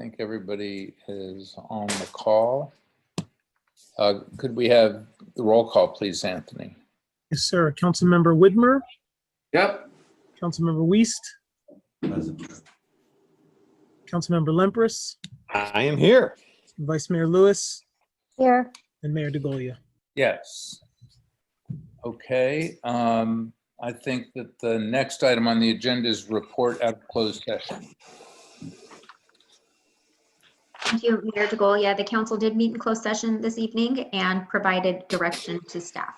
think everybody is on the call. Could we have the roll call, please, Anthony? Yes, sir. Councilmember Widmer, Yep. Councilmember Weist, Councilmember Lempres, I am here. Vice Mayor Lewis, Here. and Mayor DeGolia. Yes. Okay. I think that the next item on the agenda is report out of closed session. Thank you, Mayor DeGolia. The council did meet in closed session this evening and provided direction to staff.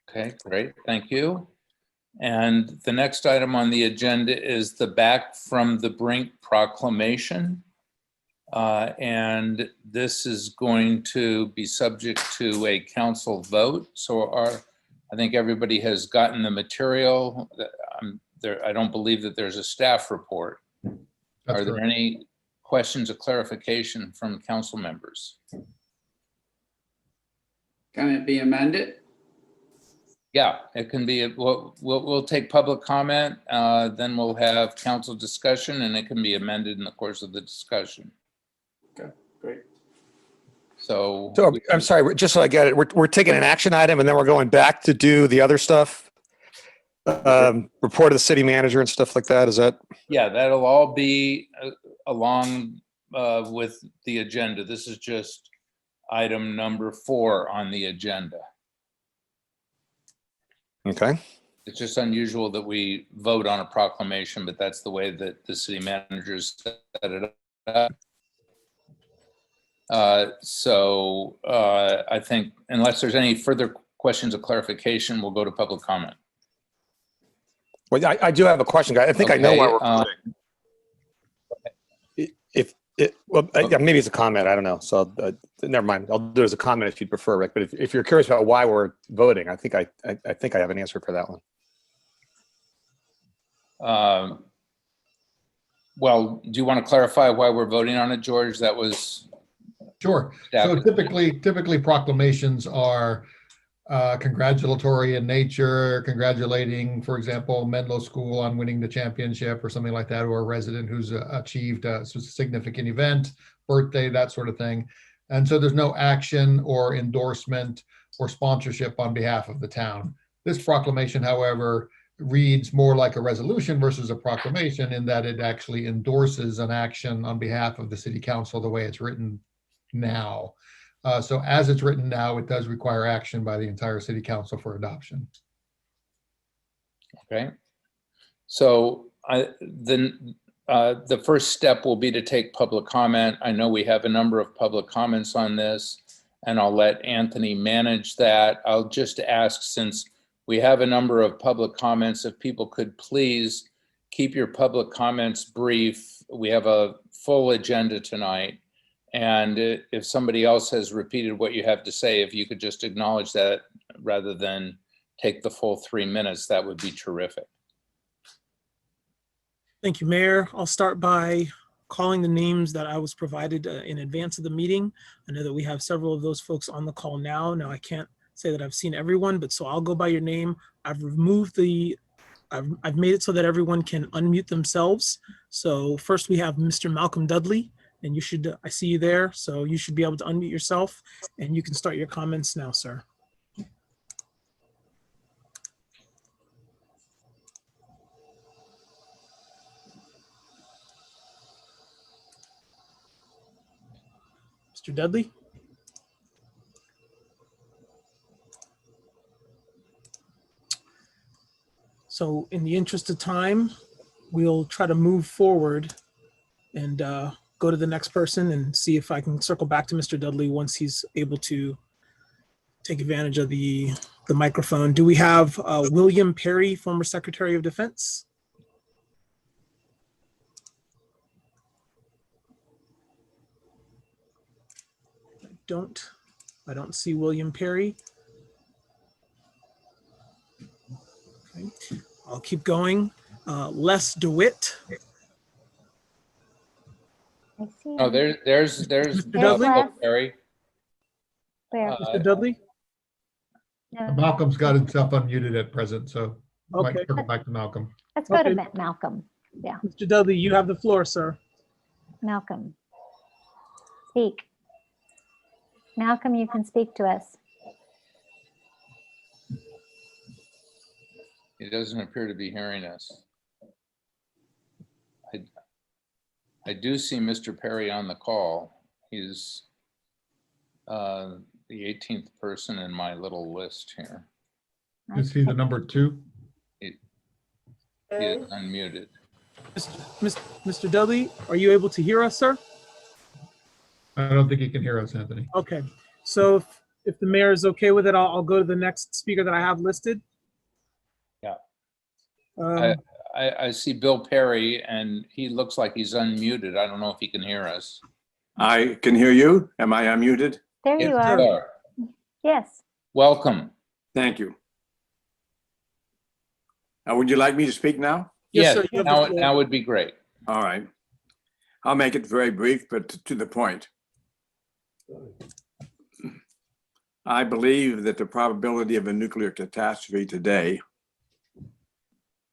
Okay, great. Thank you. And the next item on the agenda is the back from the Brink Proclamation. And this is going to be subject to a council vote. So I think everybody has gotten the material. I don't believe that there's a staff report. Are there any questions or clarification from council members? Can it be amended? Yeah, it can be. We'll take public comment, then we'll have council discussion, and it can be amended in the course of the discussion. Okay, great. So I'm sorry, just so I get it, we're taking an action item and then we're going back to do the other stuff? Report to the city manager and stuff like that, is that? yeah, that'll all be along with the agenda. This is just item number 4 on the agenda. Okay. It's just unusual that we vote on a proclamation, but that's the way that the city managers set it up. I think unless there's any further questions of clarification, we'll go to public comment. Well, I do have a question, guys. I think I know why we're voting. Yeah, maybe it's a comment. I don't know. So never mind. I'll do it as a comment if you'd prefer, Rick. But if you're curious about why we're voting, I think I have an answer for that one. Well, do you want to clarify why we're voting on it, George? That was Sure. So typically proclamations are congratulatory in nature, congratulating, for example, Menlo School on winning the championship or something like that, or a resident who's achieved a significant event, birthday, that sort of thing. And so there's no action or endorsement or sponsorship on behalf of the town. This proclamation, however, reads more like a resolution versus a proclamation in that it actually endorses an action on behalf of the city council the way it's written now. So as it's written now, it does require action by the entire city council for adoption. okay. So the first step will be to take public comment. I know we have a number of public comments on this, and I'll let Anthony manage that. I'll just ask, since we have a number of public comments, if people could please keep your public comments brief. We have a full agenda tonight. And if somebody else has repeated what you have to say, if you could just acknowledge that rather than take the full 3 minutes, that would be terrific. Thank you, Mayor. I'll start by calling the names that I was provided in advance of the meeting. I know that we have several of those folks on the call now. Now, I can't say that I've seen everyone, but so I'll go by your name. I've made it so that everyone can unmute themselves. So first we have Mr. Malcolm Dudley. And you should, I see you there, so you should be able to unmute yourself and you can start your comments now, sir. Mr. Dudley? So in the interest of time, we'll try to move forward and go to the next person and see if I can circle back to Mr. Dudley once he's able to take advantage of the microphone. Do we have William Perry, former Secretary of Defense? I don't see William Perry. Okay. I'll keep going. Les DeWitt. I see. Oh, there's Mr. Dudley? Perry. Where? Mr. Dudley? No. Malcolm's got himself unmuted at present, so might Okay. circle back to Malcolm. Let's go to Okay. Malcolm. Yeah. Mr. Dudley, you have the floor, sir. Malcolm. Speak. Malcolm, you can speak to us. He doesn't appear to be hearing us. I do see Mr. Perry on the call. He's the 18th person in my little list here. Is he the number 2? He is unmuted. Mr. Dudley, are you able to hear us, sir? I don't think he can hear us, Anthony. Okay, so if the mayor is okay with it, I'll go to the next speaker that I have listed. Yeah. Um, I see Bill Perry, and he looks like he's unmuted. I don't know if he can hear us. I can hear you. Am I unmuted? There you Yes, are. sir. Yes. Welcome. Thank you. Would you like me to speak now? Yes, Yes, sir, you have the floor. now would be great. All right. I'll make it very brief, but to the point. I believe that the probability of a nuclear catastrophe today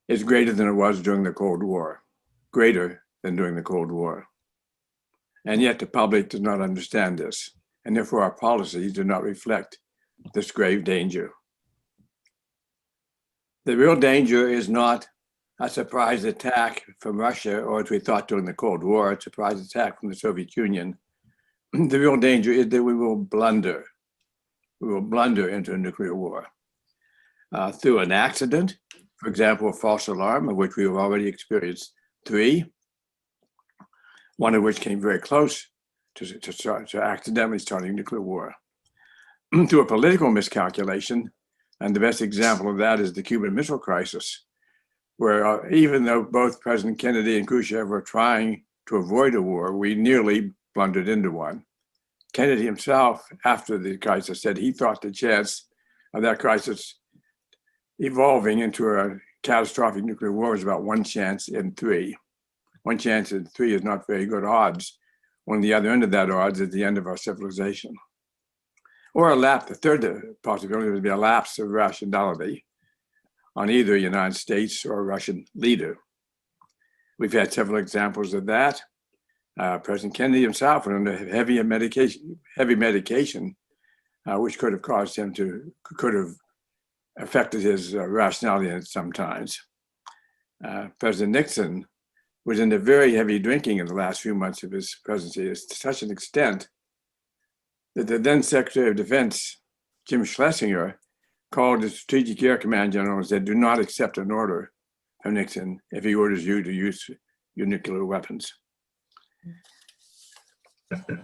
is greater than it was during the Cold War, greater than during the Cold War. And yet the public does not understand this, and therefore our policies do not reflect this grave danger. The real danger is not a surprise attack from Russia, or as we thought during the Cold War, a surprise attack from the Soviet Union. The real danger is that we will blunder. We will blunder into a nuclear war through an accident, for example, a false alarm, of which we have already experienced 3, one of which came very close to accidentally starting a nuclear war. Through a political miscalculation, and the best example of that is the Cuban Missile Crisis, where even though both President Kennedy and Khrushchev were trying to avoid a war, we nearly blundered into one. Kennedy himself, after the crisis, said he thought the chance of that crisis evolving into a catastrophic nuclear war was about 1 chance in 3. 1 chance in 3 is not very good odds, when the other end of that odds is the end of our civilization. Or a lapse, the third possibility would be a lapse of rationality on either United States or Russian leader. We've had several examples of that. President Kennedy himself went under heavy medication, which could have caused him could have affected his rationality sometimes. President Nixon was into very heavy drinking in the last few months of his presidency, to such an extent that the then Secretary of Defense, Jim Schlesinger, called the Strategic Air Command General and said, "Do not accept an order from Nixon if he orders you to use your nuclear weapons."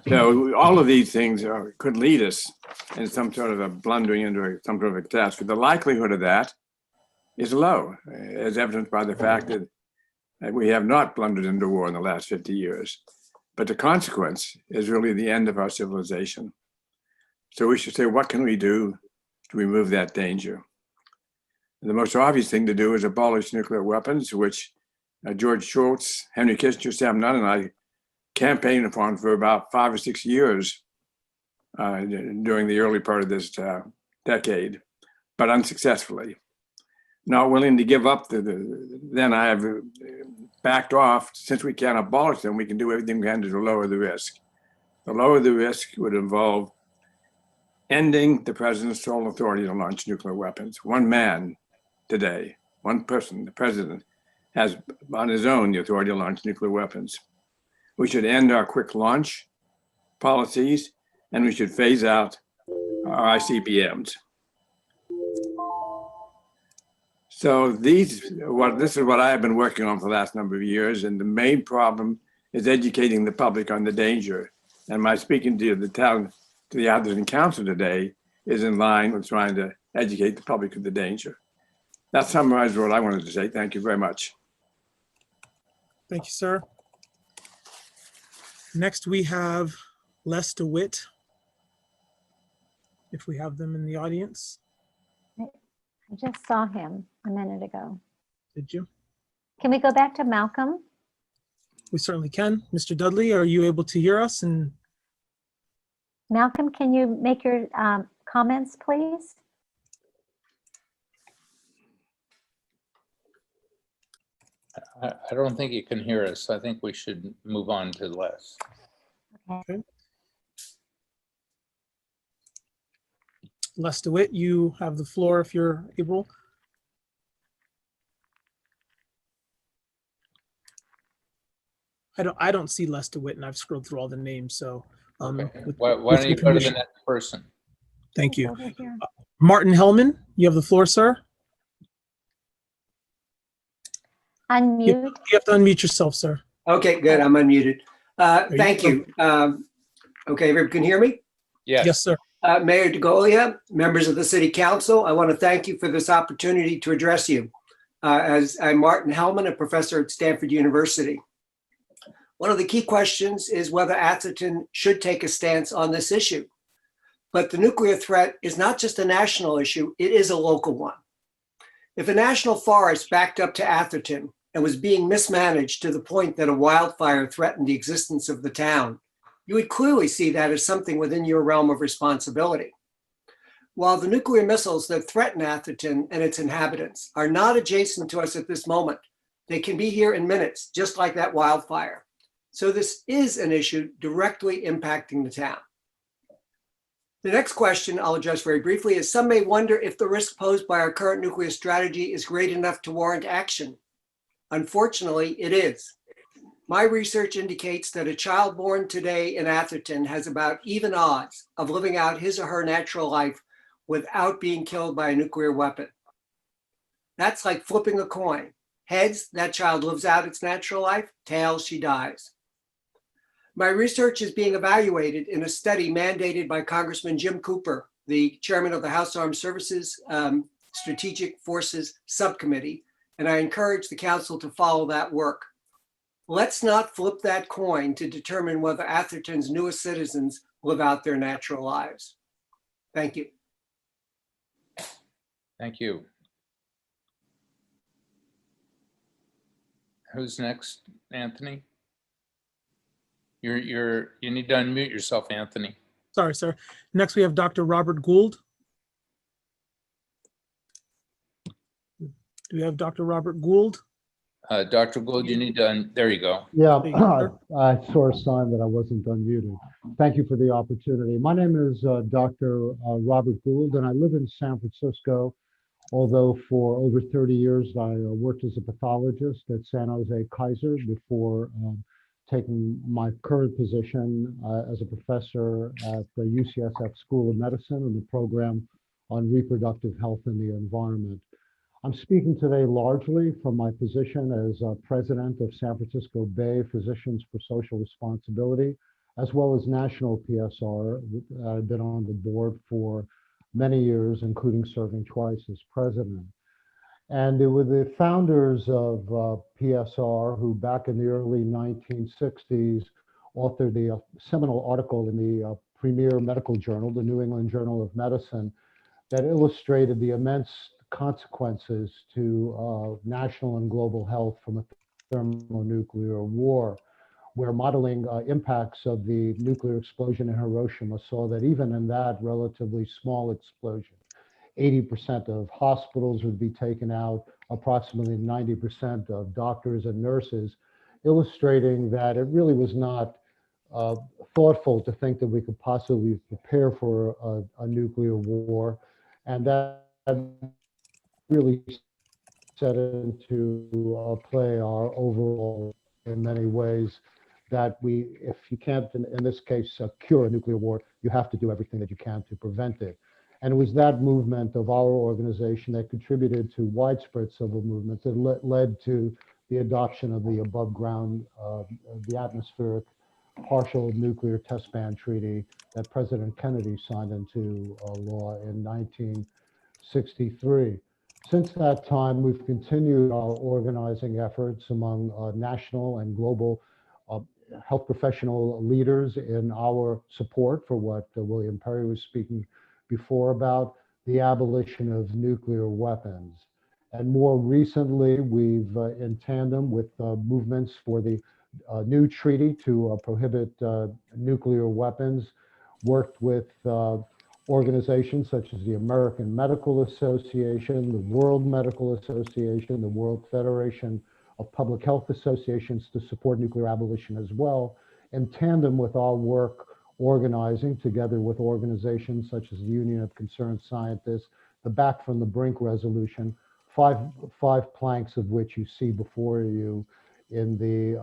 So all of these things could lead us in some sort of a blundering into some sort of a catastrophe. The likelihood of that is low, as evidenced by the fact that we have not blundered into war in the last 50 years. But the consequence is really the end of our civilization. So we should say, what can we do to remove that danger? And the most obvious thing to do is abolish nuclear weapons, which George Shultz, Henry Kissinger, Sam Nunn, and I campaigned upon for about 5 or 6 years during the early part of this decade, but unsuccessfully. Not willing to give up, then I have backed off. Since we can't abolish them, we can do everything we can to lower the risk. The lower the risk would involve ending the president's sole authority to launch nuclear weapons. One man today, one person, the president, has on his own the authority to launch nuclear weapons. We should end our quick launch policies, and we should phase out our ICBMs. So this is what I have been working on for the last number of years, and the main problem is educating the public on the danger. And my speaking to the Atherton Council today is in line with trying to educate the public of the danger. That summarizes what I wanted to say. Thank you very much. Thank you, sir. Next, we have Les DeWitt, if we have them in the audience. I just saw him a minute ago. Did you? Can we go back to Malcolm? We certainly can. Mr. Dudley, are you able to hear us? And Malcolm, can you make your comments, please? I don't think you can hear us. I think we should move on to Les. Les DeWitt, you have the floor if you're able. I don't see Les DeWitt, and I've scrolled through all the names, so. Okay. with- Why with don't your you go to the permission. next person? Thank It's you. over here. Martin Hellman, you have the floor, sir. Unmute. You have to unmute yourself, sir. Okay, good. I'm unmuted. you Thank go. you. Okay, everyone can hear me? Yes, sir. Mayor DeGolia, members of the City Council, I want to thank you for this opportunity to address you. As I'm Martin Hellman, a professor at Stanford University. One of the key questions is whether Atherton should take a stance on this issue. But the nuclear threat is not just a national issue, it is a local one. If a national forest backed up to Atherton and was being mismanaged to the point that a wildfire threatened the existence of the town, you would clearly see that as something within your realm of responsibility. While the nuclear missiles that threaten Atherton and its inhabitants are not adjacent to us at this moment, they can be here in minutes, just like that wildfire. So this is an issue directly impacting the town. The next question I'll address very briefly is some may wonder if the risk posed by our current nuclear strategy is great enough to warrant action. Unfortunately, it is. My research indicates that a child born today in Atherton has about even odds of living out his or her natural life without being killed by a nuclear weapon. That's like flipping a coin. Heads, that child lives out its natural life. Tails, she dies. My research is being evaluated in a study mandated by Congressman Jim Cooper, the chairman of the House Armed Services Strategic Forces Subcommittee, and I encourage the council to follow that work. Let's not flip that coin to determine whether Atherton's newest citizens live out their natural lives. Thank you. Thank you. Who's next, Anthony? You need to unmute yourself, Anthony. Sorry, sir. Next, we have Dr. Robert Gould. Do we have Dr. Robert Gould? Dr. Gould, you need to, there you go. Yeah, There you go, I saw a sign that I wasn't unmuted. Thank you for the opportunity. My name is Dr. Robert Gould, and I live in San Francisco, although for over 30 years, I worked as a pathologist at San Jose Kaiser before taking my current position as a professor at the UCSF School of Medicine in the program on reproductive health and the environment. I'm speaking today largely from my position as president of San Francisco Bay Physicians for Social Responsibility, as well as National PSR. I've been on the board for many years, including serving twice as president. And it were the founders of PSR who back in the early 1960s authored the seminal article in the premier medical journal, the New England Journal of Medicine, that illustrated the immense consequences to national and global health from a thermonuclear war, where modeling impacts of the nuclear explosion in Hiroshima saw that even in that relatively small explosion, 80% of hospitals would be taken out, approximately 90% of doctors and nurses, illustrating that it really was not thoughtful to think that we could possibly prepare for a nuclear war. And that really set into play our overall, in many ways, that if you can't, in this case, cure a nuclear war, you have to do everything that you can to prevent it. And it was that movement of our organization that contributed to widespread civil movements that led to the adoption of the above ground, the atmospheric partial nuclear test ban treaty that President Kennedy signed into law in 1963. Since that time, we've continued our organizing efforts among national and global health professional leaders in our support for what William Perry was speaking before about the abolition of nuclear weapons. And more recently, we've, in tandem with movements for the new treaty to prohibit nuclear weapons, worked with organizations such as the American Medical Association, the World Medical Association, the World Federation of public health associations to support nuclear abolition as well, in tandem with our work organizing together with organizations such as the Union of Concerned Scientists, the Back from the Brink resolution, five planks of which you see before you in the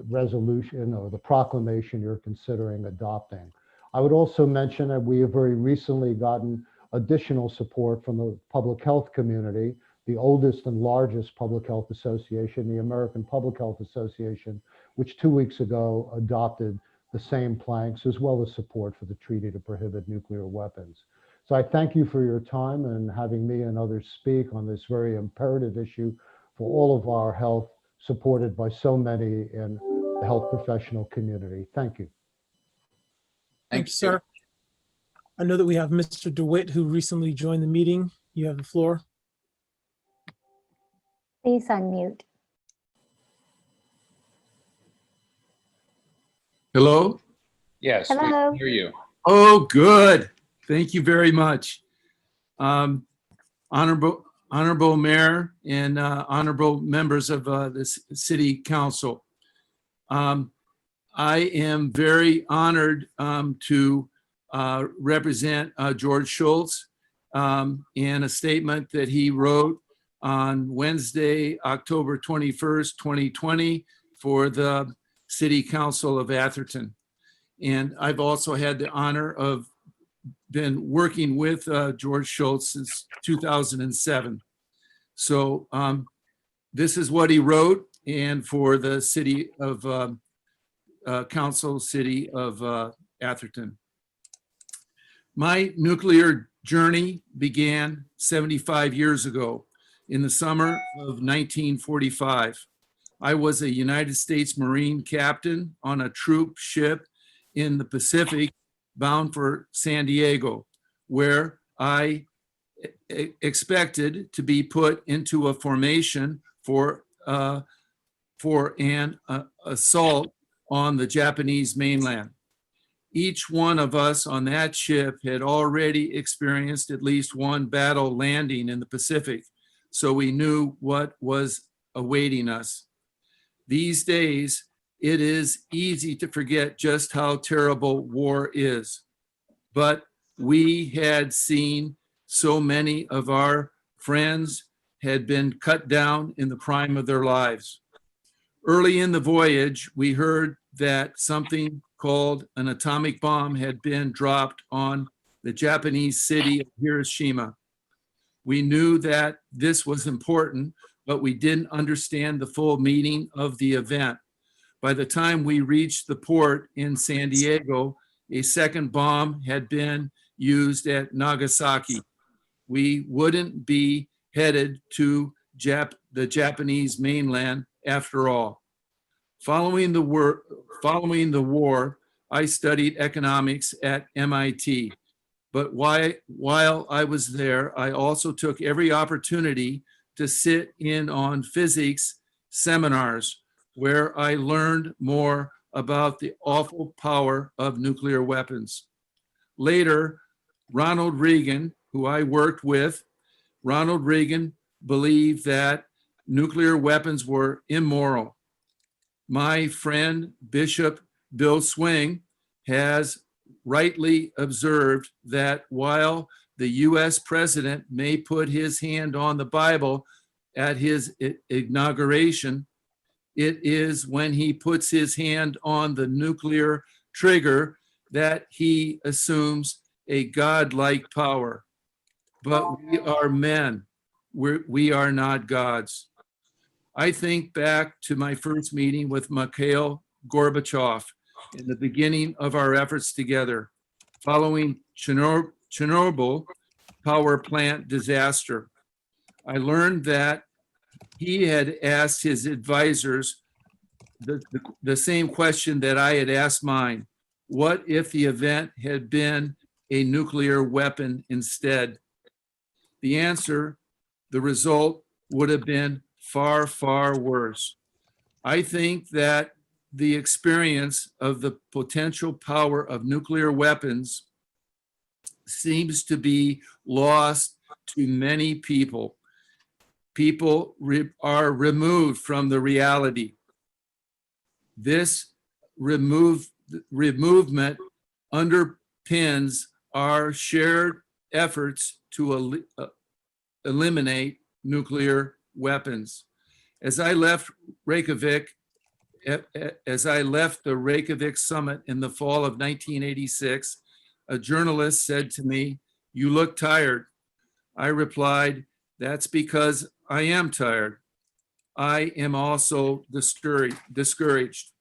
resolution or the proclamation you're considering adopting. I would also mention that we have very recently gotten additional support from the public health community, the oldest and largest public health association, the American Public Health Association, which 2 weeks ago adopted the same planks, as well as support for the treaty to prohibit nuclear weapons. So I thank you for your time and having me and others speak on this very imperative issue for all of our health, supported by so many in the health professional community. Thank you. Thank you, sir. I know that we have Mr. DeWitt, who recently joined the meeting. You have the floor. Please unmute. Hello? Yes, we Hello. can hear you. Oh, good. Thank you very much. Honorable Mayor and honorable members of the City Council. I am very honored to represent George Schultz in a statement that he wrote on Wednesday, October 21st, 2020 for the City Council of Atherton. And I've also had the honor of been working with George Schultz since 2007. So this is what he wrote, and for the City of Council City of Atherton. My nuclear journey began 75 years ago in the summer of 1945. I was a United States Marine captain on a troop ship in the Pacific bound for San Diego, where I expected to be put into a formation for an assault on the Japanese mainland. Each one of us on that ship had already experienced at least one battle landing in the Pacific, so we knew what was awaiting us. These days, it is easy to forget just how terrible war is, but we had seen so many of our friends had been cut down in the prime of their lives. Early in the voyage, we heard that something called an atomic bomb had been dropped on the Japanese city of Hiroshima. We knew that this was important, but we didn't understand the full meaning of the event. By the time we reached the port in San Diego, a second bomb had been used at Nagasaki. We wouldn't be headed to the Japanese mainland after all. Following the war, I studied economics at MIT. But while I was there, I also took every opportunity to sit in on physics seminars where I learned more about the awful power of nuclear weapons. Later, Ronald Reagan, who I worked with, Ronald Reagan believed that nuclear weapons were immoral. My friend, Bishop Bill Swing, has rightly observed that while the US president may put his hand on the Bible at his inauguration, it is when he puts his hand on the nuclear trigger that he assumes a godlike power. But we are men, we are not gods. I think back to my first meeting with Mikhail Gorbachev in the beginning of our efforts together, following Chernobyl power plant disaster. I learned that he had asked his advisors the same question that I had asked mine. What if the event had been a nuclear weapon instead? The answer, the result, would have been far, far worse. I think that the experience of the potential power of nuclear weapons seems to be lost to many people. people are removed from the reality. This removement underpins our shared efforts to eliminate nuclear weapons. As I left the Reykjavik summit in the fall of 1986, a journalist said to me, "You look tired." I replied, "That's because I am tired. I am also discouraged.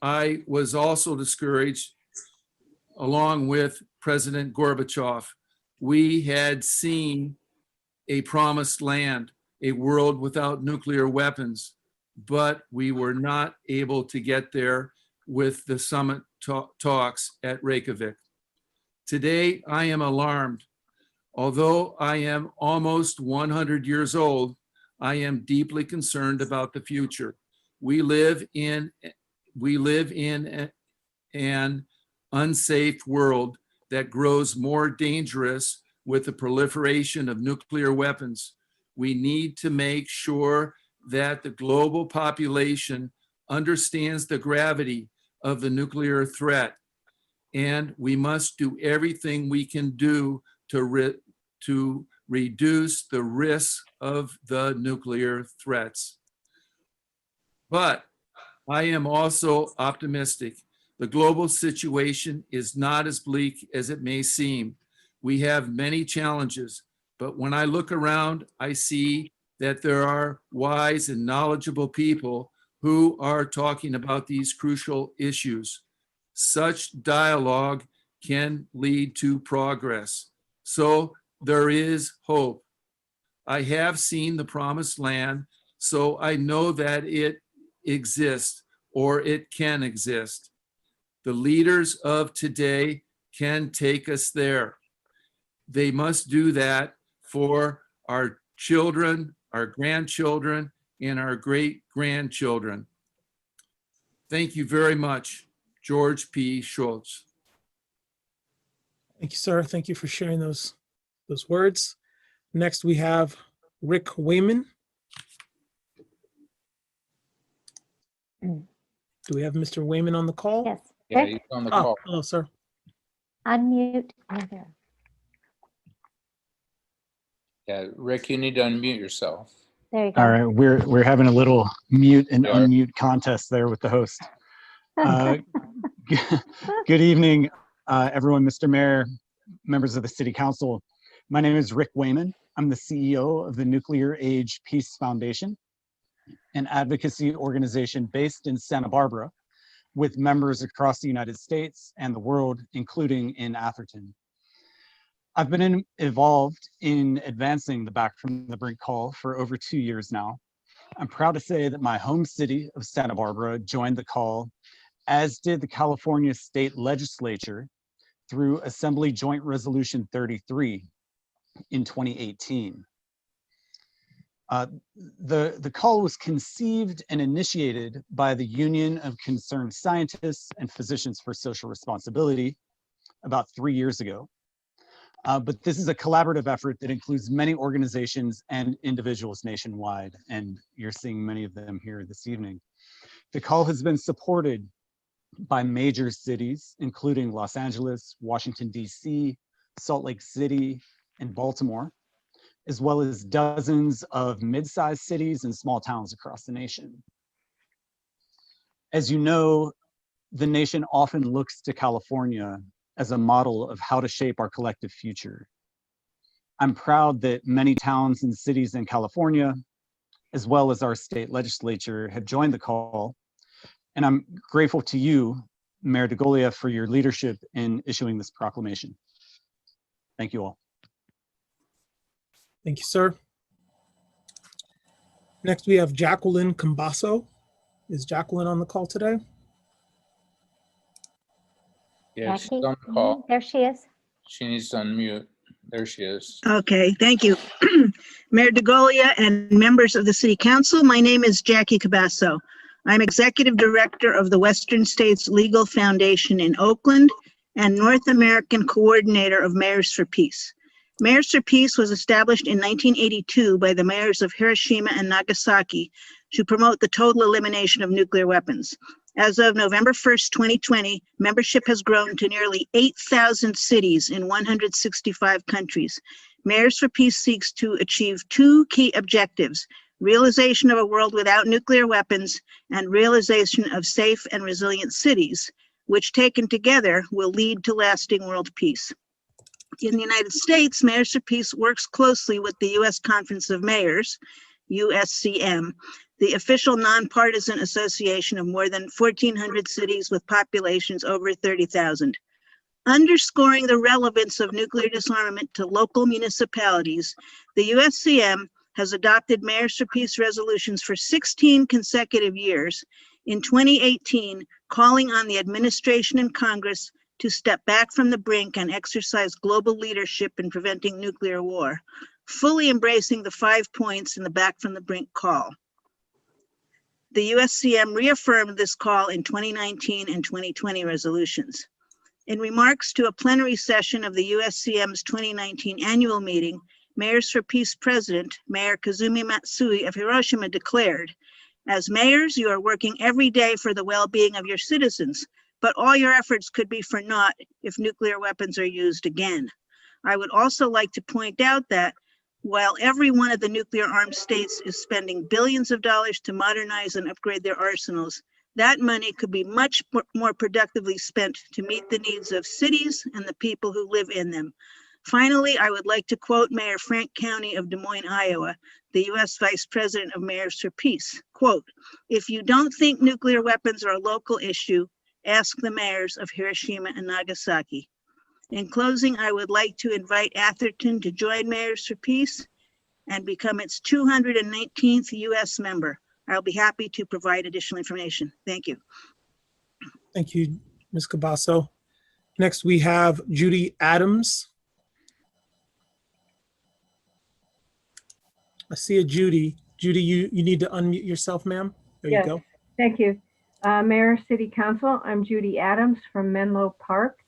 I was also discouraged along with President Gorbachev. We had seen a promised land, a world without nuclear weapons, but we were not able to get there with the summit talks at Reykjavik. Today, I am alarmed. Although I am almost 100 years old, I am deeply concerned about the future. We live in an unsafe world that grows more dangerous with the proliferation of nuclear weapons. We need to make sure that the global population understands the gravity of the nuclear threat, and we must do everything we can do to reduce the risk of the nuclear threats. But I am also optimistic. The global situation is not as bleak as it may seem. We have many challenges, but when I look around, I see that there are wise and knowledgeable people who are talking about these crucial issues. Such dialogue can lead to progress. So there is hope. I have seen the promised land, so I know that it exists or it can exist. The leaders of today can take us there. They must do that for our children, our grandchildren, and our great-grandchildren. Thank you very much, George P. Schultz. Thank you, sir. Thank you for sharing those words. Next, we have Rick Wayman. Do we have Mr. Wayman on the call? Yes. Yeah, Rick, he's on the Oh, call. hello, sir. unmute. Oh, there. Yeah, Rick, you need to unmute yourself. There you go. All right, we're having a little mute and Yeah. unmute contest there with the host. Good evening, everyone, Mr. Mayor, members of the City Council. My name is Rick Wayman. I'm the CEO of the Nuclear Age Peace Foundation, an advocacy organization based in Santa Barbara with members across the United States and the world, including in Atherton. I've been involved in advancing the Back from the Brink call for over 2 years now. I'm proud to say that my home city of Santa Barbara joined the call, as did the California State Legislature through Assembly Joint Resolution 33 in 2018. The call was conceived and initiated by the Union of Concerned Scientists and Physicians for Social Responsibility about 3 years ago. But this is a collaborative effort that includes many organizations and individuals nationwide, and you're seeing many of them here this evening. The call has been supported by major cities, including Los Angeles, Washington, D.C., Salt Lake City, and Baltimore, as well as dozens of mid-sized cities and small towns across the nation. As you know, the nation often looks to California as a model of how to shape our collective future. I'm proud that many towns and cities in California, as well as our state legislature, have joined the call. And I'm grateful to you, Mayor DeGolia, for your leadership in issuing this proclamation. Thank you all. Thank you, sir. Next, we have Jacqueline Cambasso. Is Jacqueline on the call today? Yeah, she's Jackie? on the call. There she is. She needs to unmute. There she is. Okay, thank you. Mayor DeGolia and members of the City Council, my name is Jackie Cabasso. I'm Executive Director of the Western States Legal Foundation in Oakland and North American Coordinator of Mayors for Peace. Mayors for Peace was established in 1982 by the mayors of Hiroshima and Nagasaki to promote the total elimination of nuclear weapons. As of November 1st, 2020, membership has grown to nearly 8,000 cities in 165 countries. Mayors for Peace seeks to achieve two key objectives: realization of a world without nuclear weapons and realization of safe and resilient cities, which taken together will lead to lasting world peace. In the United States, Mayors for Peace works closely with the U.S. Conference of Mayors, USCM, the official nonpartisan association of more than 1,400 cities with populations over 30,000. Underscoring the relevance of nuclear disarmament to local municipalities, the USCM has adopted Mayors for Peace resolutions for 16 consecutive years. In 2018, calling on the administration and Congress to step back from the brink and exercise global leadership in preventing nuclear war, fully embracing the 5 points in the Back from the Brink call. The USCM reaffirmed this call in 2019 and 2020 resolutions. In remarks to a plenary session of the USCM's 2019 annual meeting, Mayors for Peace President, Mayor Kazumi Matsui of Hiroshima declared, "As mayors, you are working every day for the well-being of your citizens, but all your efforts could be for naught if nuclear weapons are used again. I would also like to point out that while every one of the nuclear-armed states is spending billions of dollars to modernize and upgrade their arsenals, that money could be much more productively spent to meet the needs of cities and the people who live in them." Finally, I would like to quote Mayor Frank County of Des Moines, Iowa, the U.S. Vice President of Mayors for Peace, quote, "If you don't think nuclear weapons are a local issue, ask the mayors of Hiroshima and Nagasaki." In closing, I would like to invite Atherton to join Mayors for Peace and become its 219th U.S. member. I'll be happy to provide additional information. Thank you. Thank you, Ms. Cabasso. Next, we have Judy Adams. I see a Judy. Judy, you need to unmute yourself, ma'am. There you Yes, go. thank you. Mayor, City Council, I'm Judy Adams from Menlo Park.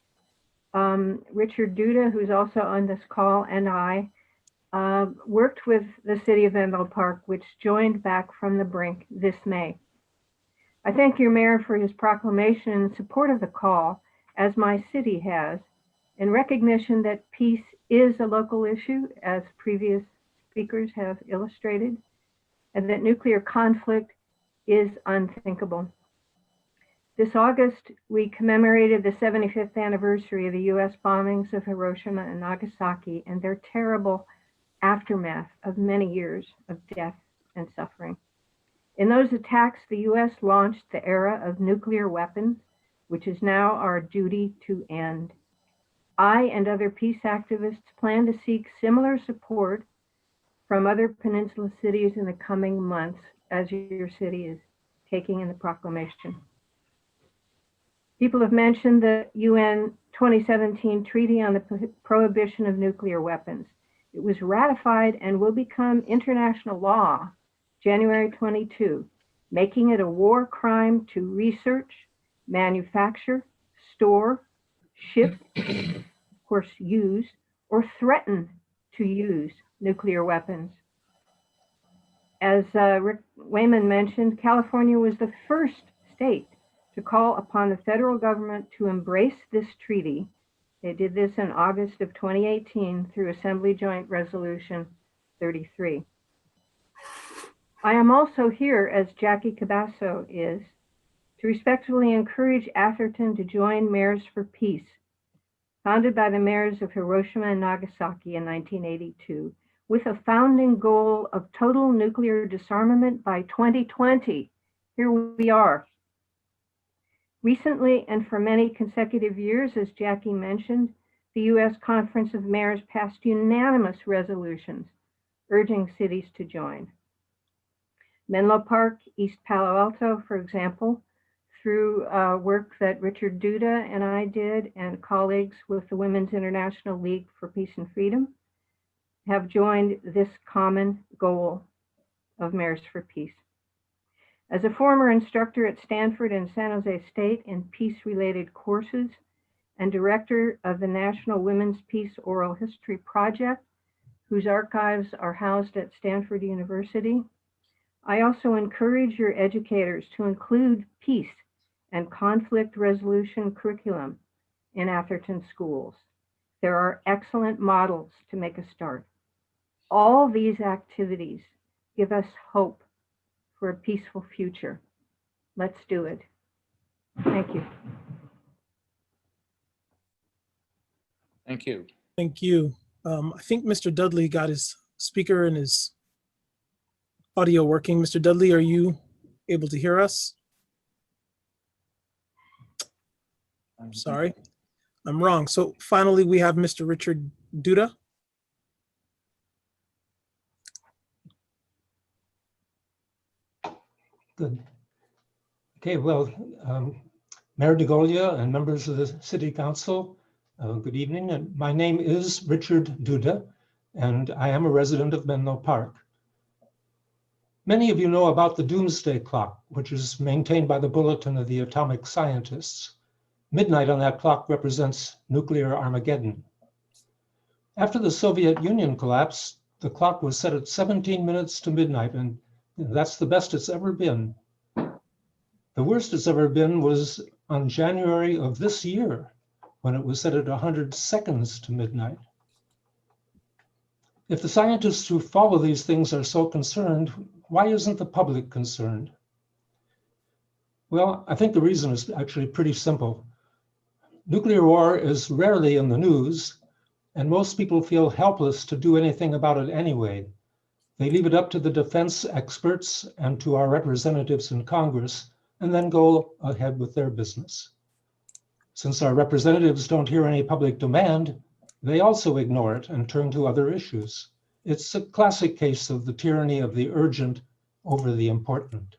Richard Duda, who's also on this call, and I worked with the City of Menlo Park, which joined Back from the Brink this May. I thank your mayor for his proclamation in support of the call, as my city has, in recognition that peace is a local issue, as previous speakers have illustrated, and that nuclear conflict is unthinkable. This August, we commemorated the 75th anniversary of the U.S. bombings of Hiroshima and Nagasaki and their terrible aftermath of many years of death and suffering. In those attacks, the U.S. launched the era of nuclear weapons, which is now our duty to end. I and other peace activists plan to seek similar support from other peninsula cities in the coming months, as your city is taking in the proclamation. People have mentioned the UN 2017 Treaty on the Prohibition of Nuclear Weapons. It was ratified and will become international law January 22, making it a war crime to research, manufacture, store, ship, of course use, or threaten to use nuclear weapons. As Rick Wayman mentioned, California was the first state to call upon the federal government to embrace this treaty. They did this in August of 2018 through Assembly Joint Resolution 33. I am also here, as Jackie Cabasso is, to respectfully encourage Atherton to join Mayors for Peace, founded by the mayors of Hiroshima and Nagasaki in 1982, with a founding goal of total nuclear disarmament by 2020. Here we are. Recently, and for many consecutive years, as Jackie mentioned, the U.S. Conference of Mayors passed unanimous resolutions urging cities to join. Menlo Park, East Palo Alto, for example, through work that Richard Duda and I did and colleagues with the Women's International League for Peace and Freedom, have joined this common goal of Mayors for Peace. As a former instructor at Stanford and San Jose State in peace-related courses, and director of the National Women's Peace Oral History Project, whose archives are housed at Stanford University. I also encourage your educators to include peace and conflict resolution curriculum in Atherton schools. There are excellent models to make a start. All these activities give us hope for a peaceful future. Let's do it. Thank you. Thank you. Thank you. I think Mr. Dudley got his speaker and his audio working. Mr. Dudley, are you able to hear us? I'm sorry, I'm wrong. So finally, we have Mr. Richard Duda. Good. Okay, well, Mayor DeGolia and members of the City Council, good evening. And my name is Richard Duda, and I am a resident of Menlo Park. Many of you know about the Doomsday Clock, which is maintained by the Bulletin of the Atomic Scientists. Midnight on that clock represents nuclear Armageddon. After the Soviet Union collapsed, the clock was set at 17 minutes to midnight, and that's the best it's ever been. The worst it's ever been was on January of this year, when it was set at 100 seconds to midnight. If the scientists who follow these things are so concerned, why isn't the public concerned? Well, I think the reason is actually pretty simple. Nuclear war is rarely in the news, and most people feel helpless to do anything about it anyway. They leave it up to the defense experts and to our representatives in Congress, and then go ahead with their business. Since our representatives don't hear any public demand, they also ignore it and turn to other issues. It's a classic case of the tyranny of the urgent over the important.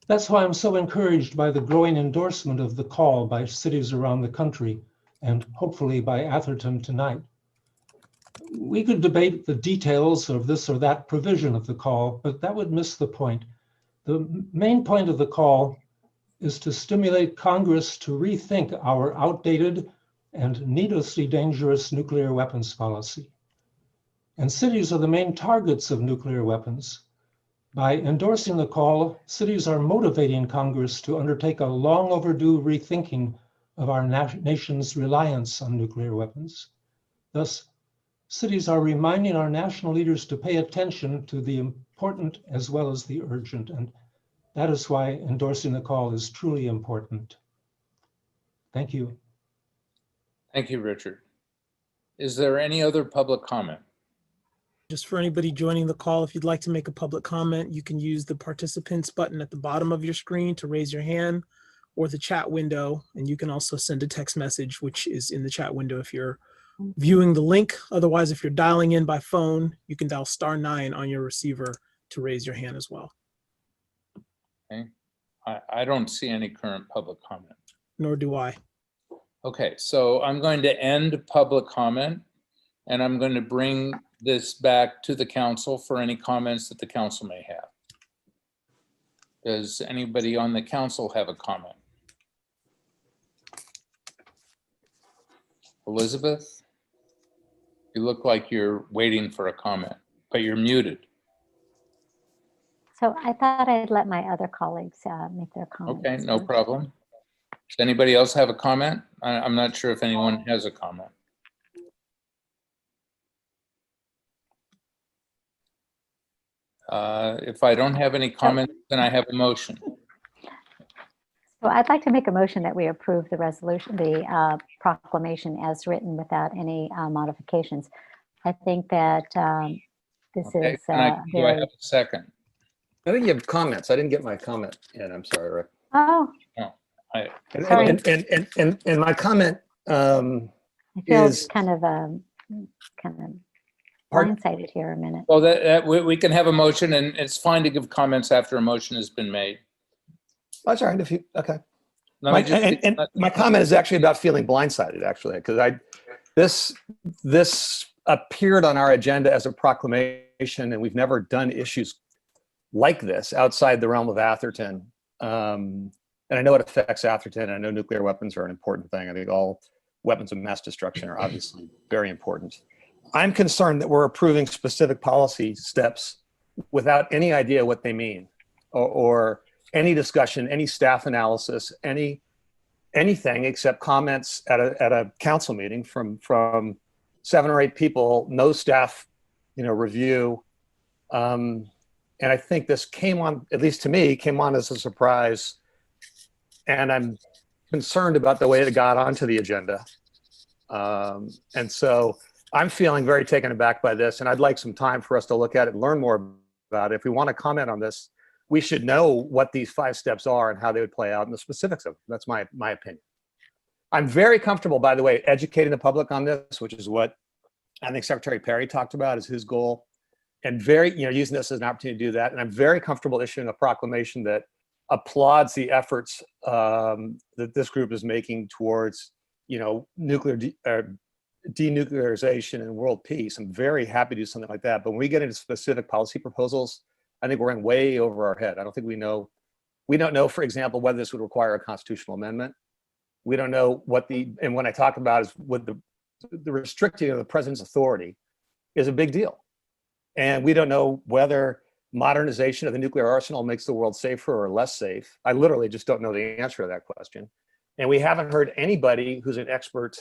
That's why I'm so encouraged by the growing endorsement of the call by cities around the country, and hopefully by Atherton tonight. We could debate the details of this or that provision of the call, but that would miss the point. The main point of the call is to stimulate Congress to rethink our outdated and needlessly dangerous nuclear weapons policy. And cities are the main targets of nuclear weapons. By endorsing the call, cities are motivating Congress to undertake a long overdue rethinking of our nation's reliance on nuclear weapons. Thus, cities are reminding our national leaders to pay attention to the important as well as the urgent, and that is why endorsing the call is truly important. Thank you. Thank you, Richard. Is there any other public comment? Just for anybody joining the call, if you'd like to make a public comment, you can use the participants button at the bottom of your screen to raise your hand, or the chat window. And you can also send a text message, which is in the chat window if you're viewing the link. Otherwise, if you're dialing in by phone, you can dial *9 on your receiver to raise your hand as well. Okay. I don't see any current public comment. Nor do I. Okay, so I'm going to end public comment, and I'm going to bring this back to the council for any comments that the council may have. Does anybody on the council have a comment? Elizabeth? You look like you're waiting for a comment, but you're muted. So I thought I'd let my other colleagues make their comments. Okay, no problem. Does anybody else have a comment? I'm not sure if anyone has a comment. If I don't have any comments, then I have a motion. So I'd like to make a motion that we approve the resolution, the proclamation as written without any modifications. I think that this Okay, is do I very. have a second? I think you have comments. I didn't get my comment in. I'm sorry, Rick. Oh, sorry. And my comment I feel is kind of blindsided here a minute. Well, we can have a motion, and it's fine to give comments after a motion has been made. that's all right. If you okay. Let me just- My comment is actually about feeling blindsided, actually, because this appeared on our agenda as a proclamation, and we've never done issues like this outside the realm of Atherton. And I know it affects Atherton. I know nuclear weapons are an important thing. I think all weapons of mass destruction are obviously very important. I'm concerned that we're approving specific policy steps without any idea what they mean, or any discussion, any staff analysis, anything except comments at a council meeting from 7 or 8 people, no staff, review. And I think this came on, at least to me, came on as a surprise. And I'm concerned about the way it got onto the agenda. And so I'm feeling very taken aback by this, and I'd like some time for us to look at it and learn more about it. If we want to comment on this, we should know what these 5 steps are and how they would play out and the specifics of them. That's my opinion. I'm very comfortable, by the way, educating the public on this, which is what I think Secretary Perry talked about as his goal, and using this as an opportunity to do that. And I'm very comfortable issuing a proclamation that applauds the efforts that this group is making towards, nuclear denuclearization and world peace. I'm very happy to do something like that. But when we get into specific policy proposals, I think we're in way over our head. I don't think we don't know, for example, whether this would require a constitutional amendment. We don't know and when I talk about is what the restricting of the president's authority is a big deal. And we don't know whether modernization of the nuclear arsenal makes the world safer or less safe. I literally just don't know the answer to that question. And we haven't heard anybody who's an expert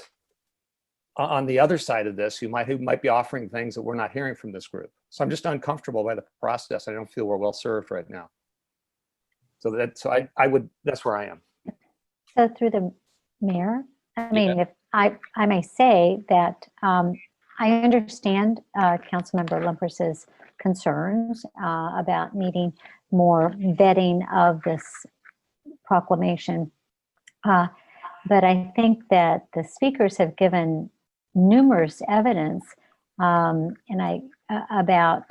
on the other side of this who might be offering things that we're not hearing from this group. So I'm just uncomfortable by the process. I don't feel we're well served right now. So that's where I am. So through the mayor, I mean, if I may say that I understand Councilmember Lumpers's concerns about needing more vetting of this proclamation. But I think that the speakers have given numerous evidence about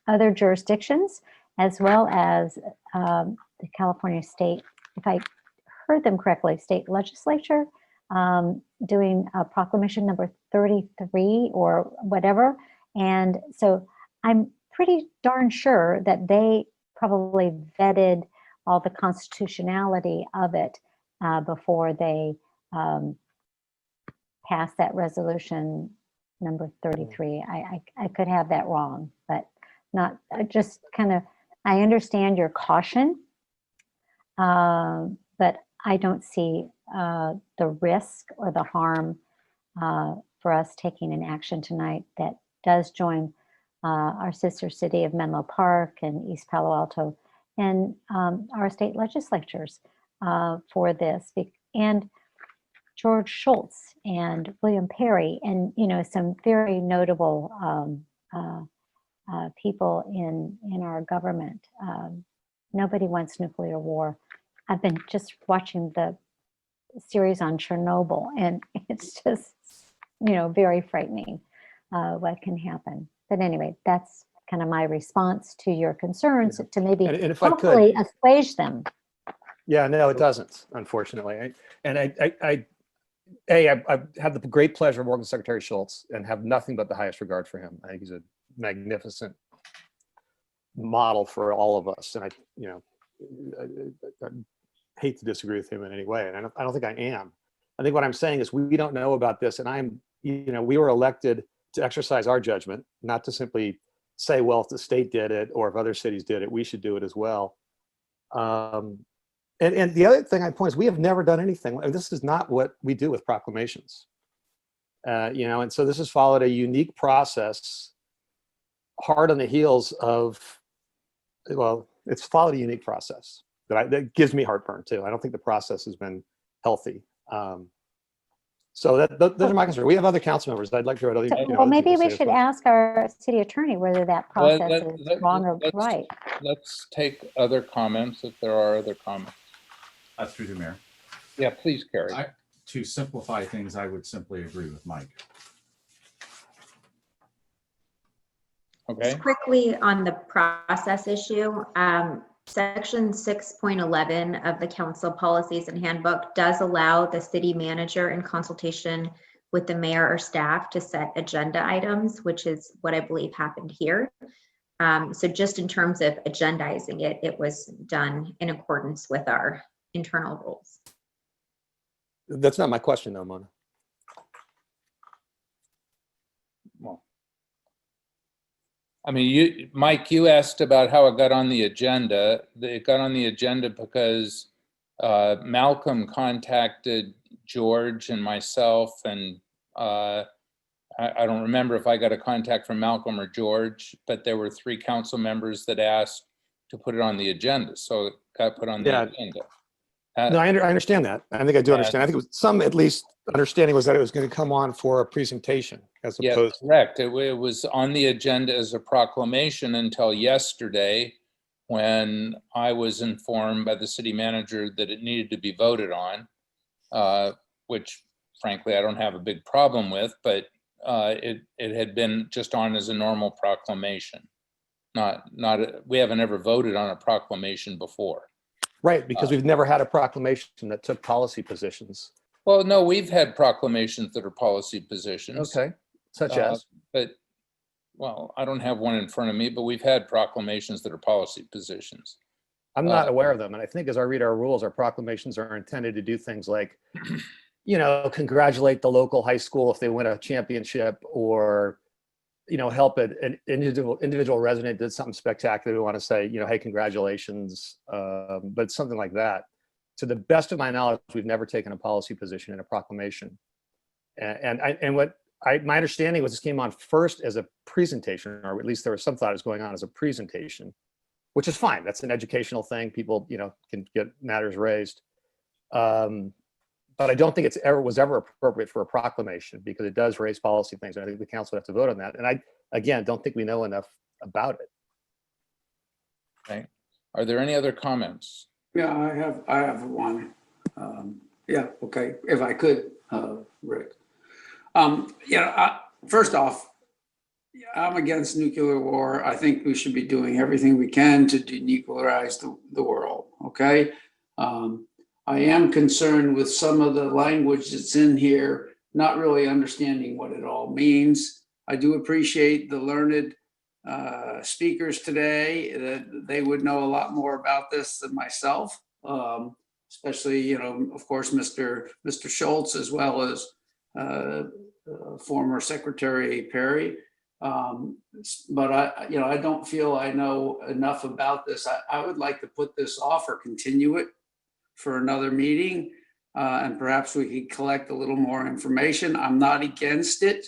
other jurisdictions, as well as the California state, if I heard them correctly, state legislature doing a proclamation number 33 or whatever. And so I'm pretty darn sure that they probably vetted all the constitutionality of it before they passed that resolution number 33. I could have that wrong, but not just kind of, I understand your caution, but I don't see the risk or the harm for us taking an action tonight that does join our sister city of Menlo Park and East Palo Alto and our state legislatures for this. And George Shultz and William Perry and, some very notable people in our government. Nobody wants nuclear war. I've been just watching the series on Chernobyl, and it's just, very frightening what can happen. But anyway, that's kind of my response to your concerns, to maybe and if hopefully assuage them. Yeah, no, it doesn't, unfortunately. I've had the great pleasure of working with Secretary Shultz and have nothing but the highest regard for him. I think he's a magnificent model for all of us. And I hate to disagree with him in any way. And I don't think I am. I think what I'm saying is we don't know about this. And we were elected to exercise our judgment, not to simply say, well, if the state did it or if other cities did it, we should do it as well. And the other thing I point is we have never done anything. This is not what we do with proclamations. And so this has followed a unique process, hard on the heels of, it's followed a unique process that gives me heartburn too. I don't think the process has been healthy. So those are my concerns. We have other council members. I'd like to hear what other. Well, maybe we should ask our city attorney whether that process is wrong or right. Let's take other comments if there are other comments. Through the mayor. Yeah, please, Carrie. To simplify things, I would simply agree with Mike. Okay. Just quickly on the process issue, section 6.11 of the council policies and handbook does allow the city manager in consultation with the mayor or staff to set agenda items, which is what I believe happened here. So just in terms of agendizing it, it was done in accordance with our internal rules. That's not my question though, Mona. Well, I mean, Mike, you asked about how it got on the agenda. It got on the agenda because Malcolm contacted George and myself, and I don't remember if I got a contact from Malcolm or George, but there were 3 council members that asked to put it on the agenda, so it got put on the agenda. No, I understand that. I think I do understand. I think it was some, at least, understanding was that it was going to come on for a presentation as Yeah, opposed. correct. It was on the agenda as a proclamation until yesterday, when I was informed by the city manager that it needed to be voted on, which frankly I don't have a big problem with, but it had been just on as a normal proclamation. We haven't ever voted on a proclamation before. Right, because we've never had a proclamation that took policy positions. Well, no, we've had proclamations that are policy positions. Okay, such as? But, well, I don't have one in front of me, but we've had proclamations that are policy positions. I'm not aware of them. And I think as I read our rules, our proclamations are intended to do things like, you know, congratulate the local high school if they win a championship, or, you know, help an individual resident did something spectacular. We want to say, you know, hey, congratulations. But it's something like that. To the best of my knowledge, we've never taken a policy position in a proclamation. My understanding was this came on first as a presentation, or at least there was some thought it was going on as a presentation, which is fine. That's an educational thing. People, you know, can get matters raised. But I don't think was ever appropriate for a proclamation, because it does raise policy things. And I think the council would have to vote on that. And I, again, don't think we know enough about it. Okay. Are there any other comments? Yeah, I have one. Yeah, okay, if I could, Rick. First off, I'm against nuclear war. I think we should be doing everything we can to denuclearize the world, okay? I am concerned with some of the language that's in here, not really understanding what it all means. I do appreciate the learned speakers today, that they would know a lot more about this than myself, especially, you know, of course, Mr. Schultz, as well as former Secretary Perry. But I don't feel I know enough about this. I would like to put this off or continue it for another meeting, and perhaps we could collect a little more information. I'm not against it,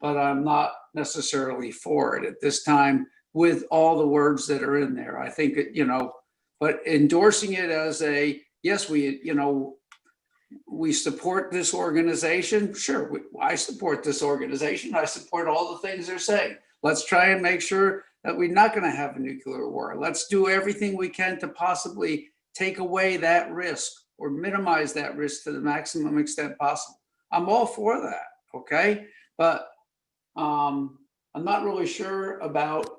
but I'm not necessarily for it at this time with all the words that are in there. I think, you know, but endorsing it as a, yes, we support this organization. Sure, I support this organization. I support all the things they're saying. Let's try and make sure that we're not going to have a nuclear war. Let's do everything we can to possibly take away that risk or minimize that risk to the maximum extent possible. I'm all for that, okay? But I'm not really sure about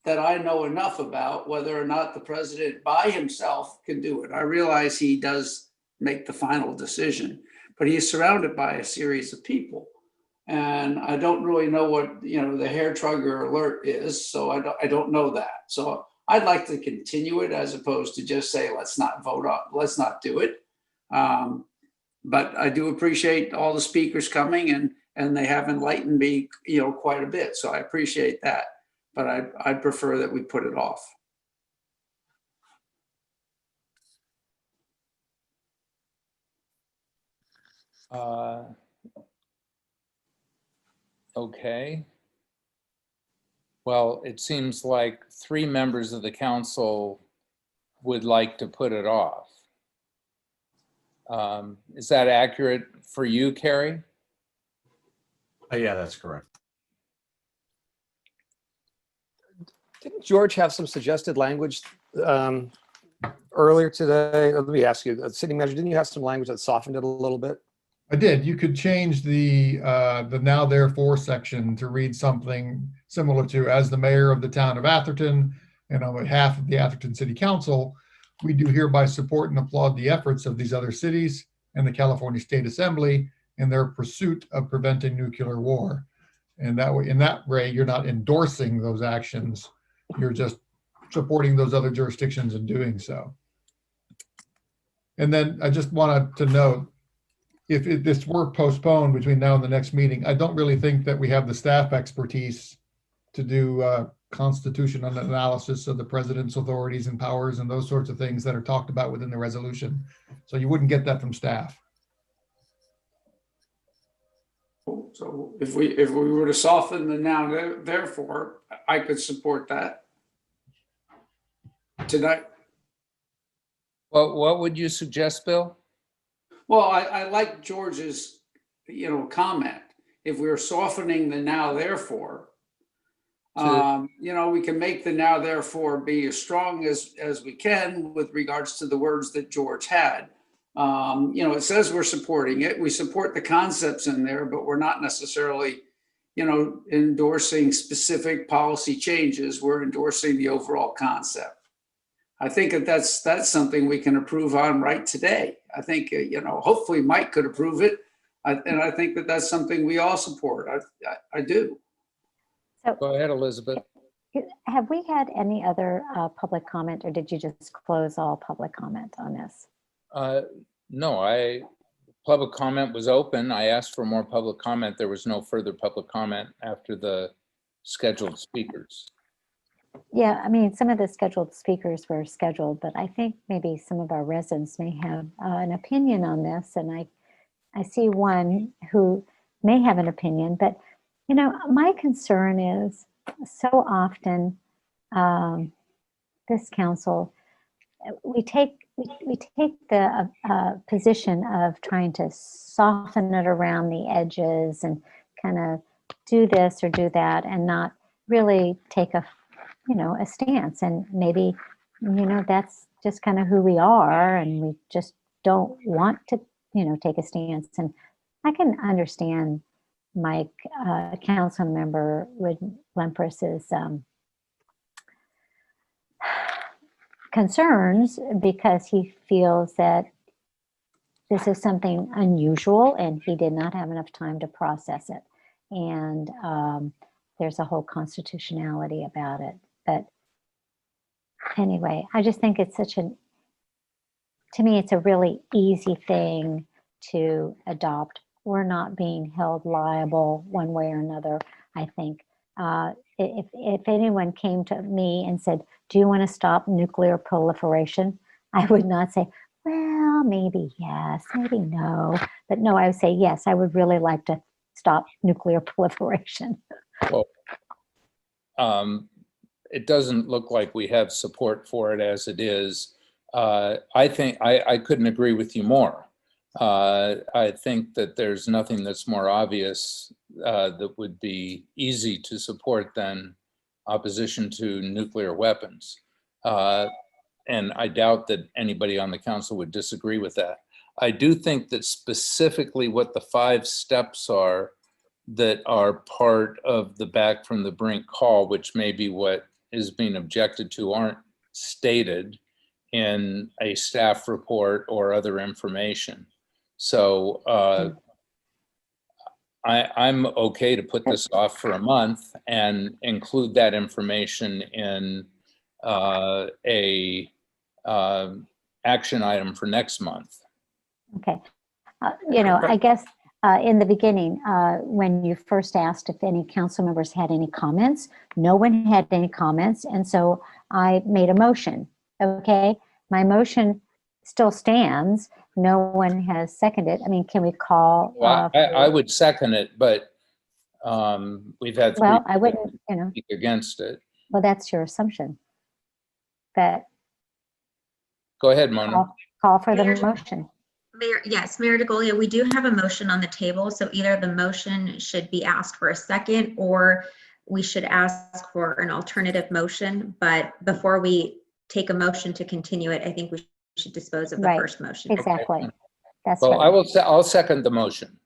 that I know enough about whether or not the president by himself can do it. I realize he does make the final decision, but he's surrounded by a series of people. And I don't really know what, you know, the hair trigger alert is, so I don't know that. So I'd like to continue it as opposed to just say, let's not vote on, let's not do it. But I do appreciate all the speakers coming, and they have enlightened me, you know, quite a bit. So I appreciate that, but I'd prefer that we put it off. Okay. Well, it seems like 3 members of the council would like to put it off. Is that accurate for you, Carrie? Yeah, that's correct. Didn't George have some suggested language earlier today? Let me ask you, City Manager, didn't you have some language that softened it a little bit? I did. You could change the now therefore section to read something similar to, as the mayor of the town of Atherton and on behalf of the Atherton City Council, we do hereby support and applaud the efforts of these other cities and the California State Assembly in their pursuit of preventing nuclear war. And that way, in that way, you're not endorsing those actions. You're just supporting those other jurisdictions in doing so. And then I just wanted to note, if this were postponed between now and the next meeting, I don't really think that we have the staff expertise to do constitutional analysis of the president's authorities and powers and those sorts of things that are talked about within the resolution. So you wouldn't get that from staff. So if we were to soften the now therefore, I could support that tonight. Well, what would you suggest, Bill? Well, I like George's, comment. If we're softening the now therefore, we can make the now therefore be as strong as we can with regards to the words that George had. It says we're supporting it. We support the concepts in there, but we're not necessarily, endorsing specific policy changes. We're endorsing the overall concept. I think that's something we can approve on right today. I think, hopefully Mike could approve it. And I think that's something we all support. I do. So Go ahead, Elizabeth. have we had any other public comment, or did you just close all public comment on this? No, public comment was open. I asked for more public comment. There was no further public comment after the scheduled speakers. Yeah, I mean, some of the scheduled speakers were scheduled, but I think maybe some of our residents may have an opinion on this. And I see one who may have an opinion, but, my concern is so often this council, we take the position of trying to soften it around the edges and kind of do this or do that and not really take a stance. And maybe, that's just kind of who we are, and we just don't want to, take a stance. And I can understand Mike, council member Lempress's concerns, because he feels that this is something unusual and he did not have enough time to process it. And there's a whole constitutionality about it. But anyway, I just think it's to me, it's a really easy thing to adopt. We're not being held liable one way or another, I think. If anyone came to me and said, do you want to stop nuclear proliferation? I would not say, well, maybe yes, maybe no. But no, I would say, yes, I would really like to stop nuclear proliferation. Well, it doesn't look like we have support for it as it is. I think I couldn't agree with you more. I think that there's nothing that's more obvious that would be easy to support than opposition to nuclear weapons. And I doubt that anybody on the council would disagree with that. I do think that specifically what the 5 steps are that are part of the back from the brink call, which may be what is being objected to, aren't stated in a staff report or other information. So I'm okay to put this off for a month and include that information in a action item for next month. Okay. I guess in the beginning, when you first asked if any council members had any comments, no one had any comments. And so I made a motion. Okay. My motion still stands. No one has seconded. I mean, can we call? Well, I would second it, but we've had 3 well, I wouldn't, speak against it. well, that's your assumption. But Go ahead, Mona. call for the motion. Mayor DeGolia, we do have a motion on the table. So either the motion should be asked for a second, or we should ask for an alternative motion. But before we take a motion to continue it, I think we should dispose of the first motion. Exactly. Okay. That's Well, right. I'll second the motion.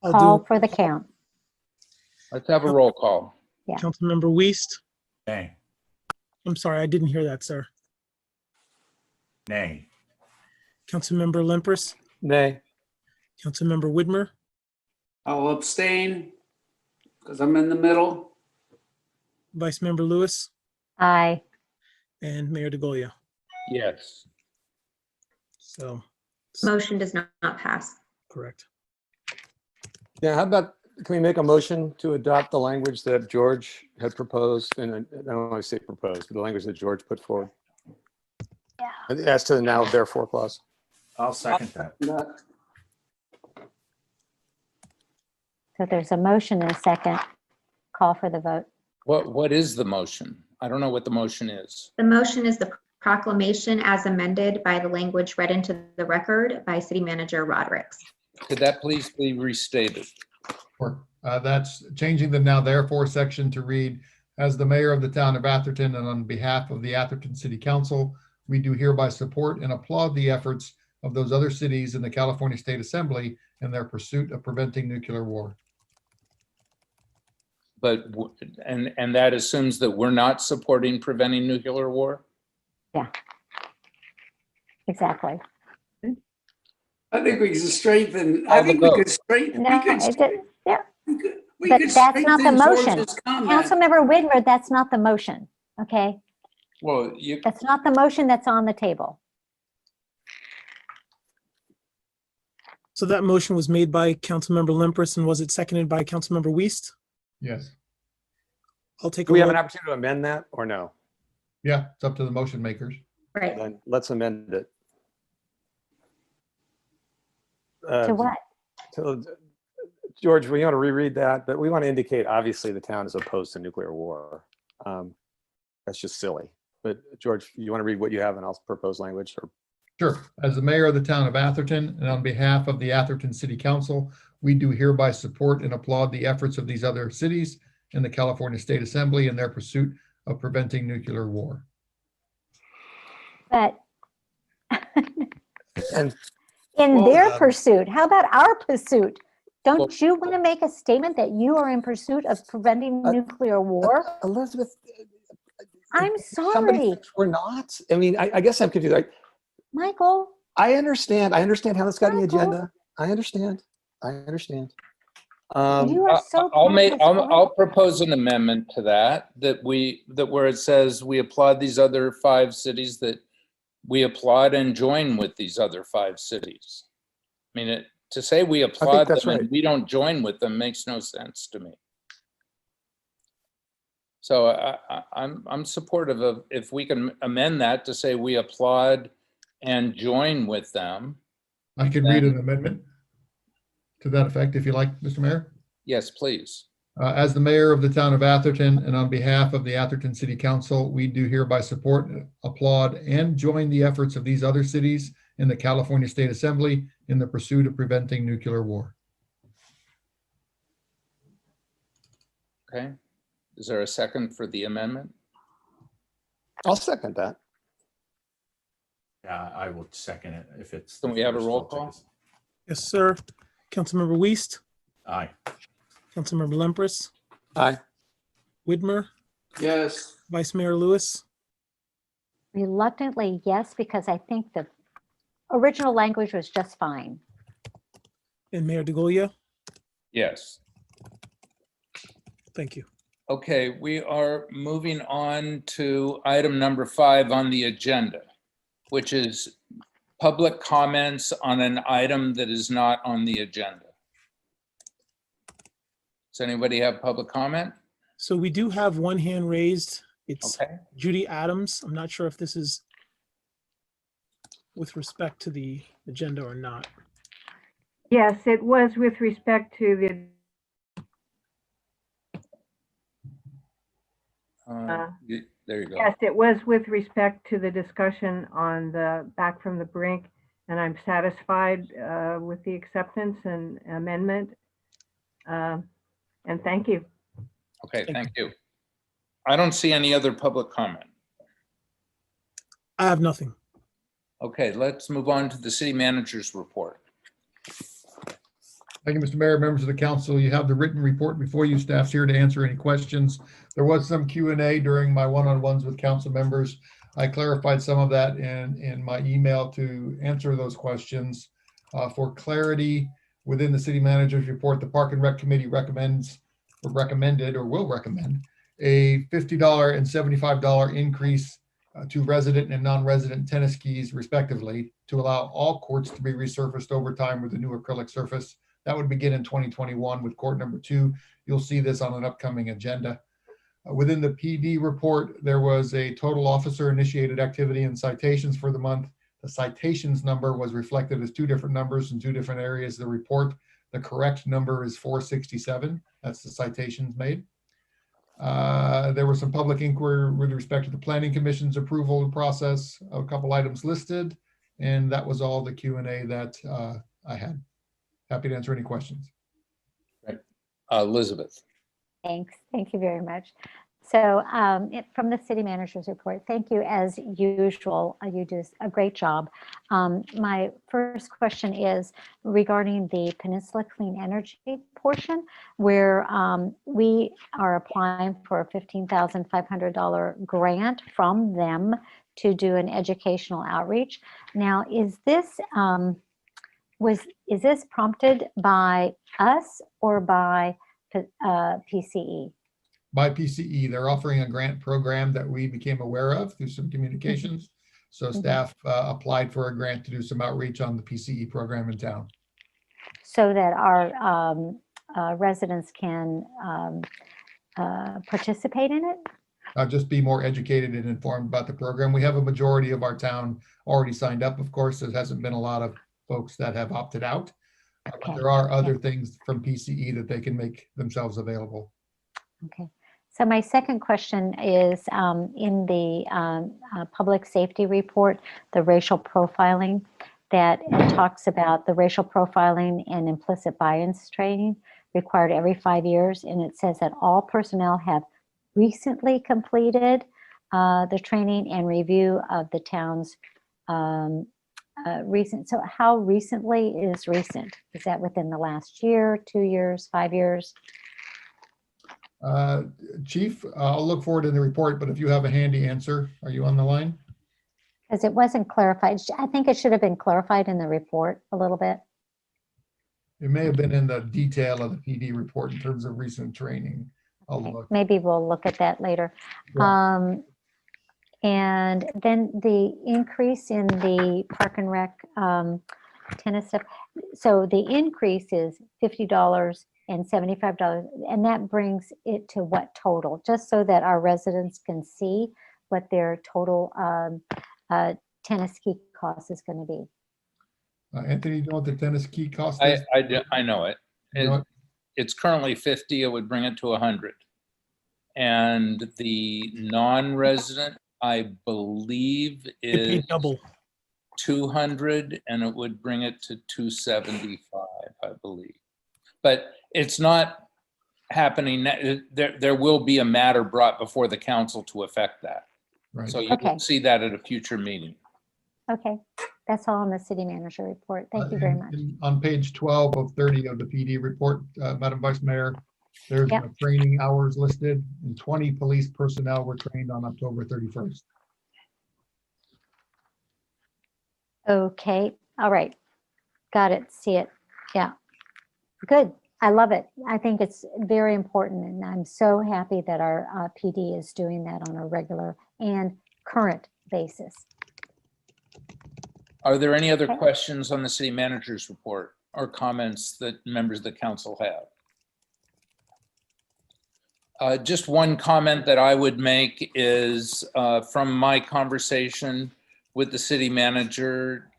Call for the count. Let's have a roll call. Yeah. Councilmember Weist. Nay. I'm sorry, I didn't hear that, sir. Nay. Councilmember Lempress. Nay. Councilmember Widmer. I'll abstain because I'm in the middle. Vice Member Lewis. Aye. And Mayor DeGolia. Yes. So, Motion does not pass. correct. Yeah, how about, can we make a motion to adopt the language that George had proposed? And I don't want to say proposed, but the language that George put forward. Yeah. As to the now therefore clause. I'll second that. So there's a motion and a second. Call for the vote. What is the motion? I don't know what the motion is. The motion is the proclamation as amended by the language read into the record by City Manager Rodericks. Could that please be restated? Or, that's changing the now therefore section to read, as the mayor of the town of Atherton and on behalf of the Atherton City Council, we do hereby support and applaud the efforts of those other cities in the California State Assembly in their pursuit of preventing nuclear war. But, and that assumes that we're not supporting preventing nuclear war? Yeah. Exactly. I think we can strengthen, Call I the think we vote. could straighten. No, it did, yeah. We But could that's not the strengthen motion. George's comment. Councilmember Whitmer, that's not the motion, okay? Well, That's not the motion that's on the table. So that motion was made by Councilmember Limpers, and was it seconded by Councilmember Weist? Yes. I'll take Do a we have an roll. opportunity to amend that or no? Yeah, it's up to the motion makers. Right. Then let's amend it. To what? George, we want to reread that, but we want to indicate, obviously, the town is opposed to nuclear war. That's just silly. But George, you want to read what you have and I'll propose language? Or Sure. As the mayor of the town of Atherton and on behalf of the Atherton City Council, we do hereby support and applaud the efforts of these other cities in the California State Assembly in their pursuit of preventing nuclear war. But and in their pursuit, how about our pursuit? Don't you want to make a statement that you are in pursuit of preventing nuclear war? Elizabeth, I'm somebody sorry, thinks we're not. I mean, I guess I'm confused. Michael. I understand how this got on the Michael. agenda. I understand. You are so. I'll propose an amendment to that where it says we applaud these other 5 cities, that we applaud and join with these other 5 cities. I mean, to say we applaud them and we don't join with them makes no sense to me. So I'm supportive of, if we can amend that to say we applaud and join with them. I can read an amendment to that effect, if you like, Mr. Mayor. Yes, please. As the mayor of the town of Atherton and on behalf of the Atherton City Council, we do hereby support, applaud, and join the efforts of these other cities in the California State Assembly in the pursuit of preventing nuclear war. Okay. Is there a second for the amendment? I'll second that. Yeah, I will second it if it's. Can we have a roll call? Yes, sir. Councilmember Weist, Aye. Councilmember Limpers, Aye. Whitmer, Yes. Vice Mayor Lewis, Reluctantly, yes, because I think the original language was just fine. and Mayor DeGolia. Yes. Thank you. Okay, we are moving on to item number 5 on the agenda, which is public comments on an item that is not on the agenda. Does anybody have public comment? So we do have one hand raised. It's Okay. Judy Adams. I'm not sure if this is with respect to the agenda or not. Yes, it was with respect to the There you go. Yes, it was with respect to the discussion on the back from the brink, and I'm satisfied with the acceptance and amendment. And thank you. Okay, thank you. I don't see any other public comment. I have nothing. Okay, let's move on to the city manager's report. Thank you, Mr. Mayor, members of the council. You have the written report before you. Staff's here to answer any questions. There was some Q&A during my one-on-ones with council members. I clarified some of that in my email to answer those questions. For clarity, within the city manager's report, the Park and Rec Committee recommended or will recommend a $50 and $75 increase to resident and non-resident tennis keys respectively, to allow all courts to be resurfaced over time with a new acrylic surface. That would begin in 2021 with court number 2. You'll see this on an upcoming agenda. Within the PD report, there was a total officer initiated activity and citations for the month. The citations number was reflected as 2 different numbers in 2 different areas of the report. The correct number is 467. That's the citations made. There was some public inquiry with respect to the Planning Commission's approval process, a couple items listed, and that was all the Q&A that I had. Happy to answer any questions. Right. Elizabeth. Thanks. Thank you very much. So from the city manager's report, thank you as usual. You do a great job. My first question is regarding the Peninsula Clean Energy portion, where we are applying for a $15,500 grant from them to do an educational outreach. Now, is this prompted by us or by PCE? By PCE, they're offering a grant program that we became aware of through some communications. So staff applied for a grant to do some outreach on the PCE program in town. So that our residents can participate in it? Just be more educated and informed about the program. We have a majority of our town already signed up. Of course, there hasn't been a lot of folks that have opted out. But there are other things from PCE that they can make themselves available. Okay. So my second question is in the public safety report, the racial profiling, that it talks about the racial profiling and implicit bias training required every 5 years. And it says that all personnel have recently completed the training and review of the town's recent. So how recently is recent? Is that within the last year, 2 years, 5 years? Chief, I'll look forward to the report, but if you have a handy answer, are you on the line? Because it wasn't clarified. I think it should have been clarified in the report a little bit. It may have been in the detail of the PD report in terms of recent training. I'll look. Maybe we'll look at that later. Yeah. And then the increase in the Park and Rec tennis stuff. So the increase is $50 and $75, and that brings it to what total? Just so that our residents can see what their total tennis key cost is going to be. Anthony, you know what the tennis key cost is? I know it. You know it? It's currently 50. It would bring it to 100. And the non-resident, I believe, is double 200, and it would bring it to 275, I believe. But it's not happening. There will be a matter brought before the council to affect that. Right. So you will see that at a future meeting. Okay, that's all on the city manager report. Thank you very much. On page 12 of 30 of the PD report, Madam Vice Mayor, there's training hours listed, and 20 police personnel were trained on October 31st. Okay, all right. Got it, see it. Yeah, good. I love it. I think it's very important, and I'm so happy that our PD is doing that on a regular and current basis. Are there any other questions on the city manager's report or comments that members of the council have? Just one comment that I would make is from my conversation with the city manager,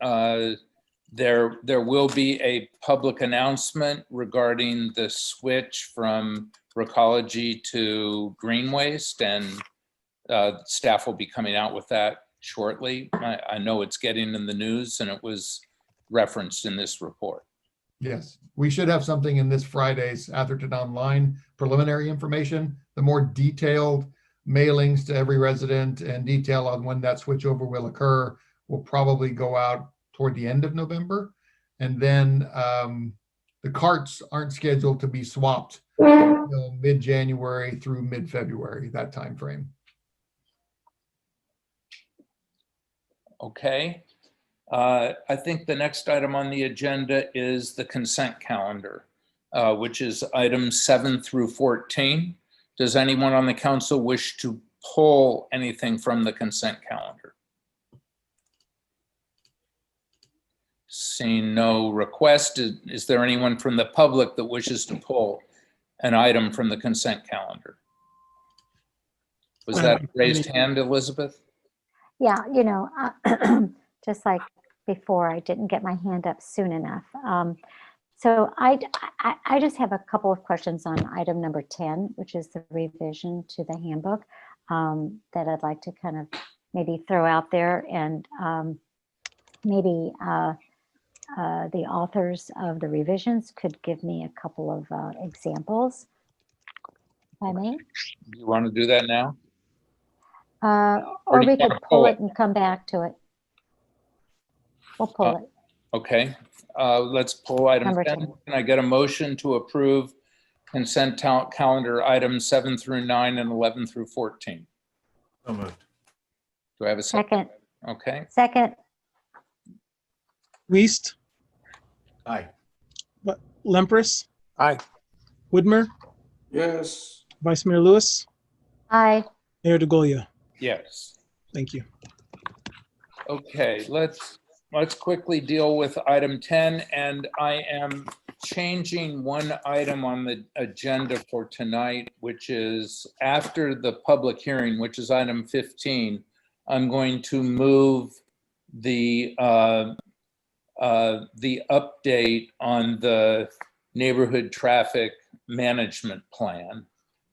there will be a public announcement regarding the switch from Recology to green waste, and staff will be coming out with that shortly. I know it's getting in the news, and it was referenced in this report. Yes, we should have something in this Friday's Atherton Online preliminary information. The more detailed mailings to every resident and detail on when that switchover will occur will probably go out toward the end of November. And then the carts aren't scheduled to be swapped until mid-January through mid-February, that time frame. Okay. I think the next item on the agenda is the consent calendar, which is items 7 through 14. Does anyone on the council wish to pull anything from the consent calendar? Seeing no request, is there anyone from the public that wishes to pull an item from the consent calendar? Was that a raised hand, Elizabeth? Yeah, just like before, I didn't get my hand up soon enough. So I just have a couple of questions on item number 10, which is the revision to the handbook that I'd like to kind of maybe throw out there, and maybe the authors of the revisions could give me a couple of examples, if I may. You want to do that now? Or we could pull it and come back to it. We'll pull it. Okay, let's pull item Number 10. 10. Can I get a motion to approve consent calendar items 7 through 9 and 11 through 14? So moved. Do I have a second? Okay. Second. Least, Aye. Lemprus, Aye. Woodmer, Yes. Vice Mayor Lewis, Aye. Mayor DeGolia. Yes. Thank you. Okay, let's quickly deal with item 10, and I am changing one item on the agenda for tonight, which is after the public hearing, which is item 15. I'm going to move the update on the neighborhood traffic management plan.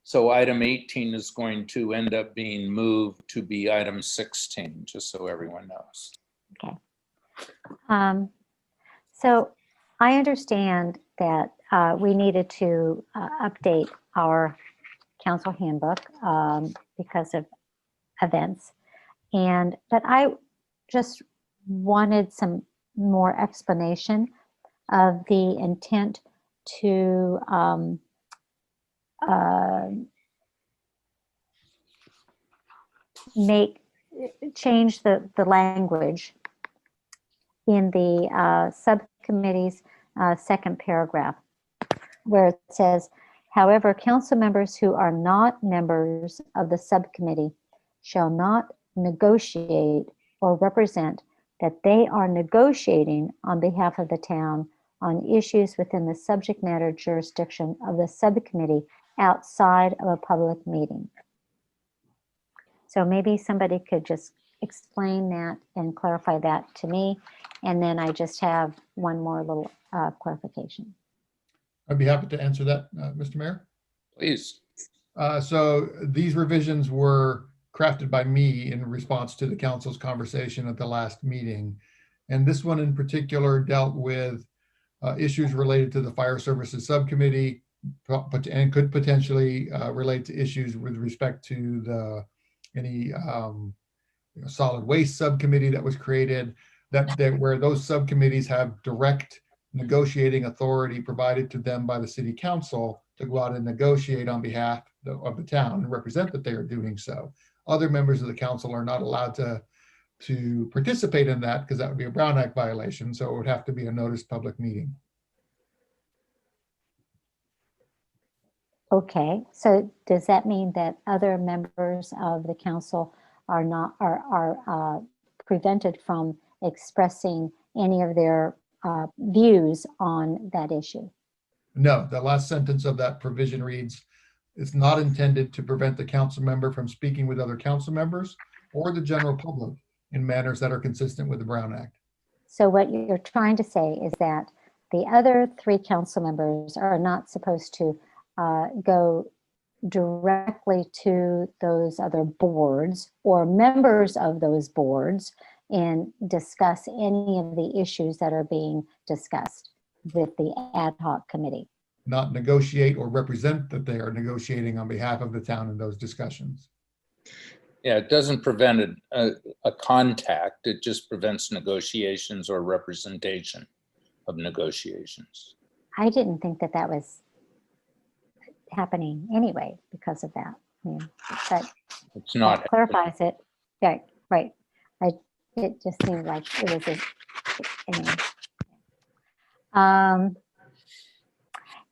So item 18 is going to end up being moved to be item 16, just so everyone knows. Okay. So I understand that we needed to update our council handbook because of events, but I just wanted some more explanation of the intent to change the language in the subcommittee's second paragraph, where it says, however, council members who are not members of the subcommittee shall not negotiate or represent that they are negotiating on behalf of the town on issues within the subject matter jurisdiction of the subcommittee outside of a public meeting. So maybe somebody could just explain that and clarify that to me. And then I just have one more little clarification. I'd be happy to answer that, Mr. Mayor. Please. So these revisions were crafted by me in response to the council's conversation at the last meeting. And this one in particular dealt with issues related to the fire services subcommittee, and could potentially relate to issues with respect to any solid waste subcommittee that was created, where those subcommittees have direct negotiating authority provided to them by the city council to go out and negotiate on behalf of the town and represent that they are doing so. Other members of the council are not allowed to participate in that because that would be a Brown Act violation. So it would have to be a noticed public meeting. Okay, so does that mean that other members of the council are prevented from expressing any of their views on that issue? No, the last sentence of that provision reads, it's not intended to prevent the council member from speaking with other council members or the general public in manners that are consistent with the Brown Act. So what you're trying to say is that the other 3 council members are not supposed to go directly to those other boards or members of those boards and discuss any of the issues that are being discussed with the ad hoc committee. Not negotiate or represent that they are negotiating on behalf of the town in those discussions. Yeah, it doesn't prevent a contact. It just prevents negotiations or representation of negotiations. I didn't think that that was happening anyway because of that. But it's not. That clarifies it. Yeah, right. It just seemed like it was anyway.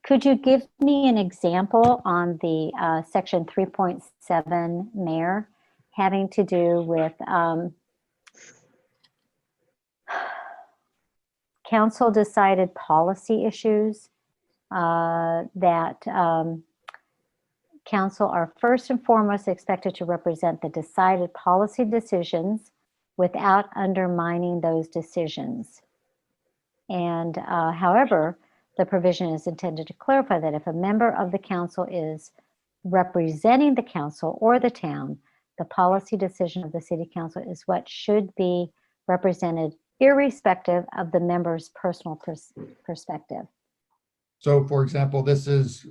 Could you give me an example on the section 3.7, Mayor, having to do with council decided policy issues that council are first and foremost expected to represent the decided policy decisions without undermining those decisions. And however, the provision is intended to clarify that if a member of the council is representing the council or the town, the policy decision of the city council is what should be represented irrespective of the member's personal perspective. So for example, this is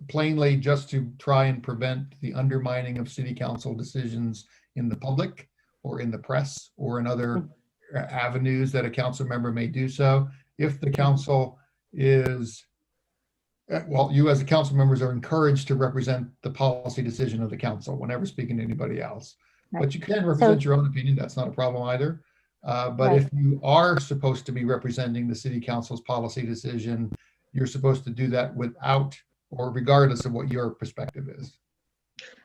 plainly just to try and prevent the undermining of city council decisions in the public or in the press or in other avenues that a council member may do so. If the council is, well, you as a council members are encouraged to represent the policy decision of the council whenever speaking to anybody else. Right. But you can represent your own opinion. That's not a problem either. But right. If you are supposed to be representing the city council's policy decision, you're supposed to do that without or regardless of what your perspective is.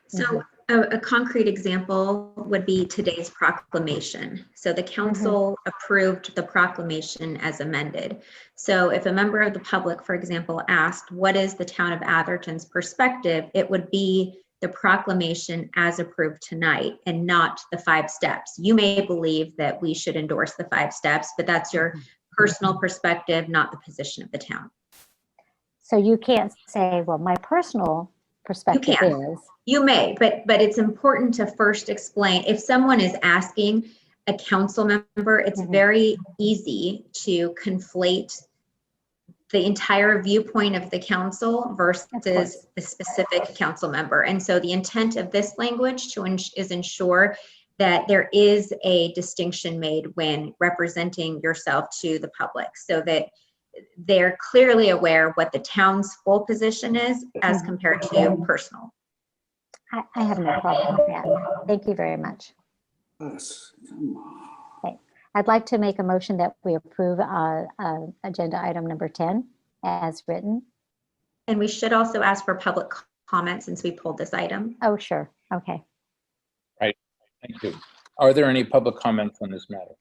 So a concrete example would be today's proclamation. So the council approved the proclamation as amended. So if a member of the public, for example, asked, what is the town of Atherton's perspective? It would be the proclamation as approved tonight and not the 5 steps. You may believe that we should endorse the 5 steps, but that's your personal perspective, not the position of the town. So you can't say, well, my personal perspective is. You may, but it's important to first explain. If someone is asking a council member, it's very easy to conflate the entire viewpoint of the council versus the specific council member. And so the intent of this language is ensure that there is a distinction made when representing yourself to the public so that they're clearly aware what the town's full position is as compared to personal. I have no problem with that. Thank you very much. Okay. I'd like to make a motion that we approve agenda item number 10 as written. And we should also ask for public comment since we pulled this item. Oh, sure. Okay. Right. Thank you. Are there any public comments on this matter?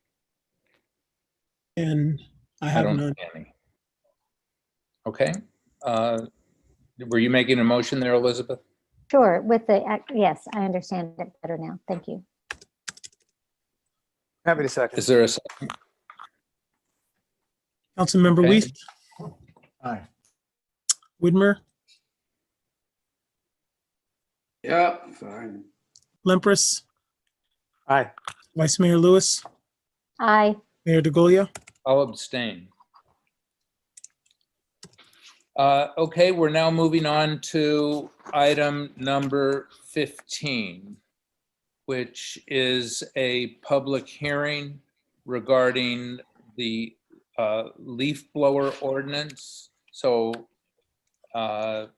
And I have none. Any. Okay. Were you making a motion there, Elizabeth? Sure. With the, yes, I understand it better now. Thank you. Happy to second. Is there a second? Councilmember Weiss? Aye. Widmer? Yeah, fine. Lempres? Aye. Vice Mayor Lewis? Aye. Mayor DeGolia? I'll abstain. Okay, we're now moving on to item number 15, which is a public hearing regarding the leaf blower ordinance. So I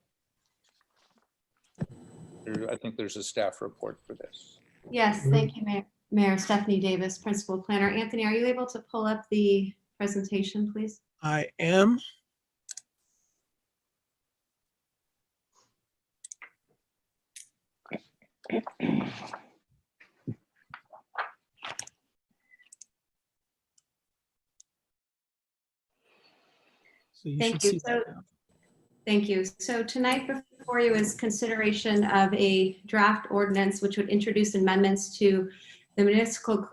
think there's a staff report for this. Yes, thank you, Mayor Stephanie Davis, Principal Planner. Anthony, are you able to pull up the presentation, please? I am. Thank you. Thank you. So tonight before you is consideration of a draft ordinance which would introduce amendments to the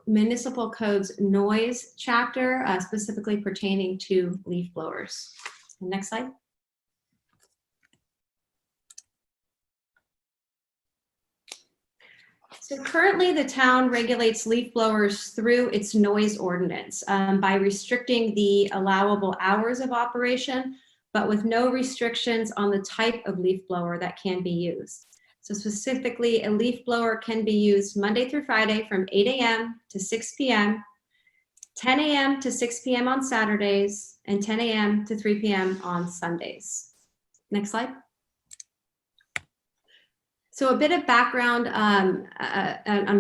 municipal code's noise chapter, specifically pertaining to leaf blowers. Next slide. So currently the town regulates leaf blowers through its noise ordinance by restricting the allowable hours of operation, but with no restrictions on the type of leaf blower that can be used. So specifically, a leaf blower can be used Monday through Friday from 8 a.m. to 6 p.m., 10 a.m. to 6 p.m. on Saturdays, and 10 a.m. to 3 p.m. on Sundays. Next slide. So a bit of background on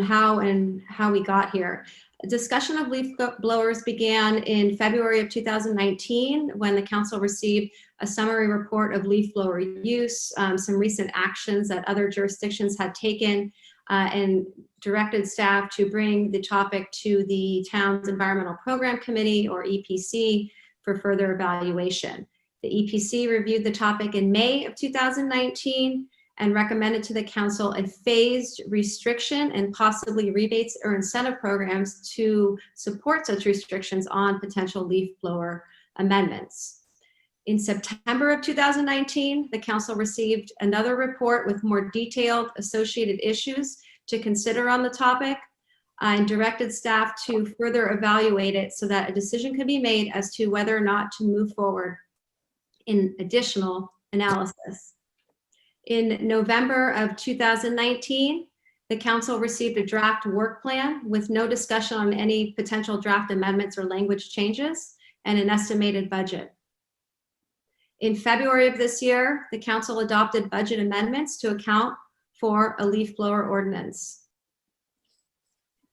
how we got here. A discussion of leaf blowers began in February of 2019 when the council received a summary report of leaf blower use, some recent actions that other jurisdictions had taken, and directed staff to bring the topic to the town's Environmental Program Committee, or EPC, for further evaluation. The EPC reviewed the topic in May of 2019 and recommended to the council a phased restriction and possibly rebates or incentive programs to support such restrictions on potential leaf blower amendments. In September of 2019, the council received another report with more detailed associated issues to consider on the topic, and directed staff to further evaluate it so that a decision could be made as to whether or not to move forward in additional analysis. In November of 2019, the council received a draft work plan with no discussion on any potential draft amendments or language changes and an estimated budget. In February of this year, the council adopted budget amendments to account for a leaf blower ordinance.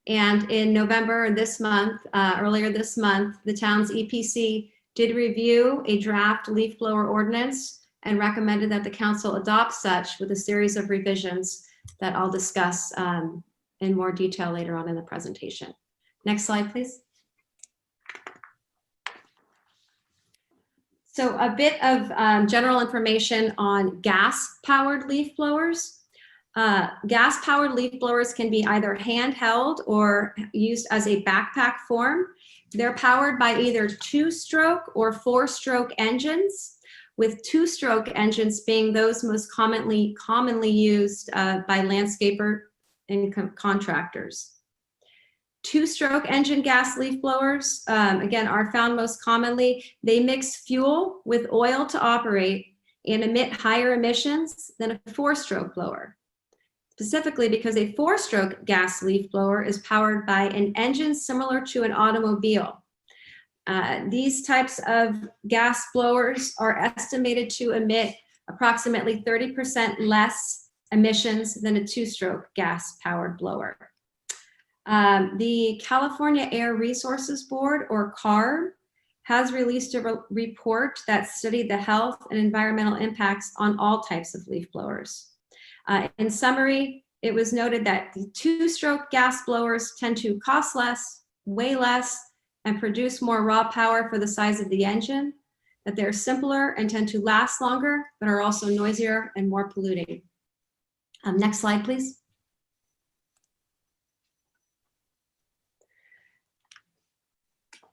And in November this month, earlier this month, the town's EPC did review a draft leaf blower ordinance and recommended that the council adopt such with a series of revisions that I'll discuss in more detail later on in the presentation. Next slide, please. So a bit of general information on gas-powered leaf blowers. Gas-powered leaf blowers can be either handheld or used as a backpack form. They're powered by either 2-stroke or 4-stroke engines, with 2-stroke engines being those most commonly used by landscaper and contractors. 2-stroke engine gas leaf blowers, again, are found most commonly. They mix fuel with oil to operate and emit higher emissions than a 4-stroke blower, specifically because a 4-stroke gas leaf blower is powered by an engine similar to an automobile. These types of gas blowers are estimated to emit approximately 30% less emissions than a 2-stroke gas-powered blower. The California Air Resources Board, or CARB, has released a report that studied the health and environmental impacts on all types of leaf blowers. In summary, it was noted that the 2-stroke gas blowers tend to cost less, weigh less, and produce more raw power for the size of the engine, that they're simpler and tend to last longer, but are also noisier and more polluting. Next slide, please.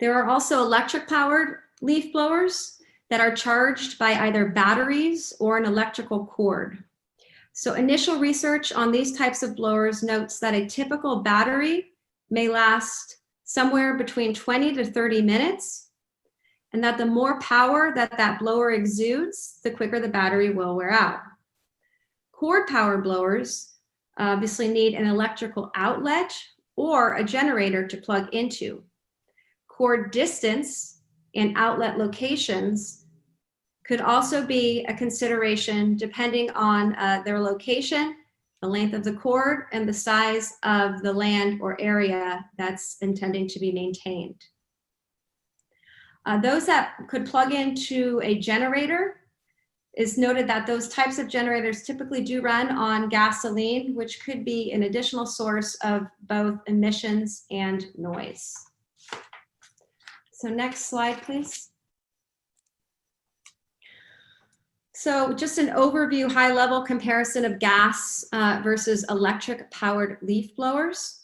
There are also electric-powered leaf blowers that are charged by either batteries or an electrical cord. So initial research on these types of blowers notes that a typical battery may last somewhere between 20 to 30 minutes, and that the more power that blower exudes, the quicker the battery will wear out. Cord power blowers obviously need an electrical outlet or a generator to plug into. Cord distance and outlet locations could also be a consideration depending on their location, the length of the cord, and the size of the land or area that's intending to be maintained. Those that could plug into a generator, is noted that those types of generators typically do run on gasoline, which could be an additional source of both emissions and noise. So next slide, please. So just an overview, high-level comparison of gas versus electric-powered leaf blowers.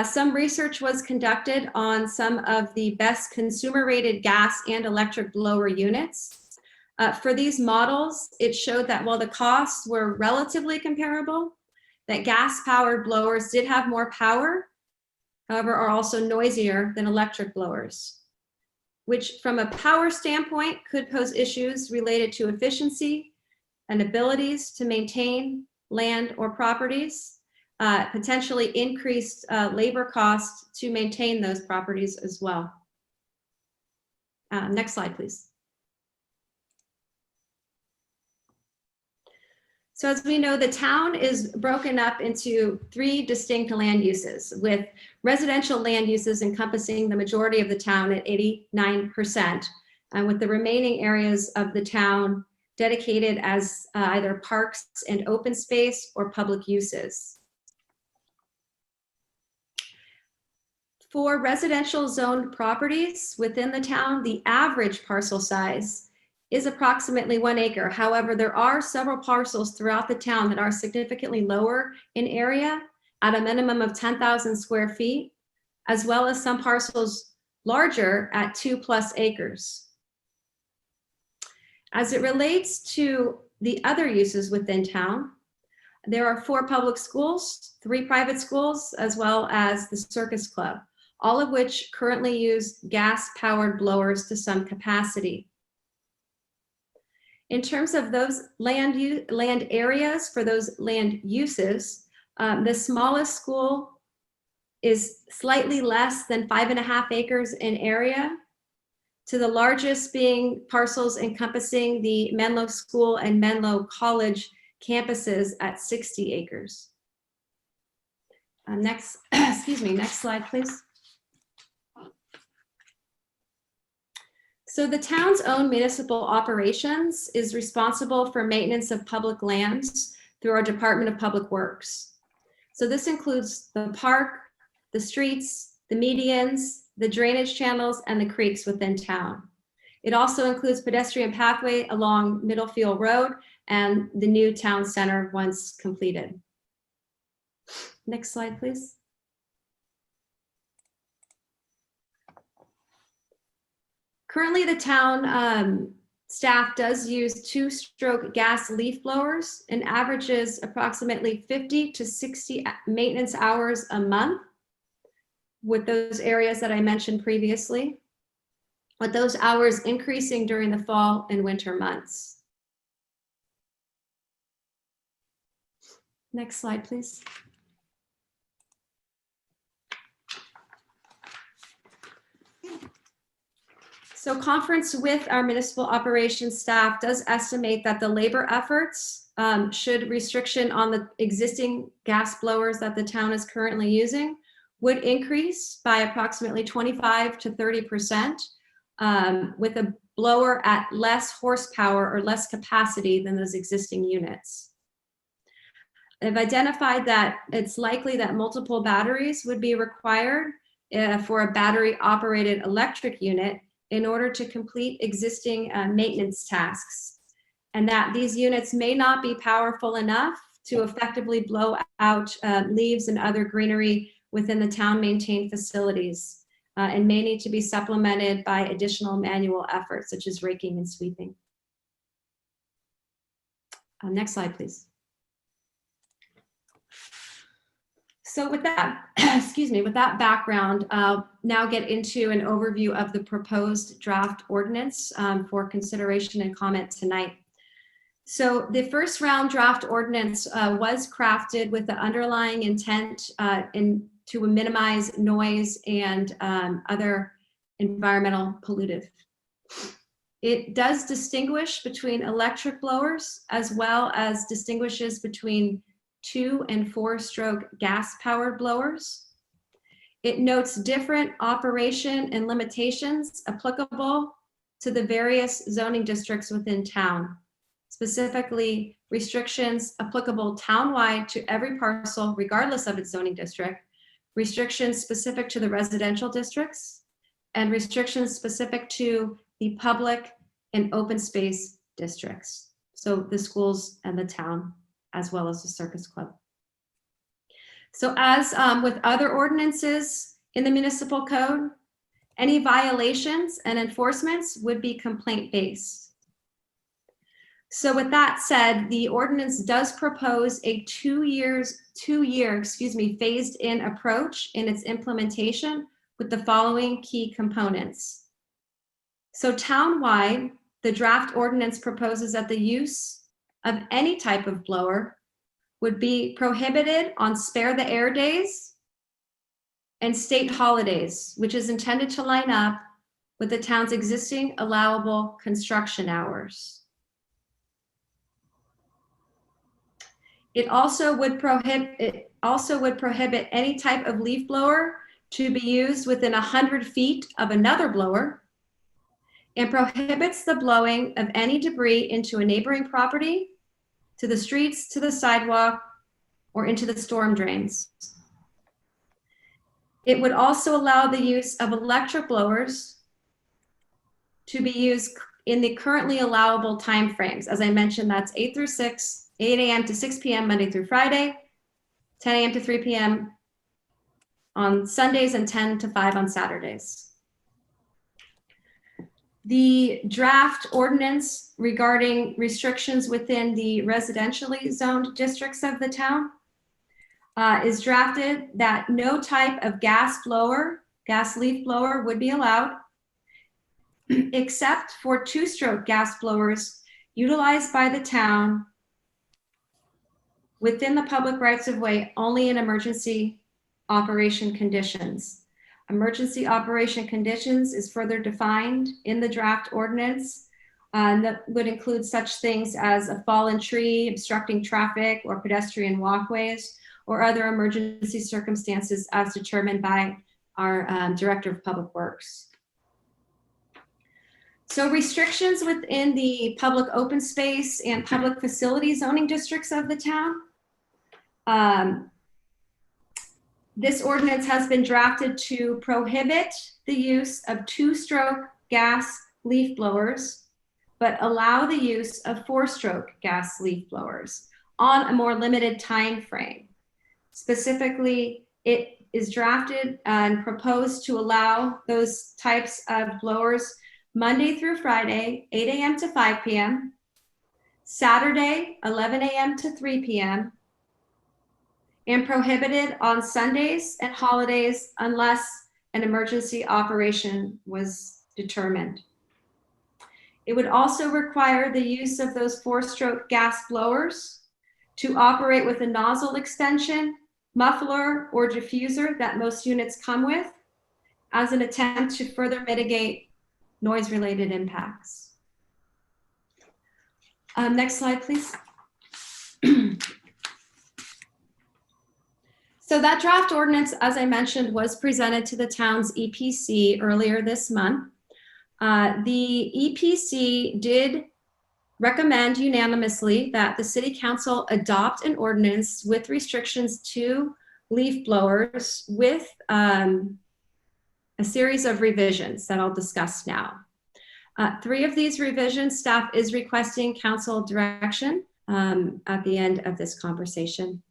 Some research was conducted on some of the best consumer-rated gas and electric blower units. For these models, it showed that while the costs were relatively comparable, that gas-powered blowers did have more power, however, are also noisier than electric blowers, which from a power standpoint could pose issues related to efficiency and abilities to maintain land or properties, potentially increased labor costs to maintain those properties as well. Next slide, please. So as we know, the town is broken up into 3 distinct land uses, with residential land uses encompassing the majority of the town at 89%, and with the remaining areas of the town dedicated as either parks and open space or public uses. For residential zoned properties within the town, the average parcel size is approximately 1 acre. However, there are several parcels throughout the town that are significantly lower in area at a minimum of 10,000 square feet, as well as some parcels larger at 2+ acres. As it relates to the other uses within town, there are 4 public schools, 3 private schools, as well as the Circus Club, all of which currently use gas-powered blowers to some capacity. In terms of those land areas for those land uses, the smallest school is slightly less than 5.5 acres in area, to the largest being parcels encompassing the Menlo School and Menlo College campuses at 60 acres. Next, excuse me, next slide, please. So the town's own municipal operations is responsible for maintenance of public lands through our Department of Public Works. So this includes the park, the streets, the medians, the drainage channels, and the creeks within town. It also includes pedestrian pathway along Middlefield Road and the new town center once completed. Next slide, please. Currently, the town staff does use 2-stroke gas leaf blowers and averages approximately 50 to 60 maintenance hours a month with those areas that I mentioned previously, with those hours increasing during the fall and winter months. Next slide, please. So conference with our municipal operations staff does estimate that the labor efforts should restriction on the existing gas blowers that the town is currently using would increase by approximately 25 to 30% with a blower at less horsepower or less capacity than those existing units. They've identified that it's likely that multiple batteries would be required for a battery operated electric unit in order to complete existing maintenance tasks, and that these units may not be powerful enough to effectively blow out leaves and other greenery within the town maintained facilities and may need to be supplemented by additional manual efforts such as raking and sweeping. Next slide, please. So with that, excuse me, with that background, I'll now get into an overview of the proposed draft ordinance for consideration and comment tonight. So the first round draft ordinance was crafted with the underlying intent to minimize noise and other environmental pollutive. It does distinguish between electric blowers as well as distinguishes between 2- and 4-stroke gas-powered blowers. It notes different operation and limitations applicable to the various zoning districts within town, specifically restrictions applicable townwide to every parcel regardless of its zoning district, restrictions specific to the residential districts, and restrictions specific to the public and open space districts. So the schools and the town, as well as the Circus Club. So as with other ordinances in the municipal code, any violations and enforcements would be complaint-based. So with that said, the ordinance does propose a two-year, phased-in approach in its implementation with the following key components. So townwide, the draft ordinance proposes that the use of any type of blower would be prohibited on spare the air days and state holidays, which is intended to line up with the town's existing allowable construction hours. It also would prohibit any type of leaf blower to be used within 100 feet of another blower, and prohibits the blowing of any debris into a neighboring property, to the streets, to the sidewalk, or into the storm drains. It would also allow the use of electric blowers to be used in the currently allowable timeframes. As I mentioned, that's 8 through 6, 8 a.m. to 6 p.m. Monday through Friday, 10 a.m. to 3 p.m. on Sundays, and 10 to 5 on Saturdays. The draft ordinance regarding restrictions within the residentially zoned districts of the town is drafted that no type of gas leaf blower would be allowed, except for two-stroke gas blowers utilized by the town within the public rights of way only in emergency operation conditions. Emergency operation conditions is further defined in the draft ordinance, and that would include such things as a fallen tree obstructing traffic or pedestrian walkways, or other emergency circumstances as determined by our Director of Public Works. So restrictions within the public open space and public facility zoning districts of the town. This ordinance has been drafted to prohibit the use of two-stroke gas leaf blowers, but allow the use of four-stroke gas leaf blowers on a more limited time frame. Specifically, it is drafted and proposed to allow those types of blowers Monday through Friday, 8 a.m. to 5 p.m., Saturday, 11 a.m. to 3 p.m., and prohibited on Sundays and holidays unless an emergency operation was determined. It would also require the use of those four-stroke gas blowers to operate with a nozzle extension, muffler, or diffuser that most units come with, as an attempt to further mitigate noise-related impacts. Next slide, please. So that draft ordinance, as I mentioned, was presented to the town's EPC earlier this month. The EPC did recommend unanimously that the City Council adopt an ordinance with restrictions to leaf blowers with a series of revisions that I'll discuss now. 3 of these revisions, staff is requesting council direction at the end of this conversation.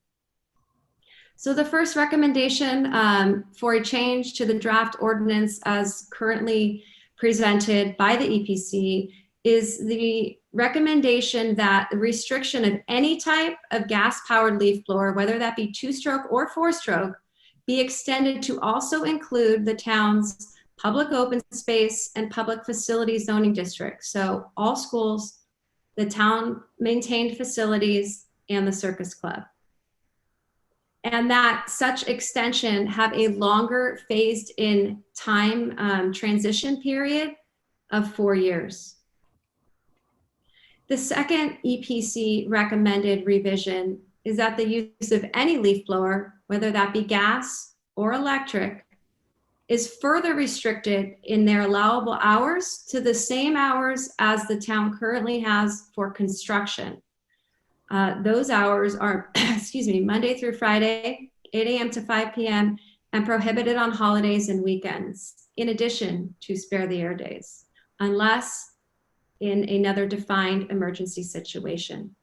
So the first recommendation for a change to the draft ordinance as currently presented by the EPC is the recommendation that the restriction of any type of gas-powered leaf blower, whether that be two-stroke or four-stroke, be extended to also include the town's public open space and public facility zoning districts. So all schools, the town maintained facilities, and the circus club. And that such extension have a longer phased in time transition period of 4 years. The second EPC recommended revision is that the use of any leaf blower, whether that be gas or electric, is further restricted in their allowable hours to the same hours as the town currently has for construction. Those hours are, excuse me, Monday through Friday, 8 a.m. to 5 p.m., and prohibited on holidays and weekends, in addition to spare the air days, unless in another defined emergency situation.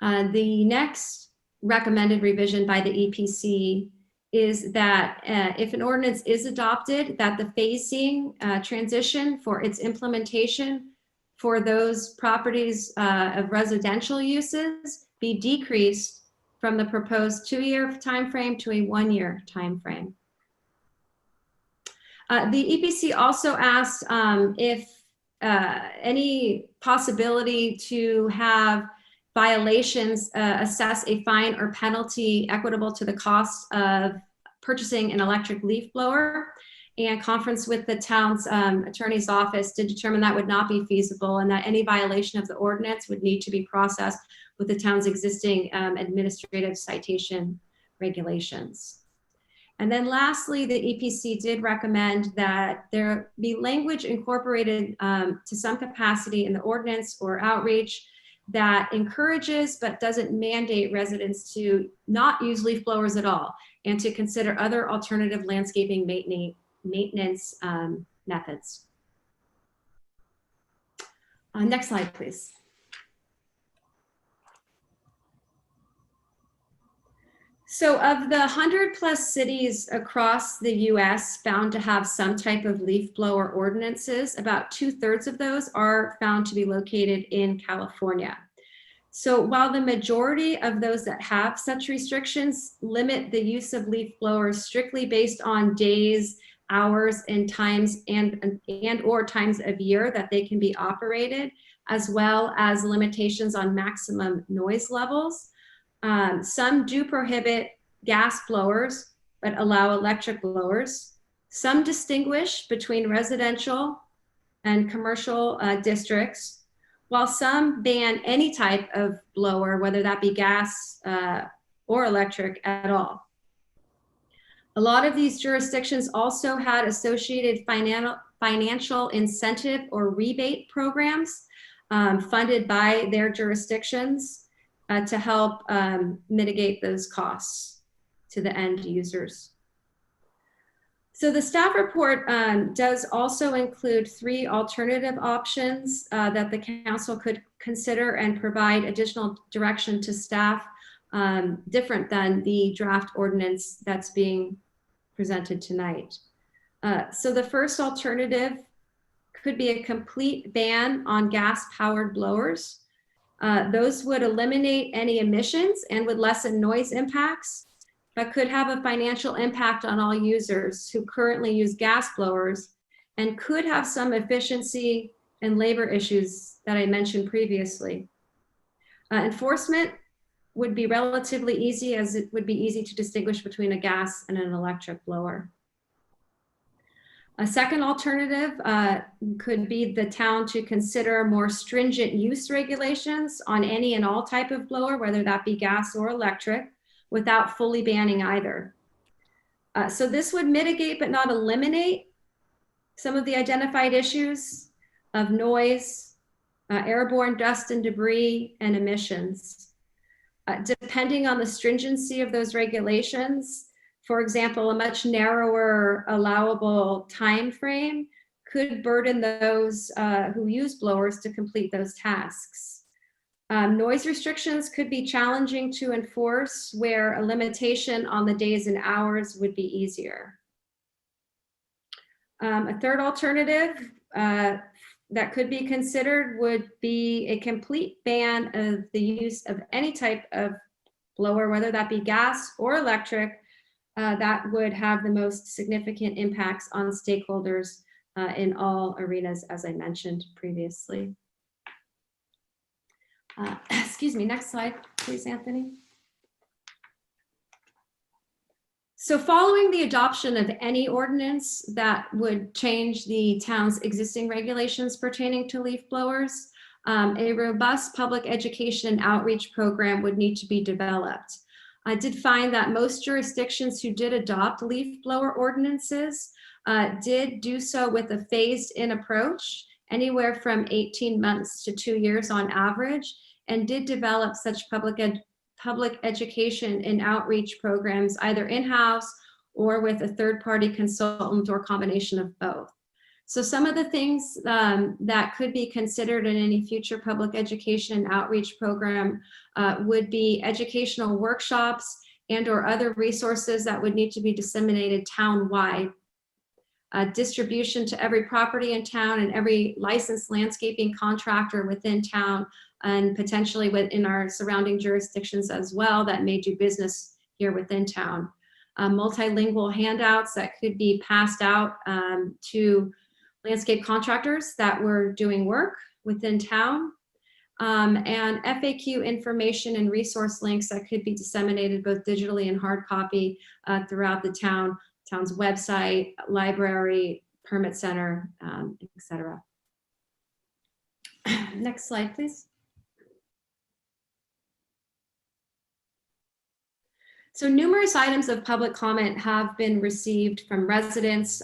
The next recommended revision by the EPC is that if an ordinance is adopted, that the phasing transition for its implementation for those properties of residential uses be decreased from the proposed 2-year timeframe to a 1-year timeframe. The EPC also asked if any possibility to have violations assess a fine or penalty equitable to the cost of purchasing an electric leaf blower. And conference with the town's attorney's office to determine that would not be feasible, and that any violation of the ordinance would need to be processed with the town's existing administrative citation regulations. And then lastly, the EPC did recommend that there be language incorporated to some capacity in the ordinance or outreach that encourages but doesn't mandate residents to not use leaf blowers at all and to consider other alternative landscaping maintenance methods. Next slide, please. So of the 100+ cities across the US found to have some type of leaf blower ordinances, about 2/3 of those are found to be located in California. So while the majority of those that have such restrictions limit the use of leaf blowers strictly based on days, hours, and times and or times of year that they can be operated, as well as limitations on maximum noise levels, some do prohibit gas blowers, but allow electric blowers. Some distinguish between residential and commercial districts, while some ban any type of blower, whether that be gas or electric at all. A lot of these jurisdictions also had associated financial incentive or rebate programs funded by their jurisdictions to help mitigate those costs to the end users. So the staff report does also include 3 alternative options that the council could consider and provide additional direction to staff different than the draft ordinance that's being presented tonight. So the first alternative could be a complete ban on gas-powered blowers. Those would eliminate any emissions and would lessen noise impacts, but could have a financial impact on all users who currently use gas blowers and could have some efficiency and labor issues that I mentioned previously. Enforcement would be relatively easy, as it would be easy to distinguish between a gas and an electric blower. A second alternative could be the town to consider more stringent use regulations on any and all type of blower, whether that be gas or electric, without fully banning either. So this would mitigate but not eliminate some of the identified issues of noise, airborne dust and debris, and emissions. Depending on the stringency of those regulations, for example, a much narrower allowable time frame could burden those who use blowers to complete those tasks. Noise restrictions could be challenging to enforce, where a limitation on the days and hours would be easier. A third alternative that could be considered would be a complete ban of the use of any type of blower, whether that be gas or electric, that would have the most significant impacts on stakeholders in all arenas, as I mentioned previously. Excuse me, next slide, please, Anthony. So following the adoption of any ordinance that would change the town's existing regulations pertaining to leaf blowers, a robust public education and outreach program would need to be developed. I did find that most jurisdictions who did adopt leaf blower ordinances did do so with a phased-in approach, anywhere from 18 months to 2 years on average, and did develop such public education and outreach programs either in-house or with a third-party consultant or combination of both. So some of the things that could be considered in any future public education and outreach program would be educational workshops and or other resources that would need to be disseminated town-wide. Distribution to every property in town and every licensed landscaping contractor within town, and potentially within our surrounding jurisdictions as well that may do business here within town. Multilingual handouts that could be passed out to landscape contractors that were doing work within town, and FAQ information and resource links that could be disseminated both digitally and hard copy throughout the town's website, library, permit center, etc. Next slide, please. So numerous items of public comment have been received from residents.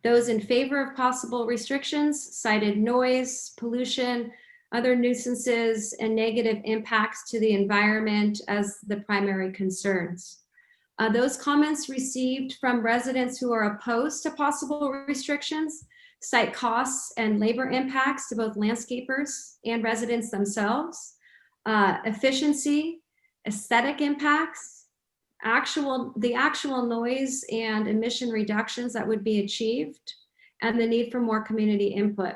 Those in favor of possible restrictions cited noise, pollution, other nuisances, and negative impacts to the environment as the primary concerns. Those comments received from residents who are opposed to possible restrictions cite costs and labor impacts to both landscapers and residents themselves, efficiency, aesthetic impacts, the actual noise and emission reductions that would be achieved, and the need for more community input.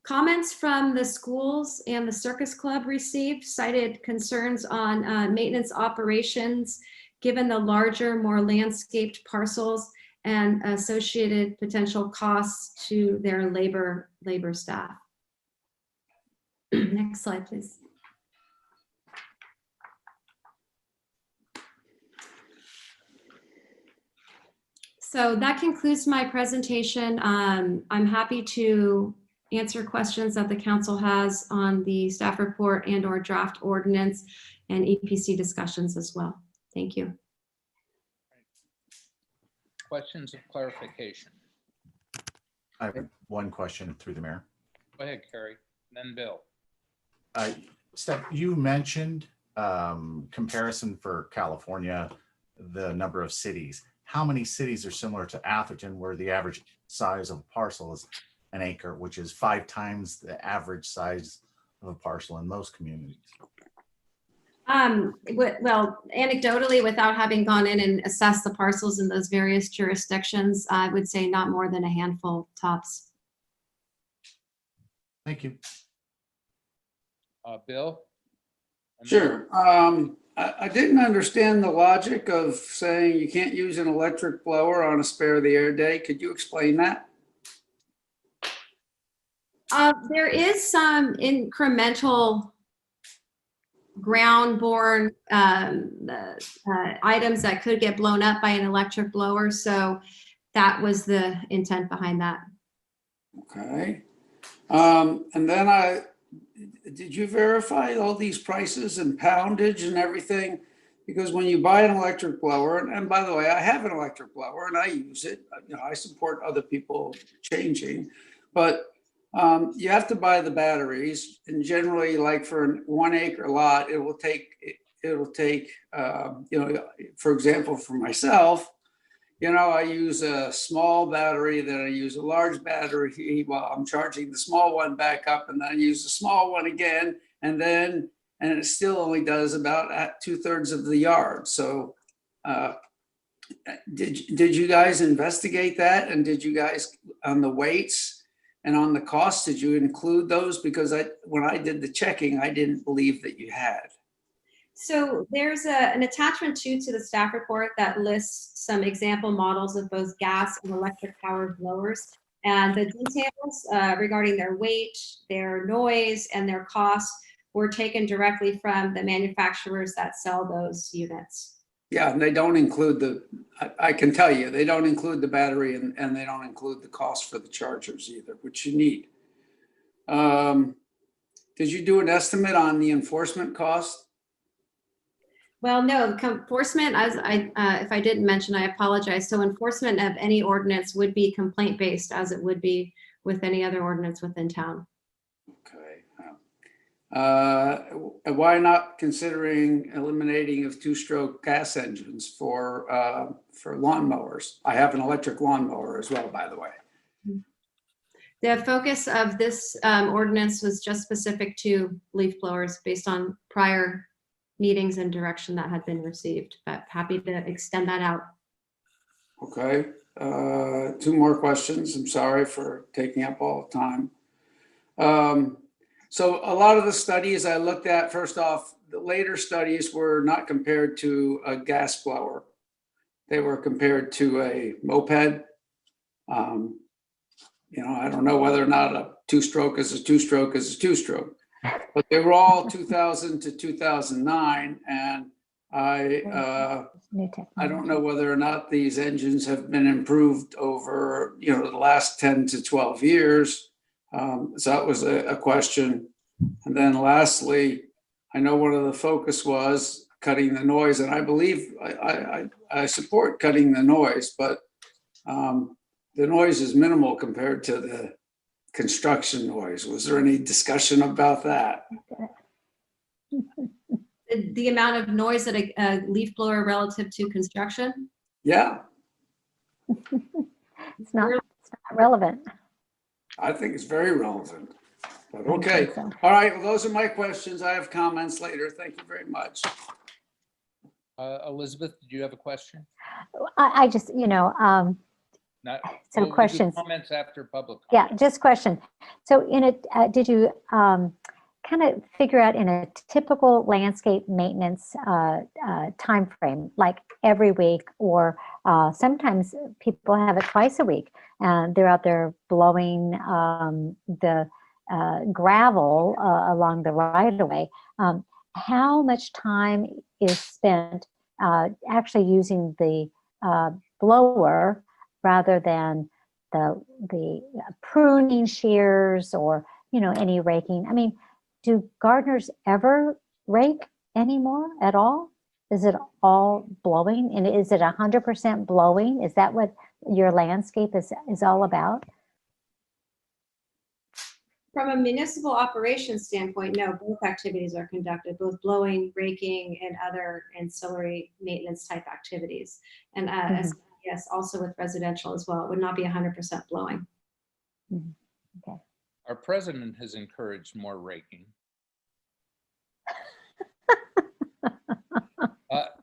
Comments from the schools and the Circus Club received cited concerns on maintenance operations, given the larger, more landscaped parcels and associated potential costs to their labor staff. Next slide, please. So that concludes my presentation. I'm happy to answer questions that the council has on the staff report and or draft ordinance and EPC discussions as well. Thank you. Questions of clarification? I have one question through the mayor. Go ahead, Carrie, then Bill. Steph, you mentioned comparison for California, the number of cities. How many cities are similar to Atherton, where the average size of a parcel is an acre, which is 5 times the average size of a parcel in most communities? Well, anecdotally, without having gone in and assessed the parcels in those various jurisdictions, I would say not more than a handful tops. Thank you. Bill? Sure. I didn't understand the logic of saying you can't use an electric blower on a spare of the air day. Could you explain that? There is some incremental ground-borne items that could get blown up by an electric blower. So that was the intent behind that. Okay. And then did you verify all these prices and poundage and everything? Because when you buy an electric blower, and by the way, I have an electric blower and I use it. You know, I support other people changing, but you have to buy the batteries, and generally, like for a 1 acre lot, it will take, you know, for example, for myself, you know, I use a small battery, then I use a large battery while I'm charging the small one back up, and then I use the small one again, and it still only does about 2/3 of the yard. So did you guys investigate that? And did you guys, on the weights and on the cost, did you include those? Because when I did the checking, I didn't believe that you had. So there's an attachment to the staff report that lists some example models of both gas and electric powered blowers. And the details regarding their weight, their noise, and their cost were taken directly from the manufacturers that sell those units. Yeah, and they don't include I can tell you, they don't include the battery and they don't include the cost for the chargers either, which you need. Did you do an estimate on the enforcement cost? Well, no, enforcement, as if I didn't mention, I apologize. So enforcement of any ordinance would be complaint-based, as it would be with any other ordinance within town. Okay. Why not considering eliminating of 2-stroke gas engines for lawnmowers? I have an electric lawnmower as well, by the way. The focus of this ordinance was just specific to leaf blowers based on prior meetings and direction that had been received, but happy to extend that out. Okay, 2 more questions. I'm sorry for taking up all the time. So a lot of the studies I looked at, first off, the later studies were not compared to a gas blower. They were compared to a moped. You know, I don't know whether or not a 2-stroke is a 2-stroke is a 2-stroke. But they were all 2000 to 2009, and I don't know whether or not these engines have been improved over, you know, the last 10 to 12 years. So that was a question. And then lastly, I know one of the focus was cutting the noise, and I believe I support cutting the noise, but the noise is minimal compared to the construction noise. Was there any discussion about that? The amount of noise that a leaf blower relative to construction? Yeah, It's not relevant. I think it's very relevant. But okay, all right, well, those are my questions. I have comments later. Thank you very much. Elizabeth, did you have a question? I just, Not, so we'll do questions. Comments after public. Yeah, just question. So in it, did you kind of figure out in a typical landscape maintenance time frame, like every week, or sometimes people have it twice a week, and they're out there blowing the gravel along the right-of-way. How much time is spent actually using the blower rather than the pruning shears or any raking? I mean, do gardeners ever rake anymore at all? Is it all blowing? And is it 100% blowing? Is that what your landscape is all about? From a municipal operations standpoint, no, both activities are conducted, both blowing, raking, and other ancillary maintenance type activities. And as yes, also with residential as well, it would not be 100% blowing. Okay. Our president has encouraged more raking.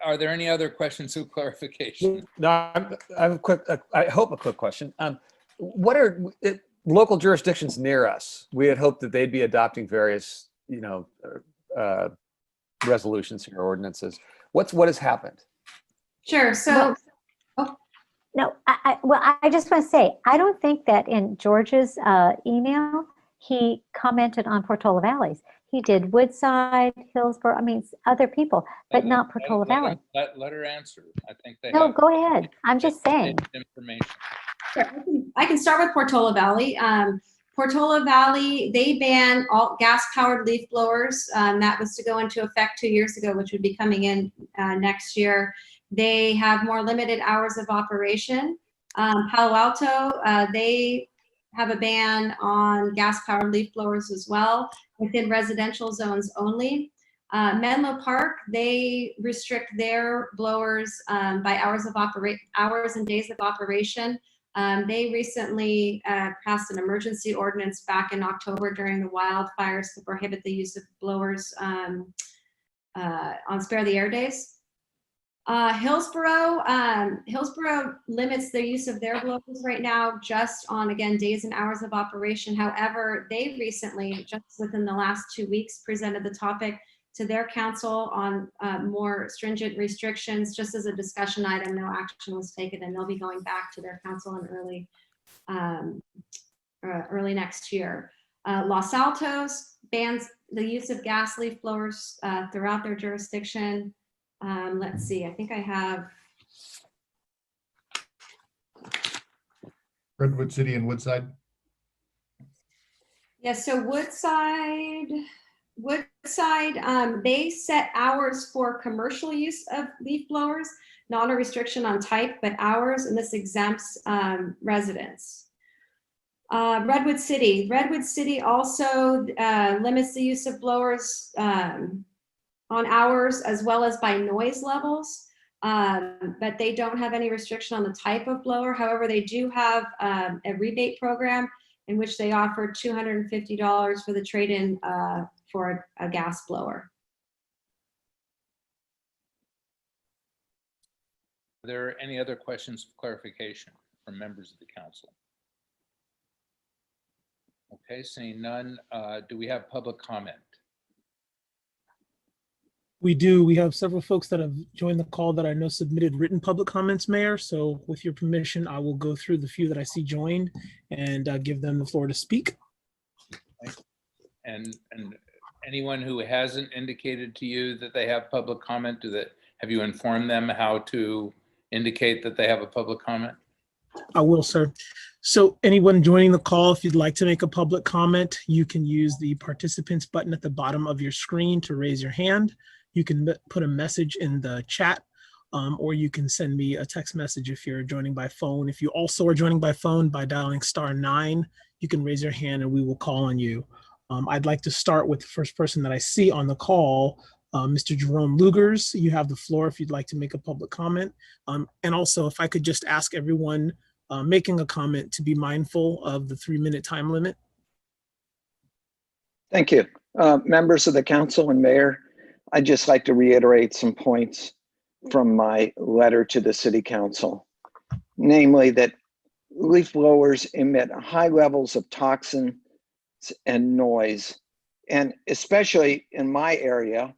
Are there any other questions of clarification? No, I have a quick, I hope a quick question. What are local jurisdictions near us? We had hoped that they'd be adopting various, resolutions or ordinances. What has happened? Sure. So, no, I just want to say, I don't think that in George's email, he commented on Portola Valleys. He did Woodside, Hillsborough, I mean, other people, but not Portola Valley. Let her answer. I think they No, have go ahead. I'm just saying. information. sure, I can start with Portola Valley. Portola Valley, they ban all gas-powered leaf blowers. That was to go into effect 2 years ago, which would be coming in next year. They have more limited hours of operation. Palo Alto, they have a ban on gas-powered leaf blowers as well, within residential zones only. Menlo Park, they restrict their blowers by hours and days of operation. They recently passed an emergency ordinance back in October during the wildfires to prohibit the use of blowers on spare the air days. Hillsborough limits the use of their blowers right now just on, again, days and hours of operation. However, they recently, just within the last 2 weeks, presented the topic to their council on more stringent restrictions, just as a discussion item. No action was taken, and they'll be going back to their council in early next year. Los Altos bans the use of gas leaf blowers throughout their jurisdiction. Let's see, I think I have. Redwood City and Woodside. Yeah, so Woodside, they set hours for commercial use of leaf blowers, not a restriction on type, but hours, and this exempts residents. Redwood City also limits the use of blowers on hours as well as by noise levels, but they don't have any restriction on the type of blower. However, they do have a rebate program in which they offer $250 for the trade-in for a gas blower. Are there any other questions of clarification from members of the council? Okay, seeing none, do we have public comment? We do. We have several folks that have joined the call that I know submitted written public comments, Mayor. So with your permission, I will go through the few that I see joined and give them the floor to speak. And anyone who hasn't indicated to you that they have public comment, have you informed them how to indicate that they have a public comment? I will, sir. So anyone joining the call, if you'd like to make a public comment, you can use the participants button at the bottom of your screen to raise your hand. You can put a message in the chat, or you can send me a text message if you're joining by phone. If you also are joining by phone, by dialing *9, you can raise your hand and we will call on you. I'd like to start with the first person that I see on the call, Mr. Jerome Lugers. You have the floor if you'd like to make a public comment. And also, if I could just ask everyone making a comment to be mindful of the 3-minute time limit. Thank you. Members of the council and mayor, I'd just like to reiterate some points from my letter to the city council, namely that leaf blowers emit high levels of toxins and noise. And especially in my area,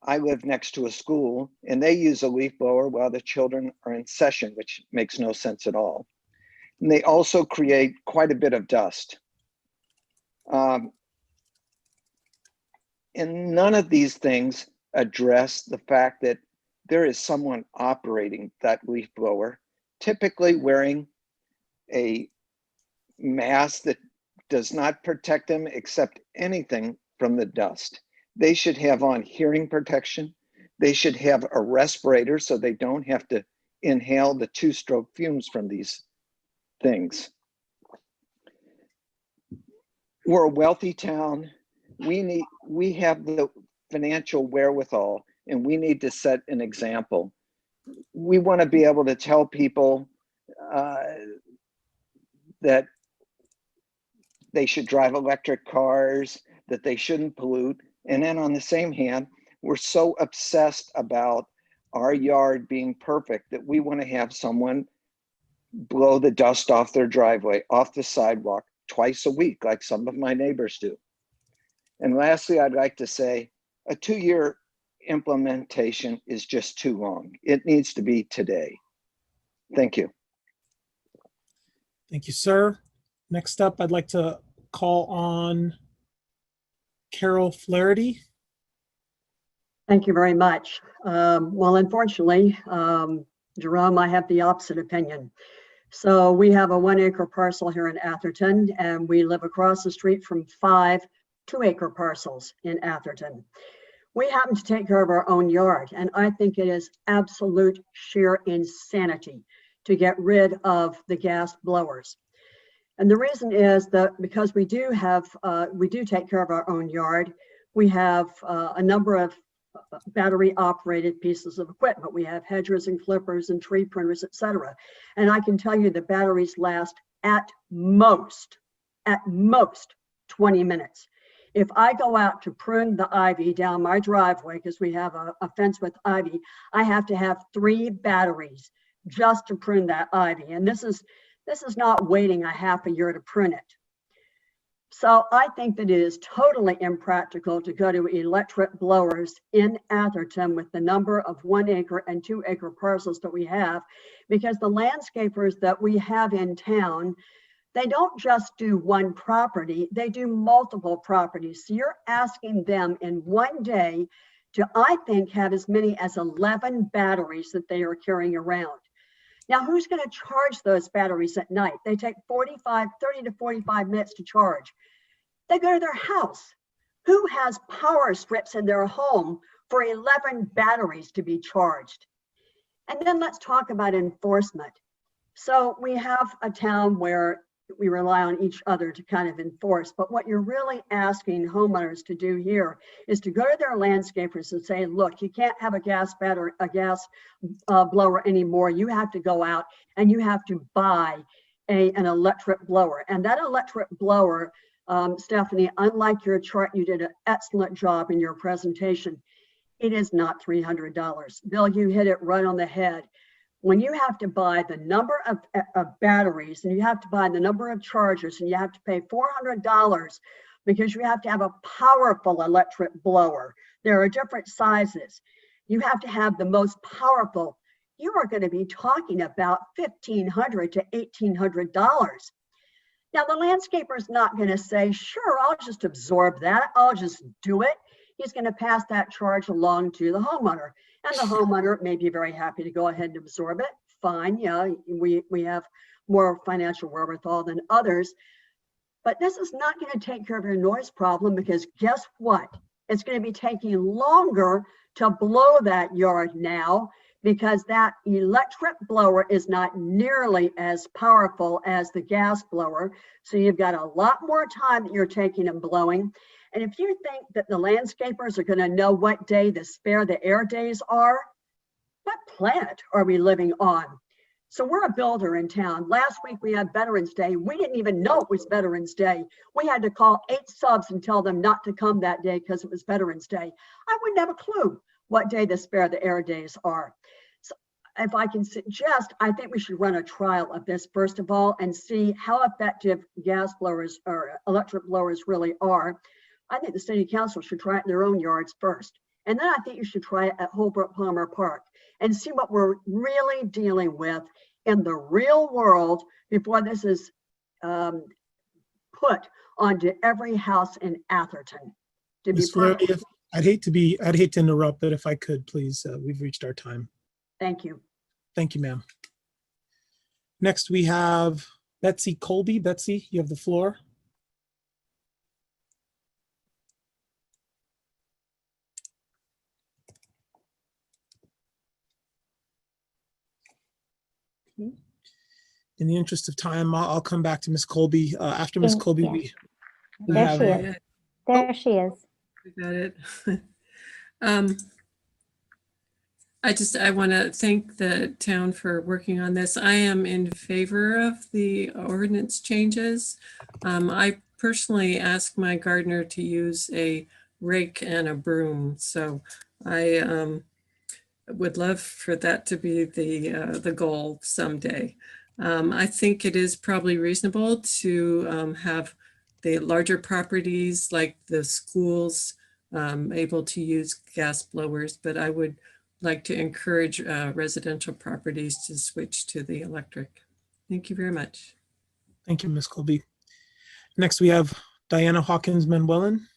I live next to a school and they use a leaf blower while the children are in session, which makes no sense at all. And they also create quite a bit of dust. And none of these things address the fact that there is someone operating that leaf blower, typically wearing a mask that does not protect them except anything from the dust. They should have on hearing protection. They should have a respirator so they don't have to inhale the 2-stroke fumes from these things. We're a wealthy town. We have the financial wherewithal, and we need to set an example. We want to be able to tell people that they should drive electric cars, that they shouldn't pollute. And then on the same hand, we're so obsessed about our yard being perfect that we want to have someone blow the dust off their driveway, off the sidewalk twice a week, like some of my neighbors do. And lastly, I'd like to say a 2-year implementation is just too long. It needs to be today. Thank you. Thank you, sir. Next up, I'd like to call on Carol Flaherty. Thank you very much. Well, unfortunately, Jerome, I have the opposite opinion. So we have a 1-acre parcel here in Atherton, and we live across the street from 5 2-acre parcels in Atherton. We happen to take care of our own yard, and I think it is absolute sheer insanity to get rid of the gas blowers. And the reason is that because we do take care of our own yard, we have a number of battery operated pieces of equipment. We have hedgers and clippers and tree pruners, etc. And I can tell you the batteries last at most 20 minutes. If I go out to prune the ivy down my driveway, because we have a fence with ivy, I have to have 3 batteries just to prune that ivy. And this is not waiting a half a year to prune it. So I think that it is totally impractical to go to electric blowers in Atherton with the number of 1-acre and 2-acre parcels that we have, because the landscapers that we have in town, they don't just do one property, they do multiple properties. So you're asking them in one day to, I think, have as many as 11 batteries that they are carrying around. Now, who's going to charge those batteries at night? They take 30 to 45 minutes to charge. They go to their house. Who has power strips in their home for 11 batteries to be charged? And then let's talk about enforcement. So we have a town where we rely on each other to kind of enforce, but what you're really asking homeowners to do here is to go to their landscapers and say, look, you can't have a gas blower anymore. You have to go out and you have to buy an electric blower. And that electric blower, Stephanie, unlike your chart, you did an excellent job in your presentation. It is not $300. Bill, you hit it right on the head. When you have to buy the number of batteries and you have to buy the number of chargers and you have to pay $400 because you have to have a powerful electric blower. There are different sizes. You have to have the most powerful. You are going to be talking about $1,500 to $1,800. Now, the landscaper is not going to say, sure, I'll just absorb that. I'll just do it. He's going to pass that charge along to the homeowner. And the homeowner may be very happy to go ahead and absorb it. Fine, yeah, we have more financial wherewithal than others. But this is not going to take care of your noise problem, because guess what? It's going to be taking longer to blow that yard now because that electric blower is not nearly as powerful as the gas blower. So you've got a lot more time that you're taking and blowing. And if you think that the landscapers are going to know what day the spare the air days are, what planet are we living on? So we're a builder in town. Last week we had Veterans Day. We didn't even know it was Veterans Day. We had to call 8 subs and tell them not to come that day because it was Veterans Day. I wouldn't have a clue what day the spare the air days are. So if I can suggest, I think we should run a trial of this first of all and see how effective gas blowers or electric blowers really are. I think the city council should try it in their own yards first. And then I think you should try it at Holbrook Palmer Park and see what we're really dealing with in the real world before this is put onto every house in Atherton. To be Ms. Flaherty, I'd hate to interrupt, but if I could, please, we've reached our time. Thank you. Thank you, ma'am. Next, we have Betsy Colby. Betsy, you have the floor. In the interest of time, I'll come back to Ms. Colby. After Ms. Colby, Yes. we There have. she is. There she is. Got it. I want to thank the town for working on this. I am in favor of the ordinance changes. I personally asked my gardener to use a rake and a broom, so I would love for that to be the goal someday. I think it is probably reasonable to have the larger properties like the schools able to use gas blowers, but I would like to encourage residential properties to switch to the electric. Thank you very much. Thank you, Ms. Colby. Next, we have Diana Hawkins Manuelin.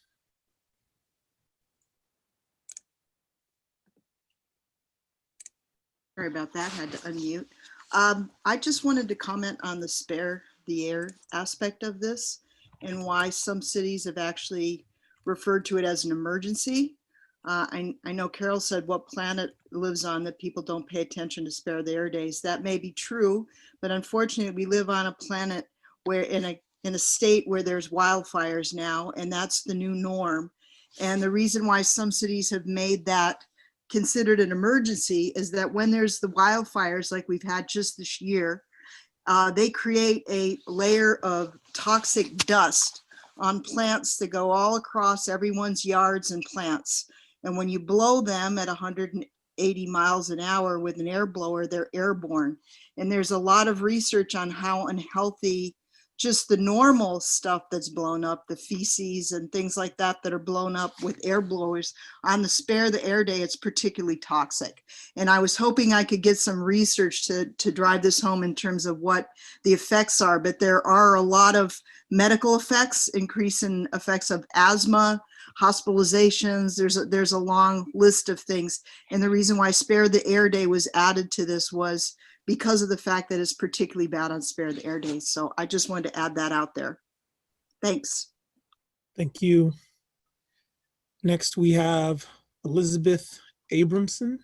Sorry about that, had to unmute. I just wanted to comment on the spare the air aspect of this and why some cities have actually referred to it as an emergency. I know Carol said what planet lives on that people don't pay attention to spare the air days. That may be true, but unfortunately we live on a planet where in a state where there's wildfires now, and that's the new norm. And the reason why some cities have made that considered an emergency is that when there's the wildfires like we've had just this year, they create a layer of toxic dust on plants that go all across everyone's yards and plants. And when you blow them at 180 miles an hour with an air blower, they're airborne. And there's a lot of research on how unhealthy just the normal stuff that's blown up, the feces and things like that that are blown up with air blowers. On the spare the air day, it's particularly toxic. And I was hoping I could get some research to drive this home in terms of what the effects are, but there are a lot of medical effects, increase in effects of asthma, hospitalizations. There's a long list of things. And the reason why spare the air day was added to this was because of the fact that it's particularly bad on spare the air days. So I just wanted to add that out there. Thanks. Thank you. Next, we have Elizabeth Abramson.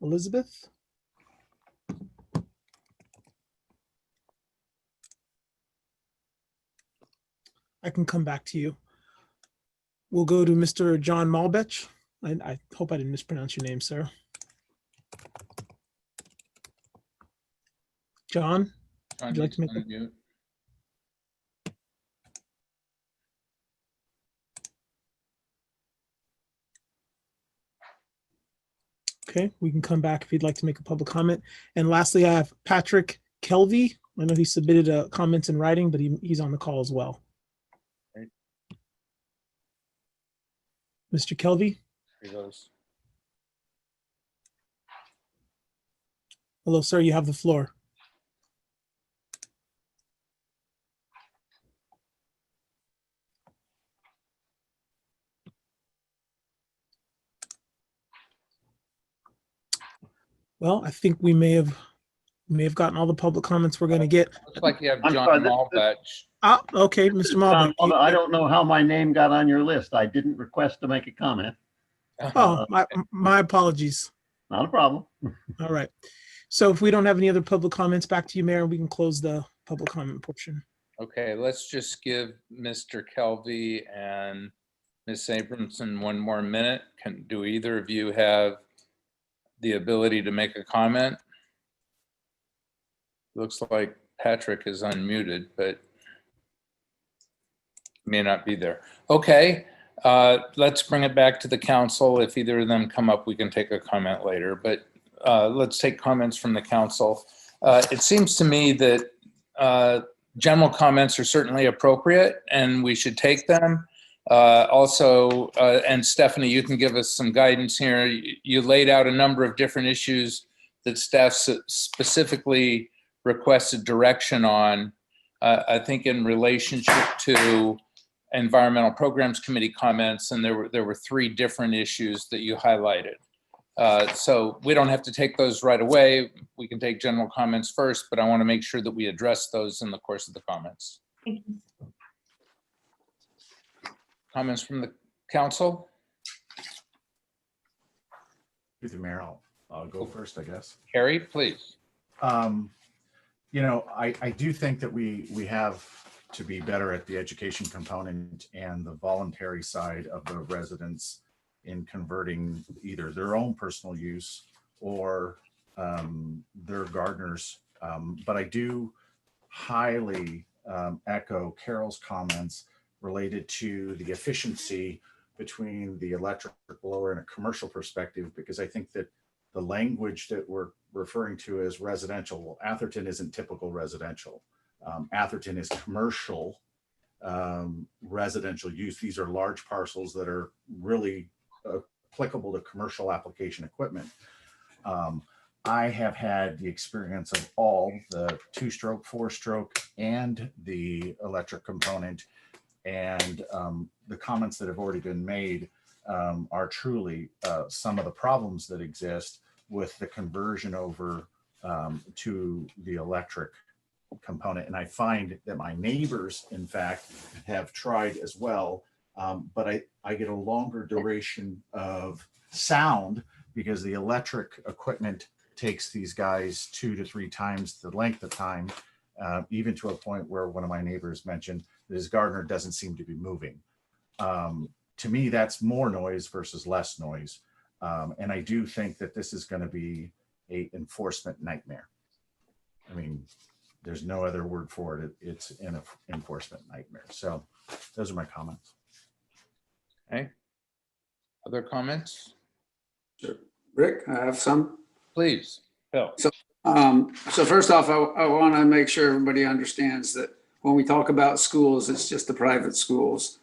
Elizabeth? I can come back to you. We'll go to Mr. John Malbech. I hope I didn't mispronounce your name, sir. John, would you like to make a... Okay, we can come back if you'd like to make a public comment. And lastly, I have Patrick Kelvey. I know he submitted comments in writing, but he's on the call as well. Right. Mr. Kelvey? Here goes. Hello, sir, you have the floor. Well, I think we may have may have gotten all the public comments we're going to get. Looks like you have I'm John sorry, Malbach. Ah, okay, Mr. Malbec. I don't know how my name got on your list. I didn't request to make a comment. Oh, my apologies. Not a problem. All right. So if we don't have any other public comments, back to you, Mayor, and we can close the public comment portion. Okay, let's just give Mr. Kelvey and Ms. Abramson one more minute. Do either of you have the ability to make a comment? Looks like Patrick is unmuted, but may not be there. Okay, let's bring it back to the council. If either of them come up, we can take a comment later, but let's take comments from the council. It seems to me that general comments are certainly appropriate and we should take them. Also, and Stephanie, you can give us some guidance here. You laid out a number of different issues that staff specifically requested direction on. I think in relationship to Environmental Programs Committee comments, and there were 3 different issues that you highlighted. So we don't have to take those right away. We can take general comments first, but I want to make sure that we address those in the course of the comments. Thank you. Comments from the council? Through the mayor, I'll go first, I guess. Carrie, please. You know, I do think that we have to be better at the education component and the voluntary side of the residents in converting either their own personal use or their gardeners. But I do highly echo Carol's comments related to the efficiency between the electric blower and a commercial perspective, because I think that the language that we're referring to as residential, well, Atherton isn't typical residential. Atherton is commercial residential use. These are large parcels that are really applicable to commercial application equipment. I have had the experience of all the 2-stroke, 4-stroke, and the electric component. And the comments that have already been made are truly some of the problems that exist with the conversion over to the electric component. And I find that my neighbors, in fact, have tried as well, but I get a longer duration of sound because the electric equipment takes these guys 2 to 3 times the length of time, even to a point where one of my neighbors mentioned that his gardener doesn't seem to be moving. To me, that's more noise versus less noise. And I do think that this is going to be an enforcement nightmare. I mean, there's no other word for it. It's an enforcement nightmare. So those are my comments. Okay. Other comments? Sure. Rick, I have some. Please, Bill. So first off, I want to make sure everybody understands that when we talk about schools, it's just the private schools.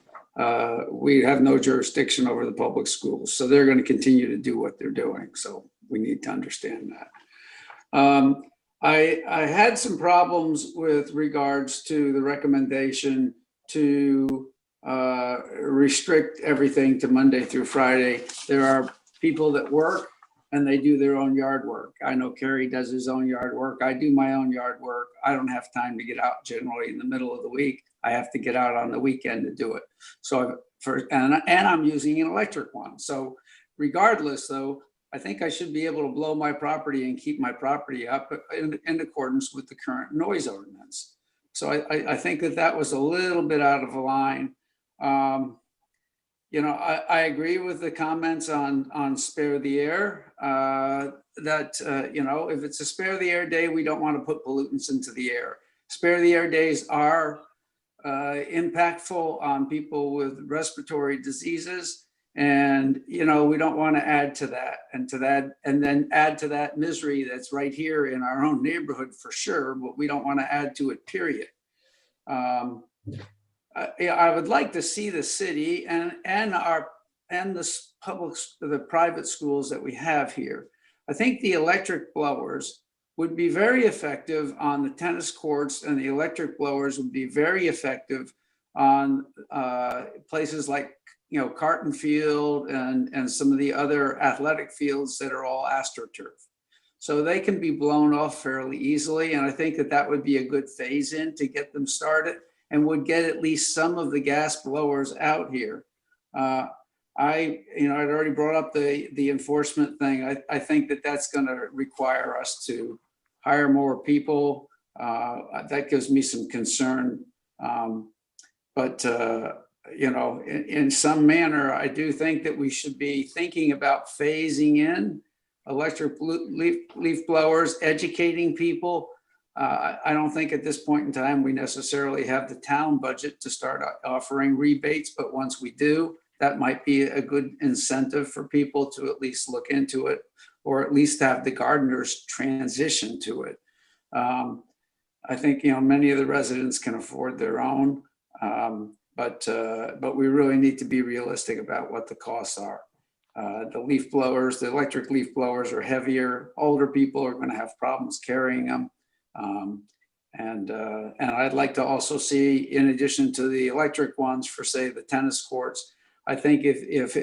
We have no jurisdiction over the public schools, so they're going to continue to do what they're doing. So we need to understand that. I had some problems with regards to the recommendation to restrict everything to Monday through Friday. There are people that work and they do their own yard work. I know Kerry does his own yard work. I do my own yard work. I don't have time to get out generally in the middle of the week. I have to get out on the weekend to do it. So and I'm using an electric one. So regardless though, I think I should be able to blow my property and keep my property up in accordance with the current noise ordinance. So I think that was a little bit out of line. You know, I agree with the comments on spare the air, that, you know, if it's a spare the air day, we don't want to put pollutants into the air. Spare the air days are impactful on people with respiratory diseases. And, you know, we don't want to add to that and then add to that misery that's right here in our own neighborhood for sure, but we don't want to add to it, period. I would like to see the city and the private schools that we have here. I think the electric blowers would be very effective on the tennis courts, and the electric blowers would be very effective on places like, you know, Carton Field and some of the other athletic fields that are all AstroTurf. So they can be blown off fairly easily. And I think that that would be a good phase in to get them started and would get at least some of the gas blowers out here. I'd already brought up the enforcement thing. I think that that's going to require us to hire more people. That gives me some concern. In some manner, I do think that we should be thinking about phasing in electric leaf blowers, educating people. I don't think at this point in time we necessarily have the town budget to start offering rebates, but once we do, that might be a good incentive for people to at least look into it, or at least have the gardeners transition to it. I think many of the residents can afford their own, but we really need to be realistic about what the costs are. The leaf blowers, the electric leaf blowers are heavier. Older people are going to have problems carrying them. And I'd like to also see, in addition to the electric ones for, say, the tennis courts, I think if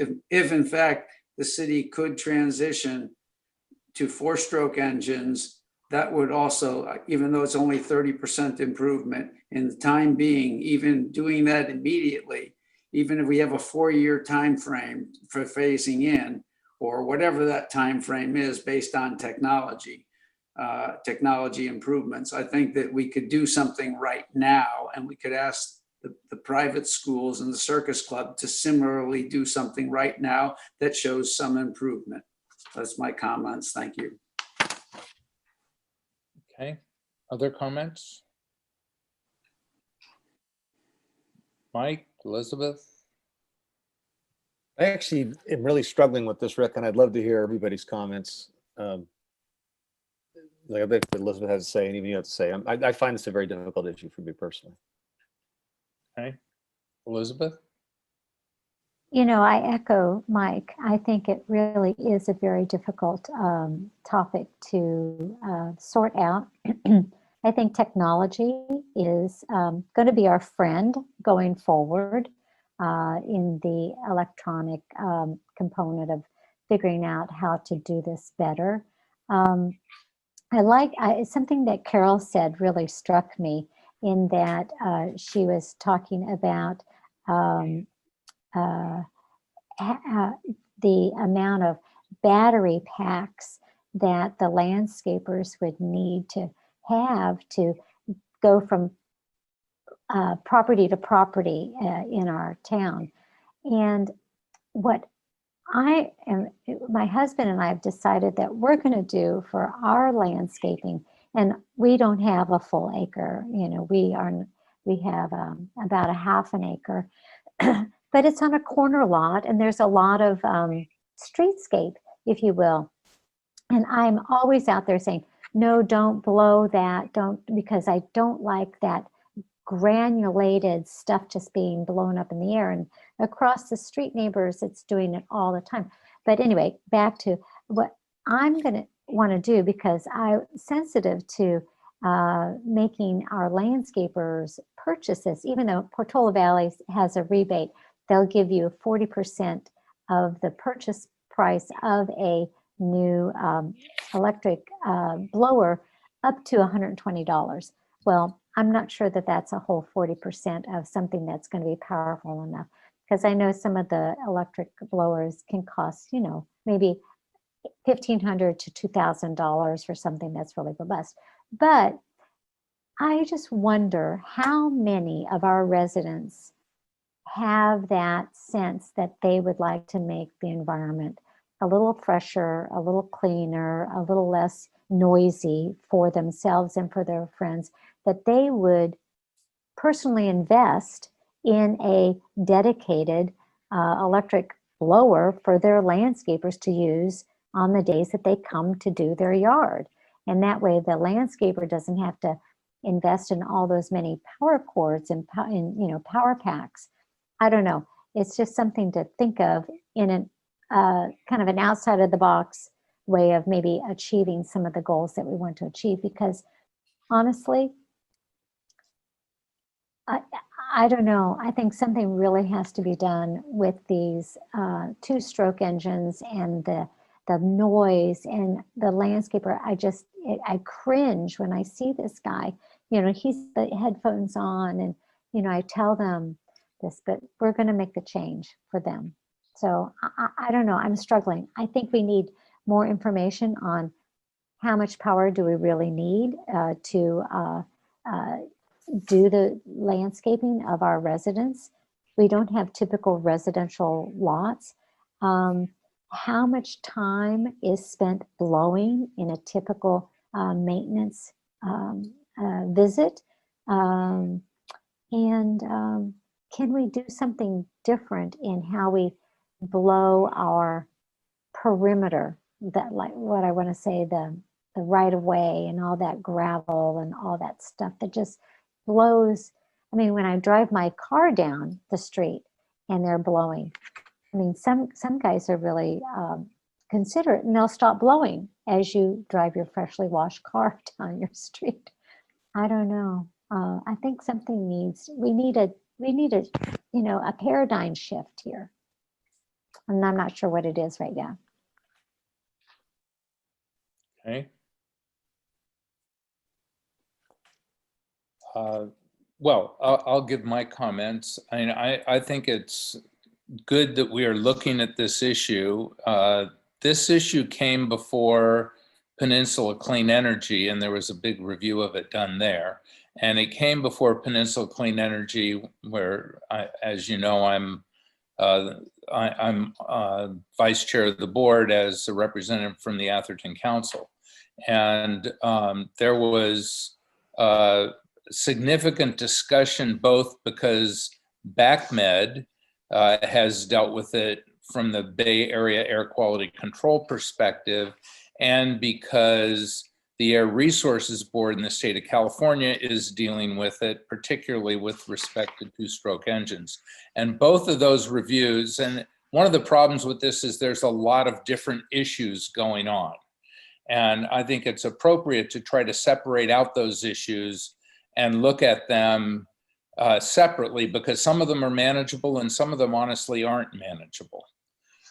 in fact the city could transition to 4-stroke engines, that would also, even though it's only 30% improvement in the time being, even doing that immediately, even if we have a 4-year time frame for phasing in, or whatever that time frame is based on technology improvements, I think that we could do something right now, and we could ask the private schools and the circus club to similarly do something right now that shows some improvement. That's my comments. Thank you. Okay, other comments? Mike, Elizabeth? I actually am really struggling with this, Rick, and I'd love to hear everybody's comments. Like I bet Elizabeth has to say, and even you have to say. I find this a very difficult issue for me personally. Okay, Elizabeth? I echo Mike. I think it really is a very difficult topic to sort out. I think technology is going to be our friend going forward in the electronic component of figuring out how to do this better. Something that Carol said really struck me, in that she was talking about the amount of battery packs that the landscapers would need to have to go from property to property in our town. And what my husband and I have decided that we're going to do for our landscaping, and we don't have a full acre, we have about a half an acre, but it's on a corner lot, and there's a lot of streetscape, if you will. And I'm always out there saying, no, don't blow that, because I don't like that granulated stuff just being blown up in the air. And across the street neighbors, it's doing it all the time. But anyway, back to what I'm going to want to do, because I'm sensitive to making our landscapers purchases. Even though Portola Valley has a rebate, they'll give you 40% of the purchase price of a new electric blower up to $120. Well, I'm not sure that that's a whole 40% of something that's going to be powerful enough, because I know some of the electric blowers can cost, maybe $1,500 to $2,000 for something that's really robust. But I just wonder how many of our residents have that sense that they would like to make the environment a little fresher, a little cleaner, a little less noisy for themselves and for their friends, that they would personally invest in a dedicated electric blower for their landscapers to use on the days that they come to do their yard. And that way the landscaper doesn't have to invest in all those many power cords and power packs. I don't know. It's just something to think of in an kind of an outside of the box way of maybe achieving some of the goals that we want to achieve. Because honestly, I don't know. I think something really has to be done with these 2-stroke engines and the the noise and the landscaper. I cringe when I see this guy. You know, he's the headphones on, and you know, I tell them this, but we're going to make the change for them. So I don't know. I'm struggling. I think we need more information on how much power do we really need to do the landscaping of our residents. We don't have typical residential lots. How much time is spent blowing in a typical maintenance visit? Can we do something different in how we blow our perimeter, that, like what I want to say, the right of way and all that gravel and all that stuff that just blows. I mean, when I drive my car down the street and they're blowing, I mean, some guys are really considerate, and they'll stop blowing as you drive your freshly washed car down your street. I don't know. I think something we need a you know, a paradigm shift here, and I'm not sure what it is right now. Okay. Well, I'll give my comments. I mean, I think it's good that we are looking at this issue. This issue came before Peninsula Clean Energy, and there was a big review of it done there. And it came before Peninsula Clean Energy, where, as you know, I'm vice chair of the board as a representative from the Atherton Council. And there was significant discussion, both because BACMed has dealt with it from the Bay Area Air Quality Control perspective, and because the Air Resources Board in the state of California is dealing with it, particularly with respect to two-stroke engines. And both of those reviews, and one of the problems with this is there's a lot of different issues going on. And I think it's appropriate to try to separate out those issues and look at them separately, because some of them are manageable and some of them honestly aren't manageable.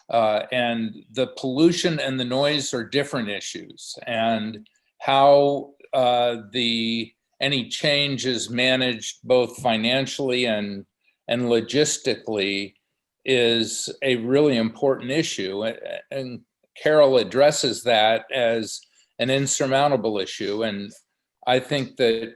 And the pollution and the noise are different issues, and how any change is managed both financially and logistically is a really important issue. And Carol addresses that as an insurmountable issue. And I think that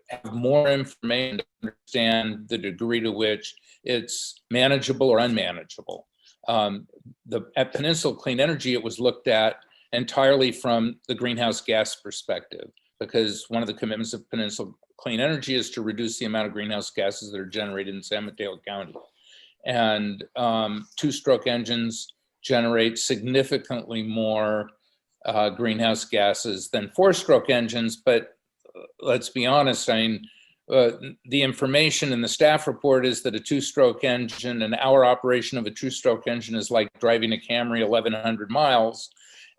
have more information to understand the degree to which it's manageable or unmanageable. At Peninsula Clean Energy, it was looked at entirely from the greenhouse gas perspective, because one of the commitments of Peninsula Clean Energy is to reduce the amount of greenhouse gases that are generated in San Mateo County. And two-stroke engines generate significantly more greenhouse gases than four-stroke engines. But let's be honest, I mean, the information in the staff report is that a two-stroke engine, an hour operation of a two-stroke engine is like driving a Camry 1,100 miles.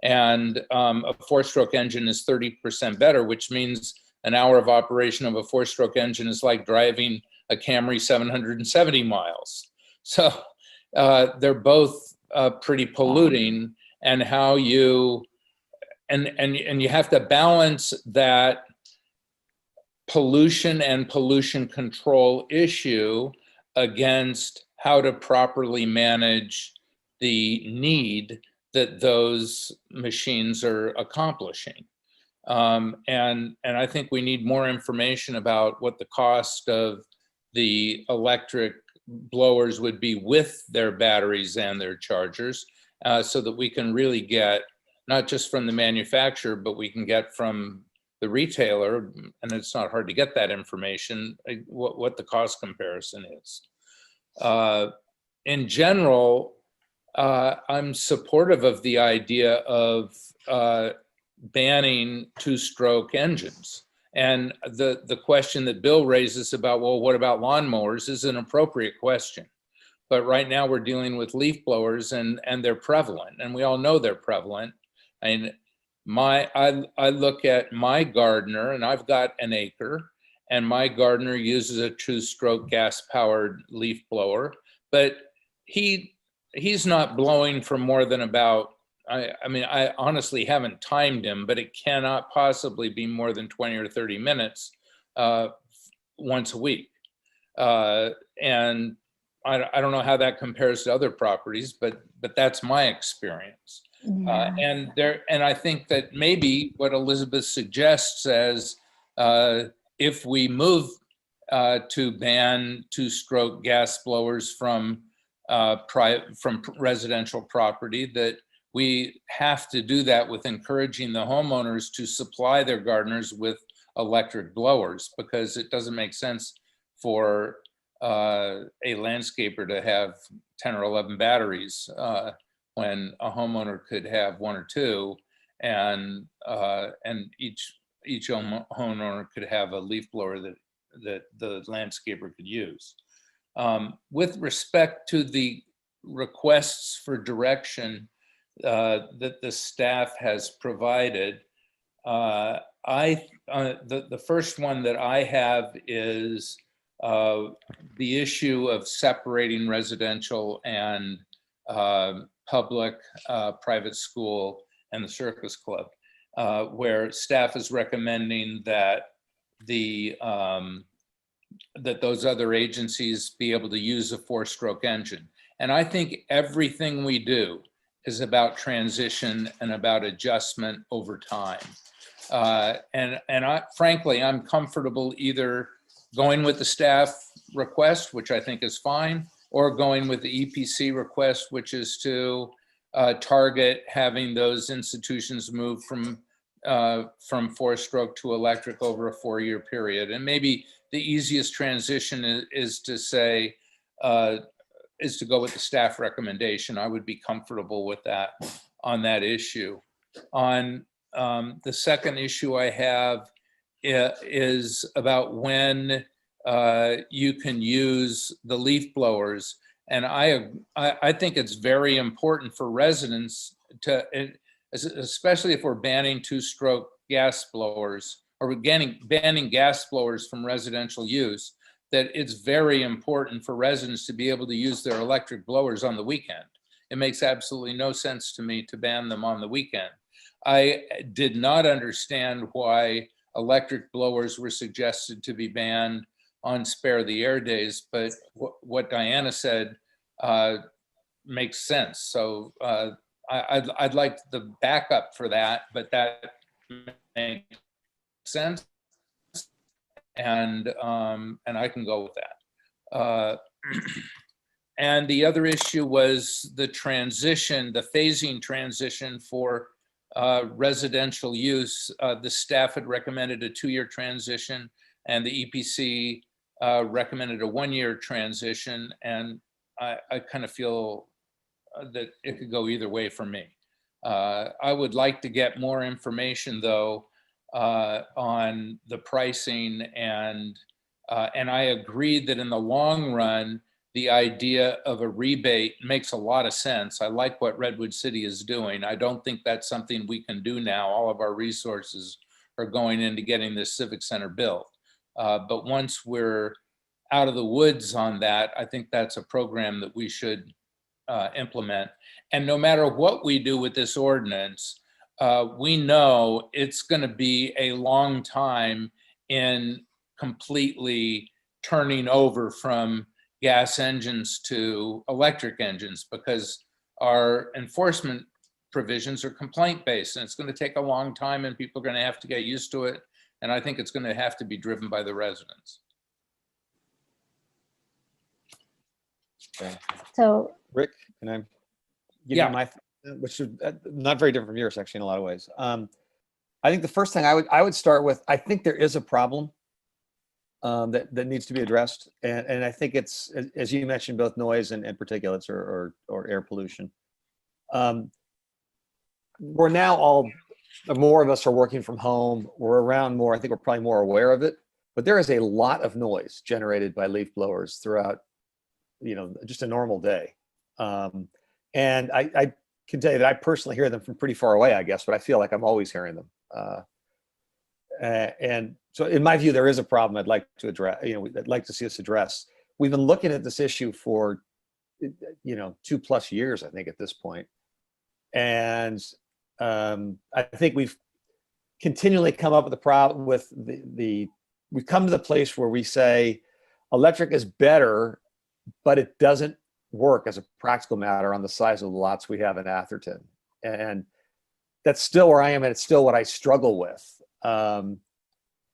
And a four-stroke engine is 30% better, which means an hour of operation of a four-stroke engine is like driving a Camry 770 miles. So they're both pretty polluting, and how you, and you have to balance that pollution and pollution control issue against how to properly manage the need that those machines are accomplishing. And I think we need more information about what the cost of the electric blowers would be with their batteries and their chargers, so that we can really get, not just from the manufacturer, but we can get from the retailer, and it's not hard to get that information, what the cost comparison is. In general, I'm supportive of the idea of banning two-stroke engines. And the question that Bill raises about, well, what about lawnmowers, is an appropriate question. But right now we're dealing with leaf blowers, and they're prevalent, and we all know they're prevalent. And I look at my gardener, and I've got an acre, and my gardener uses a two-stroke gas-powered leaf blower, but he's not blowing for more than about, I mean, I honestly haven't timed him, but it cannot possibly be more than 20 or 30 minutes once a week. And I don't know how that compares to other properties, but that's my experience. And I think that maybe what Elizabeth suggests as if we move to ban two-stroke gas blowers from residential property, that we have to do that with encouraging the homeowners to supply their gardeners with electric blowers, because it doesn't make sense for a landscaper to have 10 or 11 batteries when a homeowner could have one or two, and each homeowner could have a leaf blower that the landscaper could use. With respect to the requests for direction that the staff has provided, the first one that I have is the issue of separating residential and public, private school, and the Circus Club, where staff is recommending that that those other agencies be able to use a four-stroke engine. And I think everything we do is about transition and about adjustment over time. Frankly, I'm comfortable either going with the staff request, which I think is fine, or going with the EPC request, which is to target having those institutions move from four-stroke to electric over a 4-year period. And maybe the easiest transition is to say, is to go with the staff recommendation. I would be comfortable with that on that issue. On the second issue I have is about when you can use the leaf blowers. And I think it's very important for residents to, especially if we're banning two-stroke gas blowers, or we're banning gas blowers from residential use, that it's very important for residents to be able to use their electric blowers on the weekend. It makes absolutely no sense to me to ban them on the weekend. I did not understand why electric blowers were suggested to be banned on spare the air days, but what Diana said makes sense. So I'd like the backup for that, but that makes sense, and I can go with that. And the other issue was the transition, the phasing transition for residential use. The staff had recommended a 2-year transition, and the EPC recommended a 1-year transition, and I kind of feel that it could go either way for me. I would like to get more information, though, on the pricing, and I agree that in the long run, the idea of a rebate makes a lot of sense. I like what Redwood City is doing. I don't think that's something we can do now. All of our resources are going into getting this civic center built. But once we're out of the woods on that, I think that's a program that we should implement. And no matter what we do with this ordinance, we know it's going to be a long time in completely turning over from gas engines to electric engines, because our enforcement provisions are complaint-based, and it's going to take a long time, and people are going to have to get used to it. And I think it's going to have to be driven by the residents. Okay. So, Rick, can I give you my, which is not very different from yours, actually, in a lot of ways. I think the first thing I would start with, I think there is a problem that needs to be addressed, and I think it's, as you mentioned, both noise and particulates or air pollution. We're now all, more of us are working from home. We're around more. I think we're probably more aware of it. But there is a lot of noise generated by leaf blowers throughout, just a normal day. And I can tell you that I personally hear them from pretty far away, I guess, but I feel like I'm always hearing them. And so in my view, there is a problem I'd like to address, I'd like to see us address. We've been looking at this issue for you know, 2+ years, I think, at this point. And I think we've continually come up with the problem with we've come to the place where we say electric is better, but it doesn't work as a practical matter on the size of the lots we have in Atherton. And that's still where I am, and it's still what I struggle with.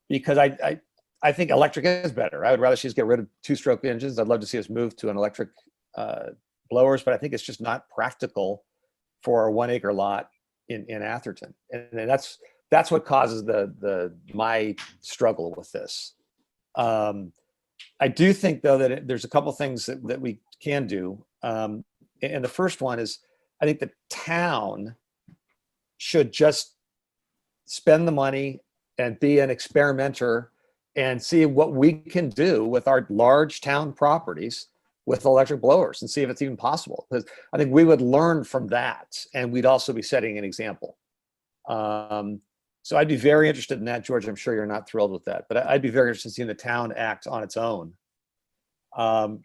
Because I think electric is better. I would rather see us get rid of 2-stroke engines. I'd love to see us move to an electric blowers, but I think it's just not practical for a 1-acre lot in Atherton. And that's what causes my struggle with this. I do think, though, that there's a couple things that we can do. And the first one is, I think the town should just spend the money and be an experimenter and see what we can do with our large town properties with electric blowers and see if it's even possible. Because I think we would learn from that, and we'd also be setting an example. So I'd be very interested in that, George. I'm sure you're not thrilled with that, but I'd be very interested in seeing the town act on its own. I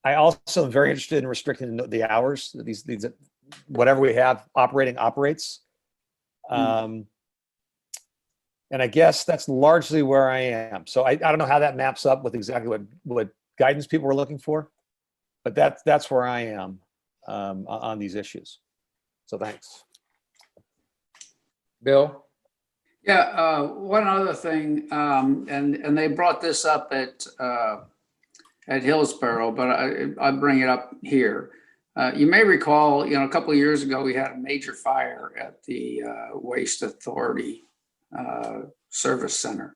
also am very interested in restricting the hours that these whatever we have operates. And I guess that's largely where I am. So I don't know how that maps up with exactly what guidance people were looking for, but that's where I am on these issues. So thanks. Bill? Yeah, one other thing, and they brought this up at Hillsborough, but I bring it up here. You may recall, a couple of years ago, we had a major fire at the Waste Authority Service Center.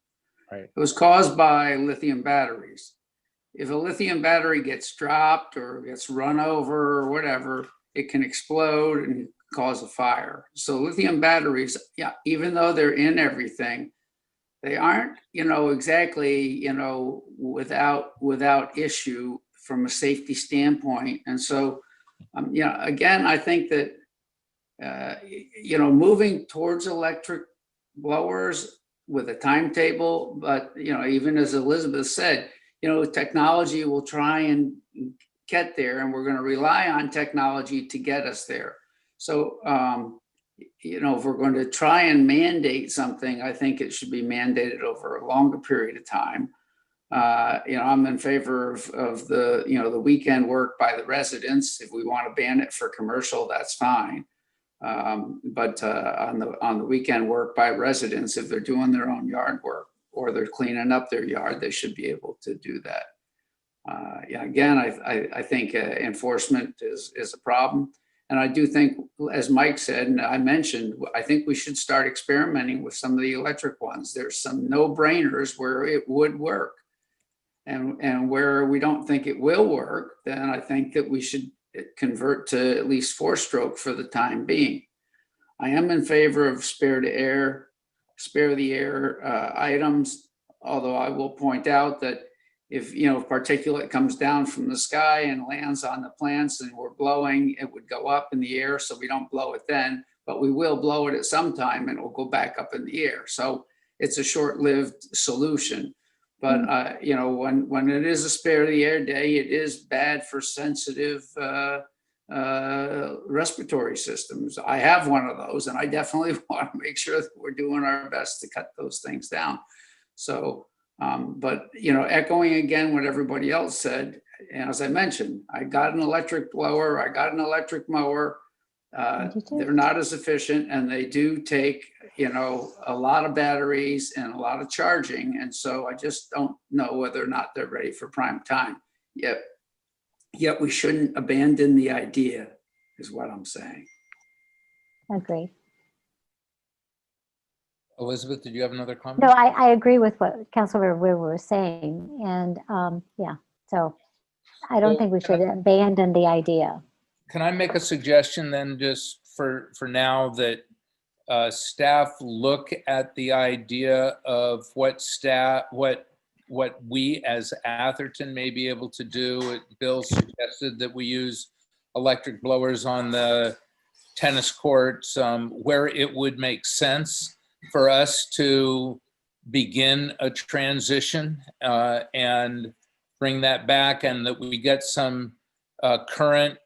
Right. It was caused by lithium batteries. If a lithium battery gets dropped or gets run over or whatever, it can explode and cause a fire. So lithium batteries, yeah, even though they're in everything, they aren't, exactly, without issue from a safety standpoint. And so, again, I think that, moving towards electric blowers with a timetable, but, even as Elizabeth said, technology will try and get there, and we're going to rely on technology to get us there. So, if we're going to try and mandate something, I think it should be mandated over a longer period of time. I'm in favor of the weekend work by the residents. If we want to ban it for commercial, that's fine. But on the weekend work by residents, if they're doing their own yard work or they're cleaning up their yard, they should be able to do that. Again, I think enforcement is a problem. And I do think, as Mike said, and I mentioned, I think we should start experimenting with some of the electric ones. There's some no-brainers where it would work. And where we don't think it will work, then I think that we should convert to at least 4-stroke for the time being. I am in favor of spare the air items, although I will point out that if particulate comes down from the sky and lands on the plants and we're blowing, it would go up in the air, so we don't blow it then, but we will blow it at some time and it will go back up in the air. So it's a short-lived solution. But when it is a spare the air day, it is bad for sensitive respiratory systems. I have one of those, and I definitely want to make sure that we're doing our best to cut those things down. So, but echoing again what everybody else said, and as I mentioned, I got an electric blower, I got an electric mower. They're not as efficient, and they do take a lot of batteries and a lot of charging, and so I just don't know whether or not they're ready for prime time. Yet we shouldn't abandon the idea, is what I'm saying. Agree. Elizabeth, did you have another comment? No, I agree with what Councilor Weber was saying, and so I don't think we should abandon the idea. Can I make a suggestion then, just for now, that staff look at the idea of what we as Atherton may be able to do? Bill suggested that we use electric blowers on the tennis courts, where it would make sense for us to begin a transition and bring that back and that we get some current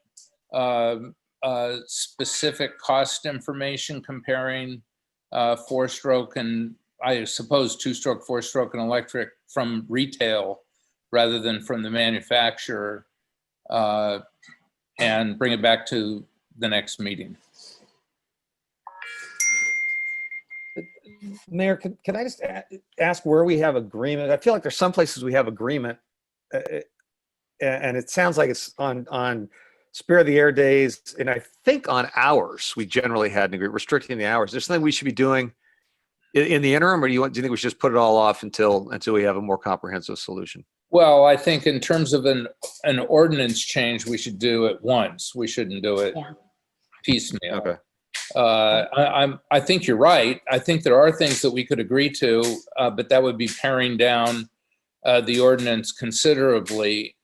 specific cost information comparing four-stroke and I suppose two-stroke, four-stroke and electric from retail rather than from the manufacturer, and bring it back to the next meeting. Mayor, can I just ask where we have agreement? I feel like there's some places we have agreement, and it sounds like it's on Spare the Air days, and I think on hours we generally had an agreement restricting the hours. Is there something we should be doing in the interim, or do you think we should just put it all off until we have a more comprehensive solution? Well, I think in terms of an ordinance change, we should do it once. We shouldn't do it piecemeal. Okay. I think you're right. I think there are things that we could agree to, but that would be paring down the ordinance considerably.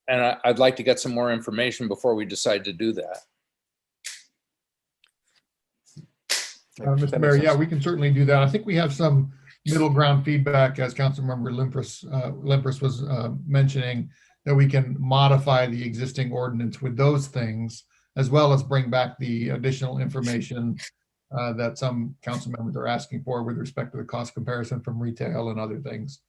And I'd like to get some more information before we decide to do that. Mr. Mayor, yeah, we can certainly do that. I think we have some middle ground feedback, as Councilmember Limpers was mentioning, that we can modify the existing ordinance with those things, as well as bring back the additional information that some council members are asking for with respect to the cost comparison from retail and other things.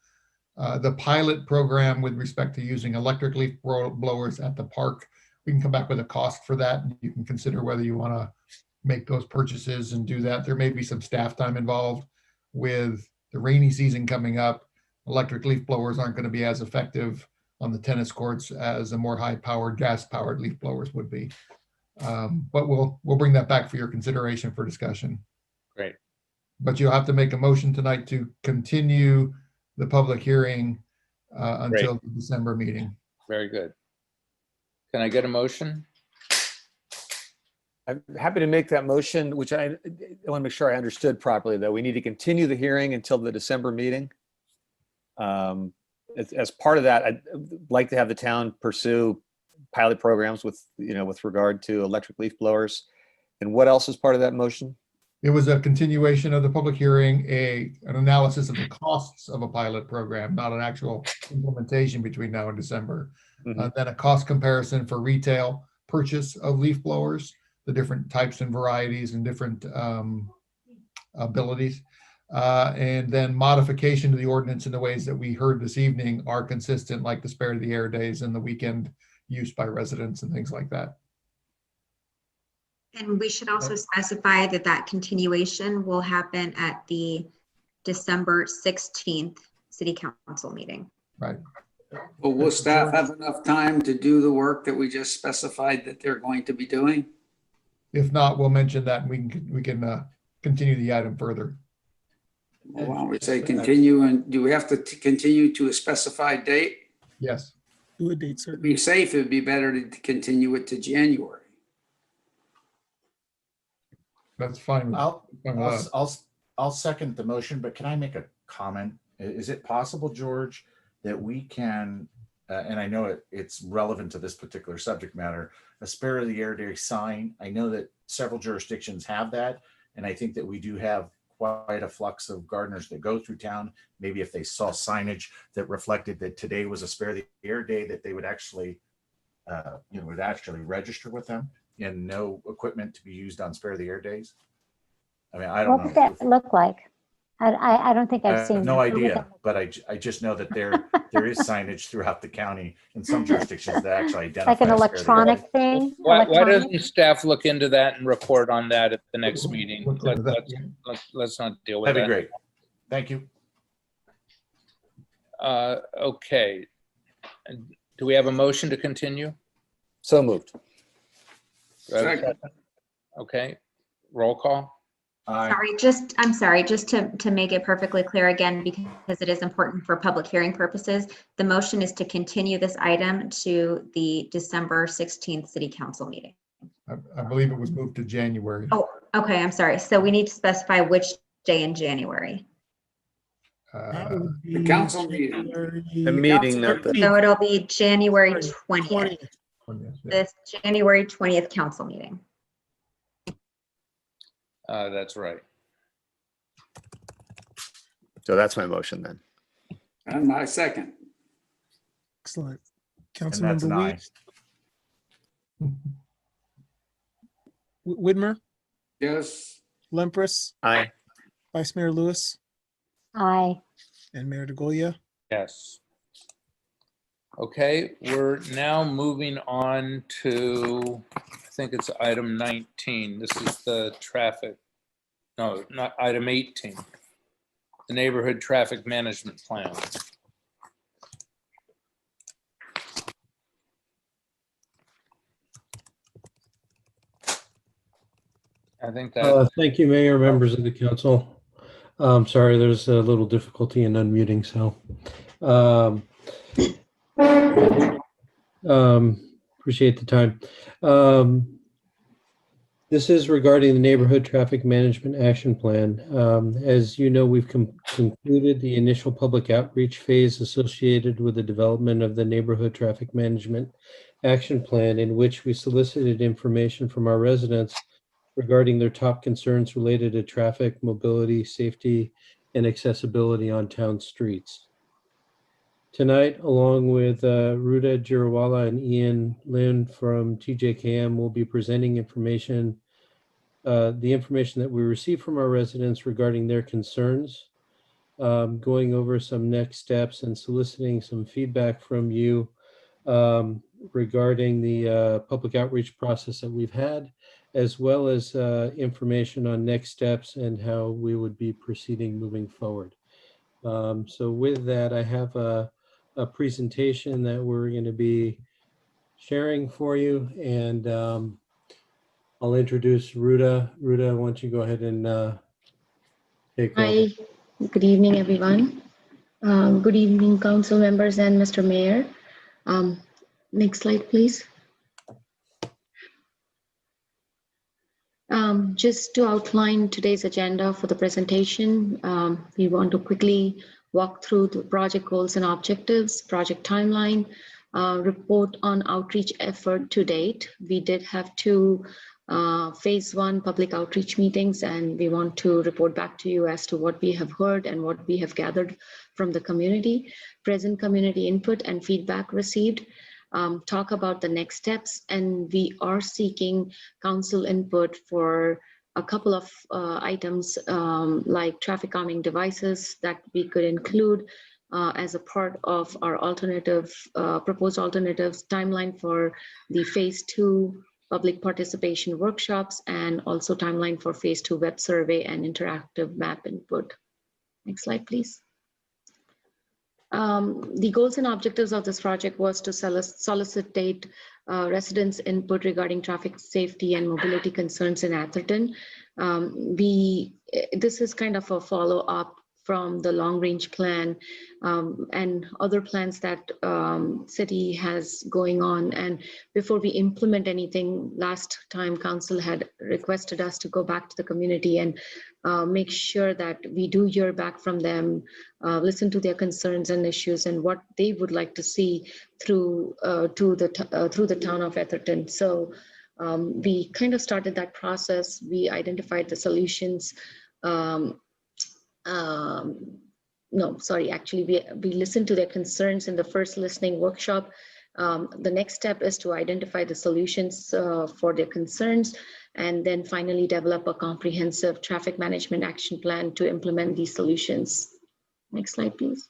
The pilot program with respect to using electric leaf blowers at the park, we can come back with a cost for that. You can consider whether you want to make those purchases and do that. There may be some staff time involved with the rainy season coming up. Electric leaf blowers aren't going to be as effective on the tennis courts as a more high-powered, gas-powered leaf blowers would be. But we'll bring that back for your consideration for discussion. Great. But you'll have to make a motion tonight to continue the public hearing until the December meeting. Very good. Can I get a motion? I'm happy to make that motion, which I want to make sure I understood properly, though. We need to continue the hearing until the December meeting. As part of that, I'd like to have the town pursue pilot programs with regard to electric leaf blowers. And what else is part of that motion? It was a continuation of the public hearing, an analysis of the costs of a pilot program, not an actual implementation between now and December. Mm-hmm. Then a cost comparison for retail purchase of leaf blowers, the different types and varieties and different abilities. And then modification to the ordinance in the ways that we heard this evening are consistent, like the Spare the Air days and the weekend use by residents and things like that. And we should also specify that continuation will happen at the December 16th City Council meeting. Right. Well, will staff have enough time to do the work that we just specified that they're going to be doing? If not, we'll mention that and we can continue the item further. Well, why don't we say continue, and do we have to continue to a specified date? Yes. Do a date To certain. be safe, it'd be better to continue it to January. That's fine. I'll second the motion, but can I make a comment? Is it possible, George, that we can, and I know it's relevant to this particular subject matter, a Spare the Air Day sign? I know that several jurisdictions have that, and I think that we do have quite a flux of gardeners that go through town. Maybe if they saw signage that reflected that today was a Spare the Air Day, that they would actually, register with them and no equipment to be used on Spare the Air days. I mean, I don't know. What does that look like? I don't think I I've have seen. no idea, but I just know that there is signage throughout the county in some jurisdictions that actually identify. Like an as Spare the Air Day. electronic thing? Why Electronic? doesn't staff look into that and report on that at the next meeting? Let's not deal with that. That'd be great. Thank you. Okay. Do we have a motion to continue? So moved. Do I have a Second. second? Okay, roll call. I'm sorry, just to make it perfectly clear again, because it is important for public hearing purposes, the motion is to continue this item to the December 16th City Council meeting. I believe it was moved to January. Oh, okay, I'm sorry. So we need to specify which day in January. The council meeting. The meeting, not the. So it'll be January 20th, this January 20th council meeting. That's right. So that's my motion then. And my second. Excellent. And that's Councilmember an aye. Whitmer, Yes. Lempress, Aye. Vice Mayor Lewis, Aye. and Mayor DeGolia. Yes. Okay, we're now moving on to, I think it's item 19. This is the traffic, no, not item 18. The neighborhood traffic management plan. I think that, Thank you, Mayor, members of the council. Sorry, there's a little difficulty in unmuting, so. Appreciate the time. This is regarding the Neighborhood Traffic Management Action Plan. As you know, we've concluded the initial public outreach phase associated with the development of the Neighborhood Traffic Management Action Plan, in which we solicited information from our residents regarding their top concerns related to traffic, mobility, safety, and accessibility on town streets. Tonight, along with Ruda Jirawala and Ian Lin from TJKM, we'll be presenting information, the information that we received from our residents regarding their concerns, going over some next steps and soliciting some feedback from you regarding the public outreach process that we've had, as well as information on next steps and how we would be proceeding moving forward. So with that, I have a presentation that we're going to be sharing for you, and I'll introduce Ruda. Ruda, why don't you go ahead and take over. Hi, good evening, everyone. Good evening, council members and Mr. Mayor. Next slide, please. Just to outline today's agenda for the presentation, we want to quickly walk through the project goals and objectives, project timeline, report on outreach effort to date. We did have 2 phase 1 public outreach meetings, and we want to report back to you as to what we have heard and what we have gathered from the community, present community input and feedback received. Talk about the next steps, and we are seeking council input for a couple of items like traffic calming devices that we could include as a part of our proposed alternatives timeline for the phase 2 public participation workshops, and also timeline for phase 2 web survey and interactive map input. Next slide, please. The goals and objectives of this project was to solicit residents' input regarding traffic safety and mobility concerns in Atherton. This is kind of a follow-up from the long-range plan and other plans that city has going on. And before we implement anything, last time council had requested us to go back to the community and make sure that we do hear back from them, listen to their concerns and issues and what they would like to see through the town of Atherton. So we kind of started that process. We identified the solutions. We listened to their concerns in the first listening workshop. The next step is to identify the solutions for their concerns, and then finally develop a comprehensive traffic management action plan to implement these solutions. Next slide, please.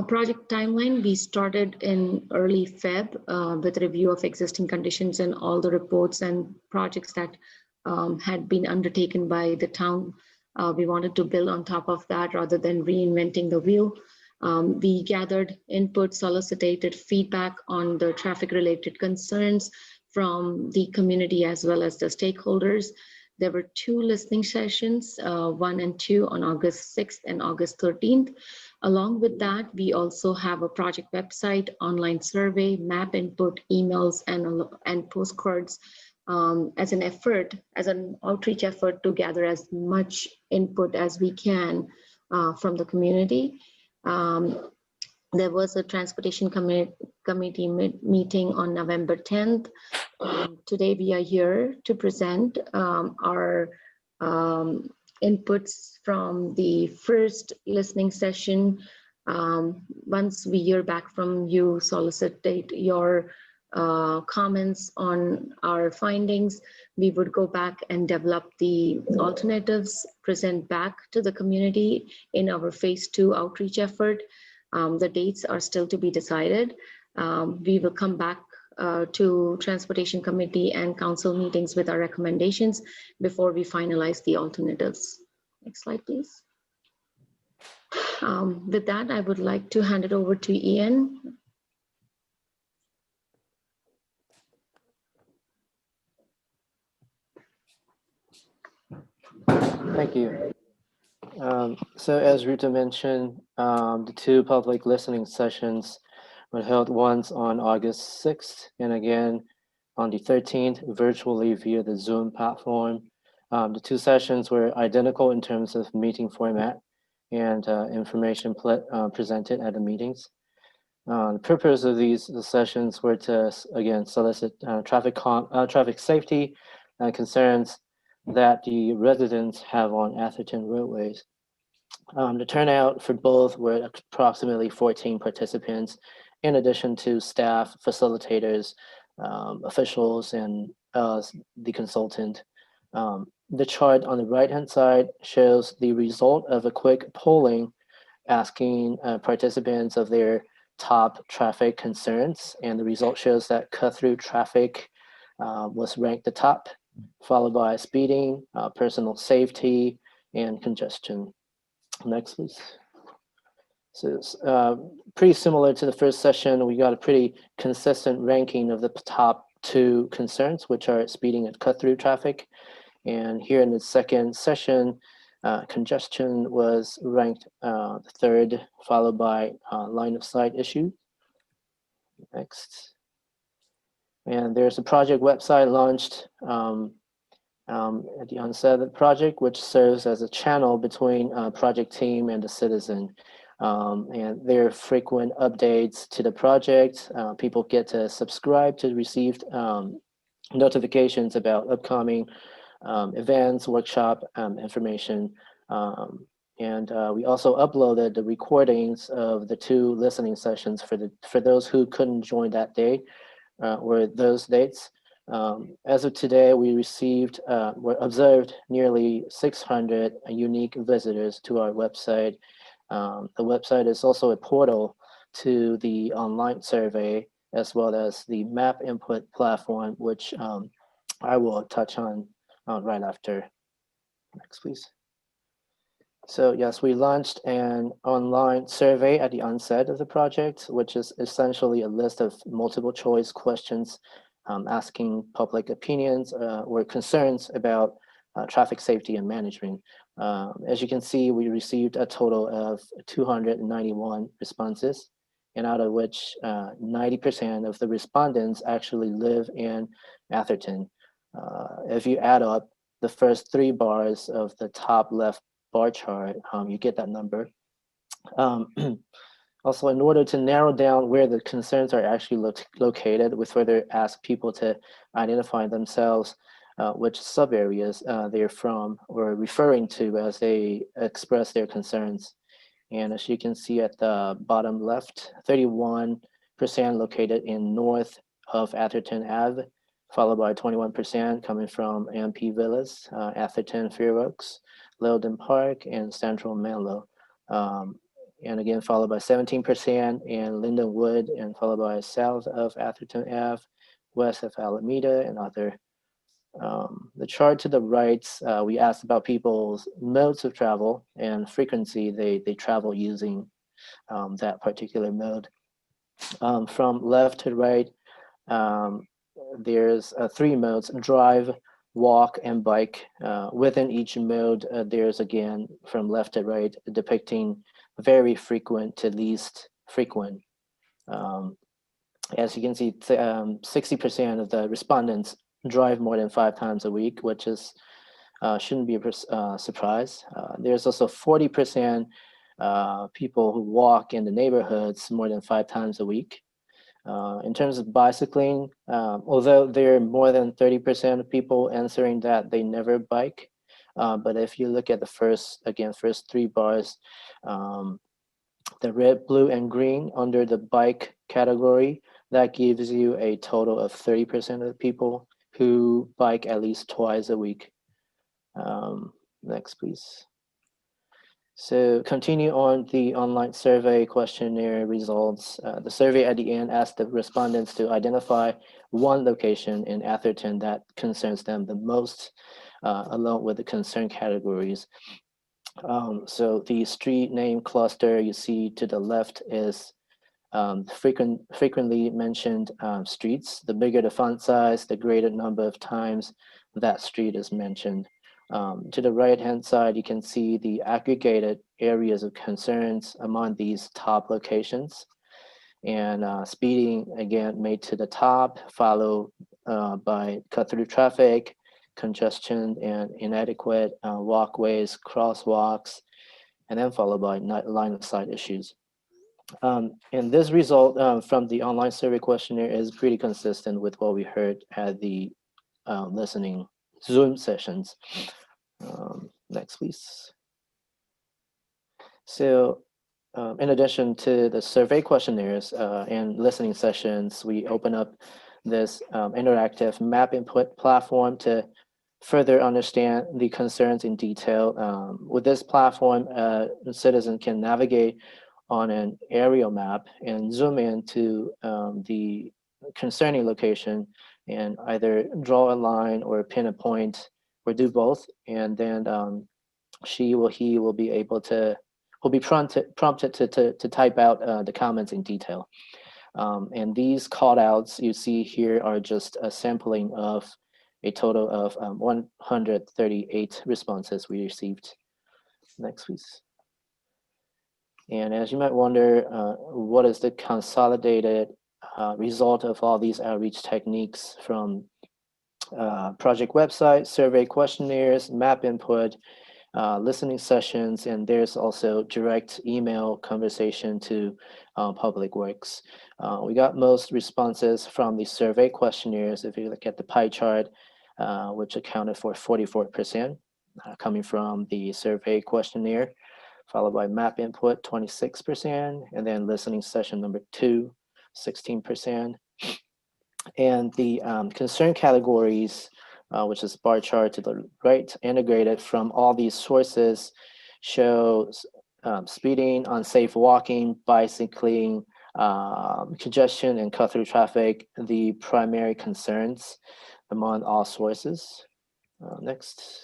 Project timeline, we started in early Feb with a review of existing conditions and all the reports and projects that had been undertaken by the town. We wanted to build on top of that rather than reinventing the wheel. We gathered input, solicited feedback on the traffic related concerns from the community as well as the stakeholders. There were 2 listening sessions, 1 and 2 on August 6th and August 13th. Along with that, we also have a project website, online survey, map input, emails, and postcards as an outreach effort to gather as much input as we can from the community. There was a transportation committee meeting on November 10th. Today we are here to present our inputs from the first listening session Once we hear back from you, solicitate your comments on our findings, we would go back and develop the alternatives, present back to the community in our phase 2 outreach effort. The dates are still to be decided. We will come back to Transportation Committee and Council meetings with our recommendations before we finalize the alternatives. Next slide, please. With that, I would like to hand it over to Ian. Thank you. So as Rita mentioned, the 2 public listening sessions were held once on August 6th and again on the 13th virtually via the Zoom platform. The 2 sessions were identical in terms of meeting format and information presented at the meetings. The purpose of these sessions were to, again, solicit traffic safety concerns that the residents have on Atherton roadways. The turnout for both were approximately 14 participants, in addition to staff, facilitators, officials, and the consultant. The chart on the right-hand side shows the result of a quick polling asking participants of their top traffic concerns, and the result shows that cut-through traffic was ranked the top, followed by speeding, personal safety, and congestion. Next, please. So it's pretty similar to the first session. We got a pretty consistent ranking of the top 2 concerns, which are speeding and cut-through traffic. And here in the second session, congestion was ranked 3rd, followed by line of sight issue. Next. And there's a project website launched at the onset of the project, which serves as a channel between project team and the citizen. And there are frequent updates to the project. People get to subscribe to receive notifications about upcoming events, workshop information. And we also uploaded the recordings of the 2 listening sessions for those who couldn't join that day or those dates. As of today, we observed nearly 600 unique visitors to our website. The website is also a portal to the online survey, as well as the map input platform, which I will touch on right after. Next, please. So yes, we launched an online survey at the onset of the project, which is essentially a list of multiple choice questions asking public opinions or concerns about traffic safety and management. As you can see, we received a total of 291 responses, and out of which 90% of the respondents actually live in Atherton. If you add up the first 3 bars of the top left bar chart, you get that number. Also, in order to narrow down where the concerns are actually located, we further ask people to identify themselves, which sub-areas they're from or referring to as they express their concerns. And as you can see at the bottom left, 31% located in north of Atherton Ave, followed by 21% coming from MP Villas, Atherton Fair Oaks, Littleton Park, and Central Menlo. And again, followed by 17% in Lindenwood, and followed by south of Atherton Ave, west of Alameda, and other. The chart to the right, we asked about people's modes of travel and frequency they travel using that particular mode. From left to right, there's 3 modes: drive, walk, and bike. Within each mode, there's again from left to right depicting very frequent to least frequent. As you can see, 60% of the respondents drive more than 5 times a week, which is shouldn't be a surprise. There's also 40% people who walk in the neighborhoods more than 5 times a week. In terms of bicycling, although there are more than 30% of people answering that they never bike, but if you look at the first 3 bars, the red, blue, and green under the bike category, that gives you a total of 30% of the people who bike at least twice a week. Next, please. So continue on the online survey questionnaire results. The survey at the end asked the respondents to identify one location in Atherton that concerns them the most, along with the concern categories. So the street name cluster you see to the left is frequently mentioned streets. The bigger the font size, the greater number of times that street is mentioned. To the right-hand side, you can see the aggregated areas of concerns among these top locations. And speeding, again, made to the top, followed by cut-through traffic, congestion, and inadequate walkways, crosswalks, and then followed by line-of-sight issues. And this result from the online survey questionnaire is pretty consistent with what we heard at the listening Zoom sessions. Next, please. So in addition to the survey questionnaires and listening sessions, we open up this interactive map input platform to further understand the concerns in detail. With this platform, the citizen can navigate on an aerial map and zoom into the concerning location and either draw a line or pin a point or do both, and then she or he will be able to, will be prompted to type out the comments in detail. And these call outs you see here are just a sampling of a total of 138 responses we received. Next, please. And as you might wonder, what is the consolidated result of all these outreach techniques from project website, survey questionnaires, map input, listening sessions, and there's also direct email conversation to Public Works. We got most responses from the survey questionnaires. If you look at the pie chart, which accounted for 44% coming from the survey questionnaire, followed by map input 26%, and then listening session number 2, 16%. And the concern categories, which is bar chart to the right, integrated from all these sources, shows speeding, unsafe walking, bicycling, congestion, and cut-through traffic, the primary concerns among all sources. Next.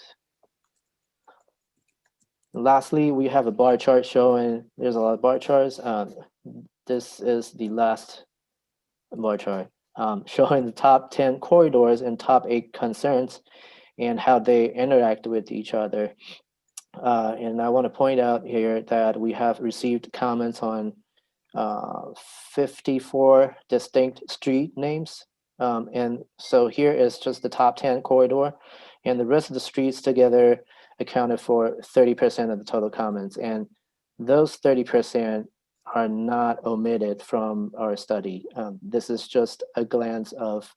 Lastly, we have a bar chart showing, there's a lot of bar charts. This is the last bar chart. Showing the top 10 corridors and top 8 concerns and how they interact with each other. And I want to point out here that we have received comments on 54 distinct street names. And so here is just the top 10 corridor, and the rest of the streets together accounted for 30% of the total comments. And those 30% are not omitted from our study. This is just a glance of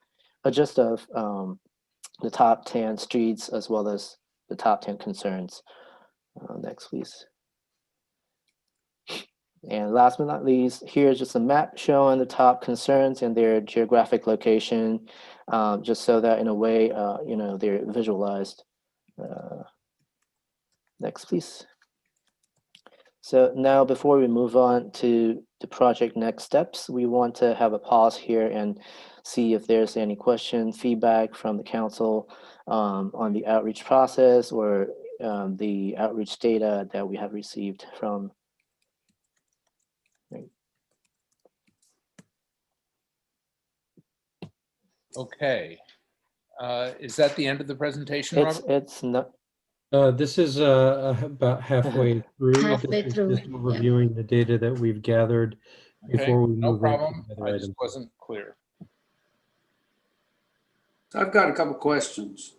the top 10 streets as well as the top 10 concerns. Next, please. And last but not least, here's just a map showing the top concerns and their geographic location, just so that in a way, they're visualized. Next, please. So now before we move on to the project next steps, we want to have a pause here and see if there's any question, feedback from the council on the outreach process or the outreach data that we have received from. Okay. Is that the end of the presentation, Robert? It's not. This is about halfway through. Halfway This is through, just overviewing the data that we've gathered before we no move problem. on to the I other just item. wasn't clear. I've got a couple questions.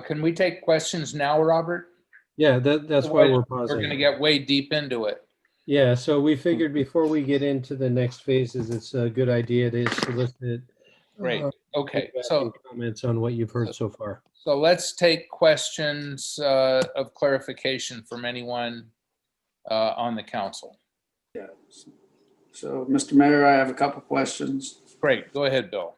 Can we take questions now, Robert? Yeah, that's why we're pausing. We're going to get way deep into it. Yeah, so we figured before we get into the next phases, it's a good idea to solicit Great. Okay. feedback So and comments on what you've heard so far. So let's take questions of clarification from anyone on the council. Yeah. So, Mr. Mayor, I have a couple questions. Great, go ahead, Bill.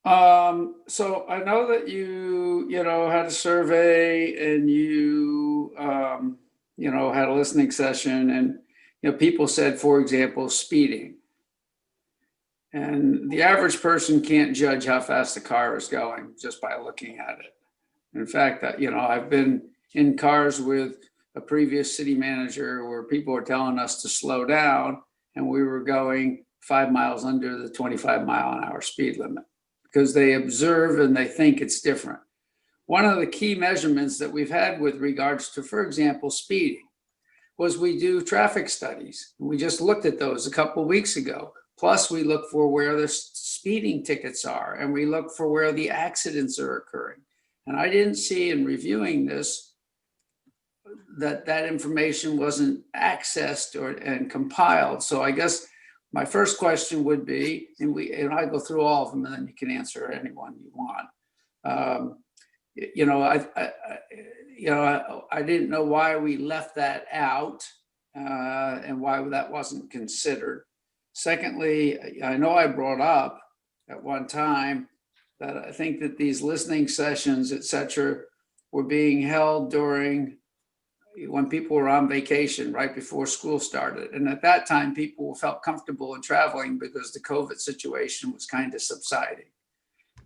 So I know that you had a survey and you had a listening session, and people said, for example, speeding. And the average person can't judge how fast the car is going just by looking at it. In fact, I've been in cars with a previous city manager where people were telling us to slow down, and we were going 5 miles under the 25-mile-an-hour speed limit because they observe and they think it's different. One of the key measurements that we've had with regards to, for example, speeding, was we do traffic studies. We just looked at those a couple of weeks ago. Plus, we look for where the speeding tickets are, and we look for where the accidents are occurring. And I didn't see in reviewing this that information wasn't accessed and compiled. So I guess my first question would be, and I go through all of them, and then you can answer any one you want. I didn't know why we left that out and why that wasn't considered. Secondly, I know I brought up at one time that I think that these listening sessions, et cetera, were being held when people were on vacation right before school started. And at that time, people felt comfortable in traveling because the COVID situation was kind of subsiding.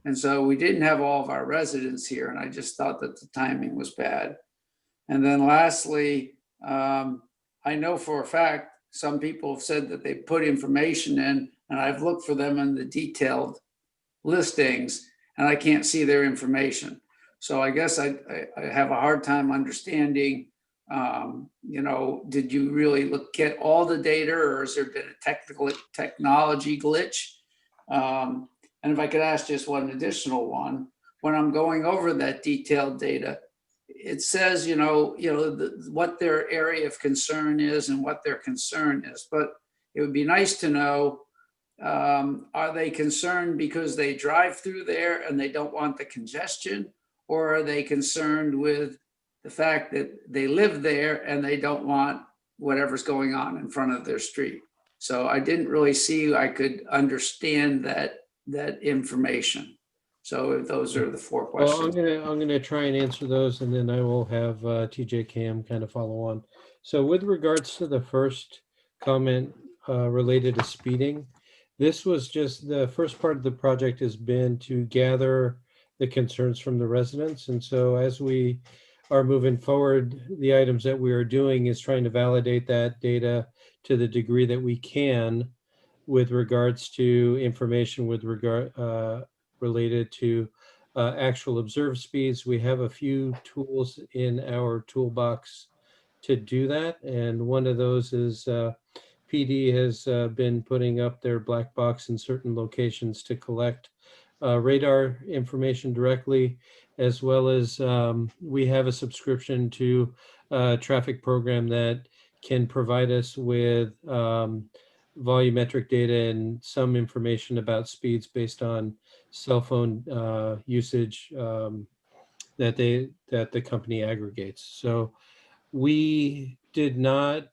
And so we didn't have all of our residents here, and I just thought that the timing was bad. And then lastly, I know for a fact, some people have said that they put information in, and I've looked for them in the detailed listings, and I can't see their information. So I guess I have a hard time understanding, did you really get all the data, or has there been a technology glitch? And if I could ask just one additional one, when I'm going over that detailed data, it says, what their area of concern is and what their concern is. But it would be nice to know, are they concerned because they drive through there and they don't want the congestion? Or are they concerned with the fact that they live there and they don't want whatever's going on in front of their street? So I didn't really see, I could understand that information. So those are the four questions. Well, I'm gonna try and answer those, and then I will have TJ Cam kind of follow on. So with regards to the first comment related to speeding, this was just the first part of the project has been to gather the concerns from the residents. And so as we are moving forward, the items that we are doing is trying to validate that data to the degree that we can with regards to information related to actual observed speeds. We have a few tools in our toolbox to do that. And one of those is PD has been putting up their black box in certain locations to collect radar information directly, as well as we have a subscription to a traffic program that can provide us with volumetric data and some information about speeds based on cell phone usage that the company aggregates. So we did not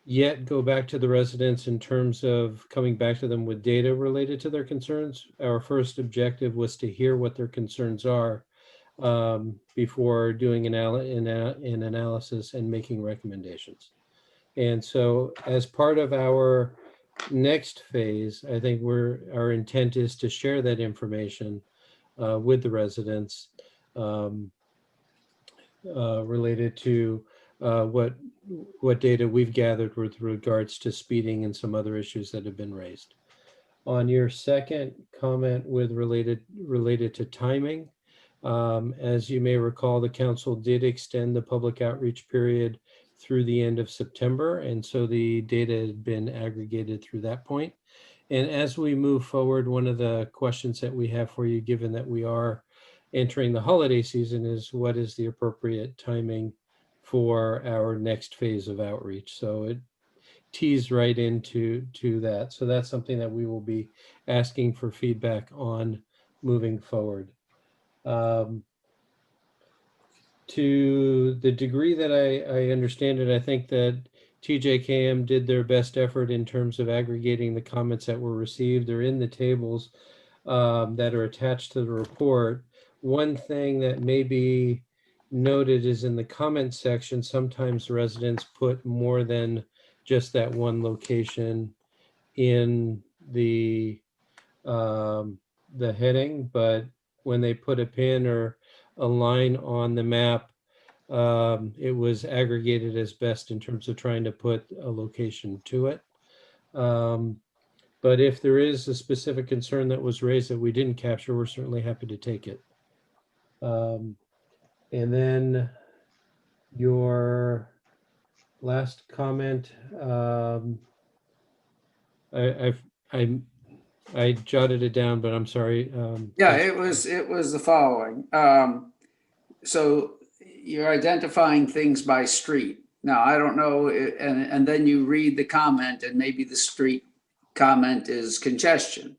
yet go back to the residents in terms of coming back to them with data related to their concerns. Our first objective was to hear what their concerns are before doing an analysis and making recommendations. And so as part of our next phase, I think our intent is to share that information with the residents related to what data we've gathered with regards to speeding and some other issues that have been raised. On your second comment with related to timing, as you may recall, the council did extend the public outreach period through the end of September. And so the data had been aggregated through that point. And as we move forward, one of the questions that we have for you, given that we are entering the holiday season, is what is the appropriate timing for our next phase of outreach? So it tees right into that. So that's something that we will be asking for feedback on moving forward. To the degree that I understand it, I think that TJKM did their best effort in terms of aggregating the comments that were received. They're in the tables that are attached to the report. One thing that may be noted is in the comment section, sometimes residents put more than just that one location in the heading, but when they put a pin or a line on the map, it was aggregated as best in terms of trying to put a location to it. But if there is a specific concern that was raised that we didn't capture, we're certainly happy to take it. And then your last comment, I jotted it down, but I'm sorry. Yeah, it was the following. So you're identifying things by street. Now, I don't know, and then you read the comment and maybe the street comment is congestion.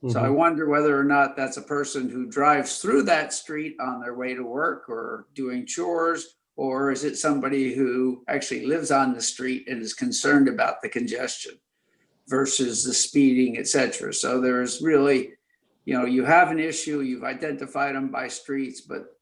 So I wonder whether or not that's a person who drives through that street on their way to work or doing chores, or is it somebody who actually lives on the street and is concerned about the congestion versus the speeding, et cetera. So there's really, you have an issue, you've identified them by streets, but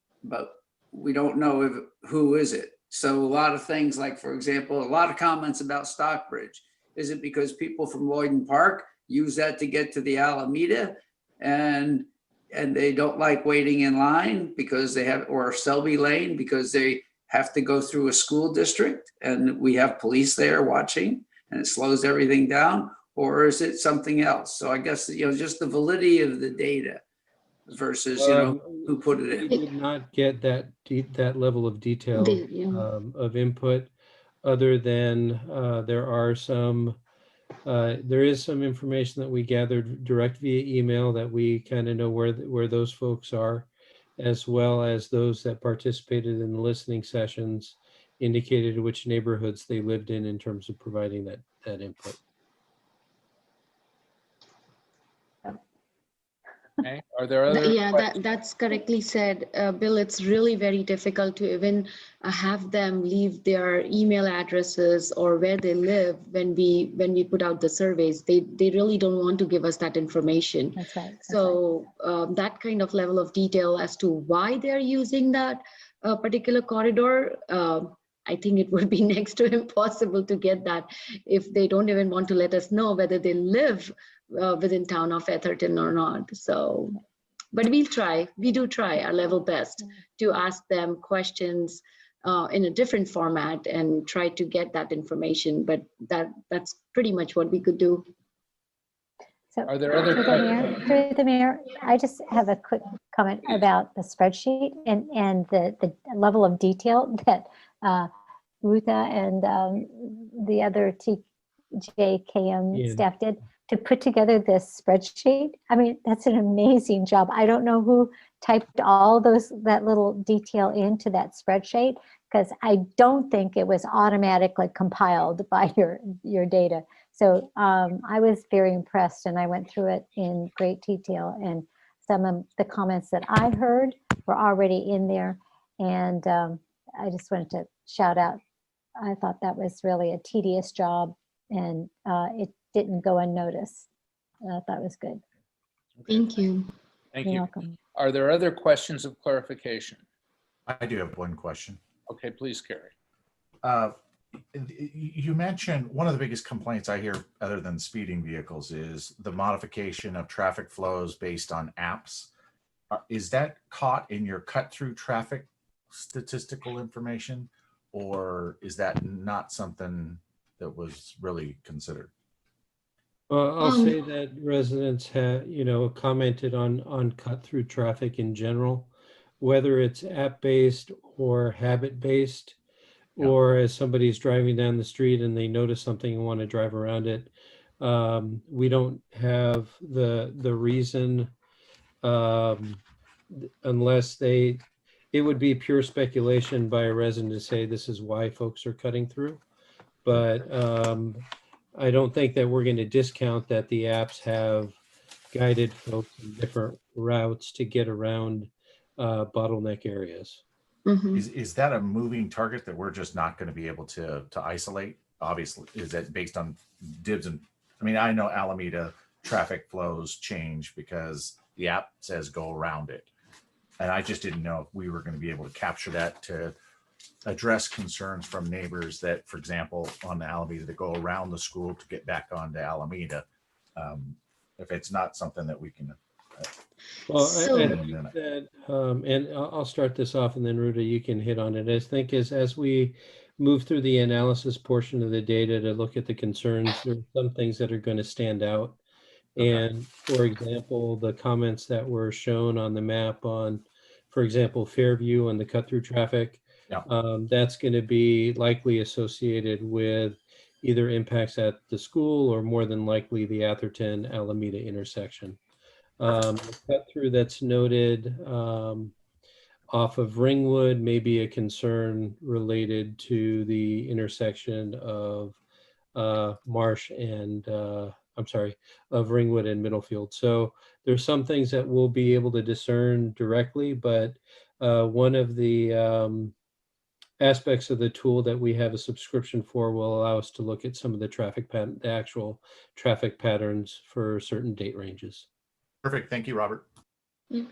we don't know who is it. So a lot of things like, for example, a lot of comments about Stockbridge. Is it because people from Lloyden Park use that to get to the Alameda and they don't like waiting in line because they have, or Selby Lane because they have to go through a school district and we have police there watching and it slows everything down? Or is it something else? So I guess, just the validity of the data versus, who put it in. We did not get that level of detail of input, other than there is some information that we gathered direct via email that we kind of know where those folks are, as well as those that participated in the listening sessions indicated which neighborhoods they lived in terms of providing that input. Okay. Are there other? Yeah, that's correctly said, Bill. It's really very difficult to even have them leave their email addresses or where they live when we put out the surveys. They really don't want to give us that information. That's right. So that kind of level of detail as to why they're using that particular corridor, I think it would be next to impossible to get that if they don't even want to let us know whether they live within town of Atherton or not. So, but we do try our level best to ask them questions in a different format and try to get that information, but that's pretty much what we could do. So, are there other questions? Through the mayor, I just have a quick comment about the spreadsheet and the level of detail that Rutha and the other TJKM staff did to put together this spreadsheet. I mean, that's an amazing job. I don't know who typed all that little detail into that spreadsheet, because I don't think it was automatically compiled by your data. So I was very impressed, and I went through it in great detail, and some of the comments that I heard were already in there. And I just wanted to shout out, I thought that was really a tedious job, and it didn't go unnoticed. I thought it was good. Thank you. Thank You're you. welcome. Are there other questions of clarification? I do have one question. Okay, please, Carrie. You mentioned one of the biggest complaints I hear, other than speeding vehicles, is the modification of traffic flows based on apps. Is that caught in your cut-through traffic statistical information, or is that not something that was really considered? Well, I'll say that residents have, commented on cut-through traffic in general, whether it's app-based or habit-based, or as somebody's driving down the street and they notice something and want to drive around it. We don't have the reason, unless it would be pure speculation by a resident to say this is why folks are cutting through. But I don't think that we're going to discount that the apps have guided folks in different routes to get around bottleneck areas. Mhm. Is that a moving target that we're just not going to be able to isolate? Obviously, is that based on dibs and, I mean, I know Alameda traffic flows change because the app says go around it. And I just didn't know if we were going to be able to capture that to address concerns from neighbors that, for example, on the Alameda that go around the school to get back onto Alameda. If it's not something that we can. Well, So- I think that, and I'll start this off, and then Ruta, you can hit on it. I think as we move through the analysis portion of the data to look at the concerns, there are some things that are going to stand out. And for example, the comments that were shown on the map on, for example, Fairview and the cut through traffic, that's going to be likely associated with either impacts at the school or more than likely the Atherton Alameda intersection. The cut through that's noted off of Ringwood may be a concern related to the intersection of Marsh and of Ringwood and Middlefield. So there's some things that we'll be able to discern directly, but one of the aspects of the tool that we have a subscription for will allow us to look at some of the actual traffic patterns for certain date ranges. Perfect. Thank you, Robert. Yeah.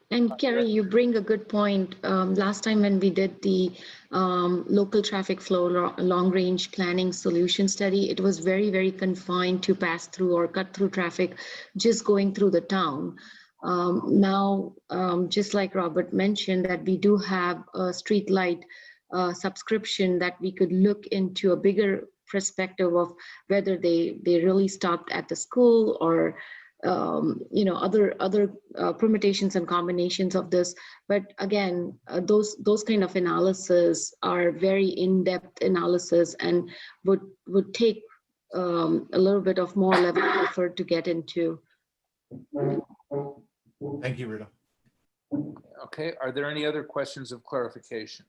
And Kerry, you bring a good point. Last time when we did the local traffic flow long-range planning solution study, it was very, very confined to pass through or cut through traffic just going through the town. Now, just like Robert mentioned, that we do have a street light subscription that we could look into a bigger perspective of whether they really stopped at the school or other permutations and combinations of this. But again, those kind of analysis are very in-depth analysis and would take a little bit of more level of effort to get into. Thank you, Rita. Okay, are there any other questions of clarification?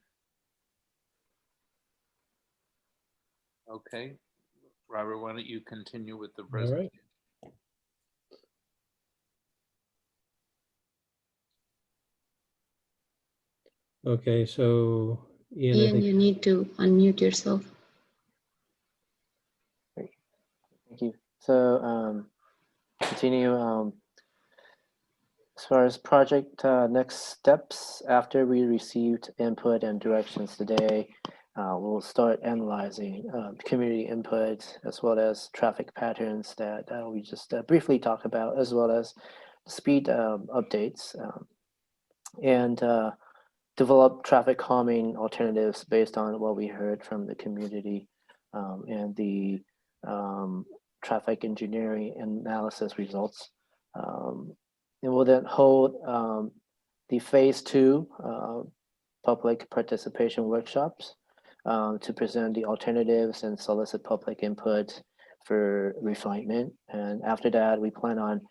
Okay, Robert, why don't you continue with the presentation? All right. Okay, so Ian, I think you need to unmute yourself. Great. Thank you. So continue. As far as project next steps, after we received input and directions today, we'll start analyzing community input as well as traffic patterns that we just briefly talked about, as well as speed updates, and develop traffic calming alternatives based on what we heard from the community and the traffic engineering analysis results. And we'll then hold the phase 2 public participation workshops to present the alternatives and solicit public input for refinement. And after that, we plan on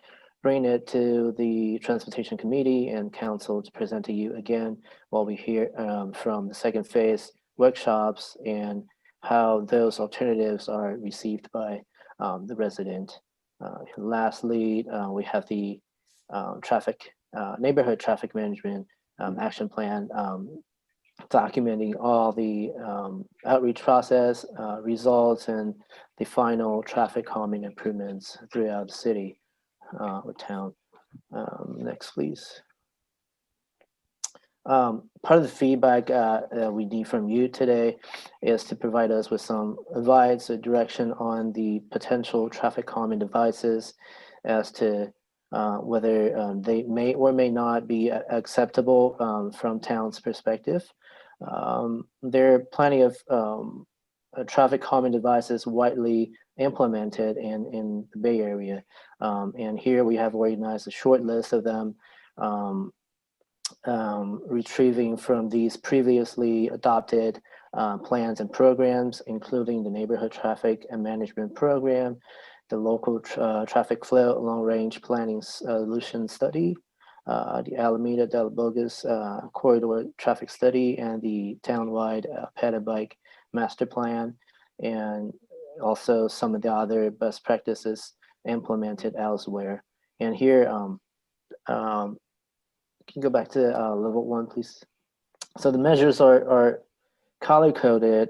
bringing it to the Transportation Committee and Council to present to you again while we hear from the second phase workshops and how those alternatives are received by the resident. Lastly, we have the neighborhood traffic management action plan, documenting all the outreach process results and the final traffic calming improvements throughout the city or town. Next, please. Part of the feedback that we need from you today is to provide us with some advice or direction on the potential traffic calming devices as to whether they may or may not be acceptable from town's perspective. There are plenty of traffic calming devices widely implemented in the Bay Area. And here we have organized a short list of them, retrieving from these previously adopted plans and programs, including the Neighborhood Traffic and Management Program, the Local Traffic Flow Long-Range Planning Solution Study, the Alameda Del Bogus Corridor Traffic Study, and the Townwide Pedal Bike Master Plan, and also some of the other best practices implemented elsewhere. And here, can you go back to level 1, please? So the measures are color coded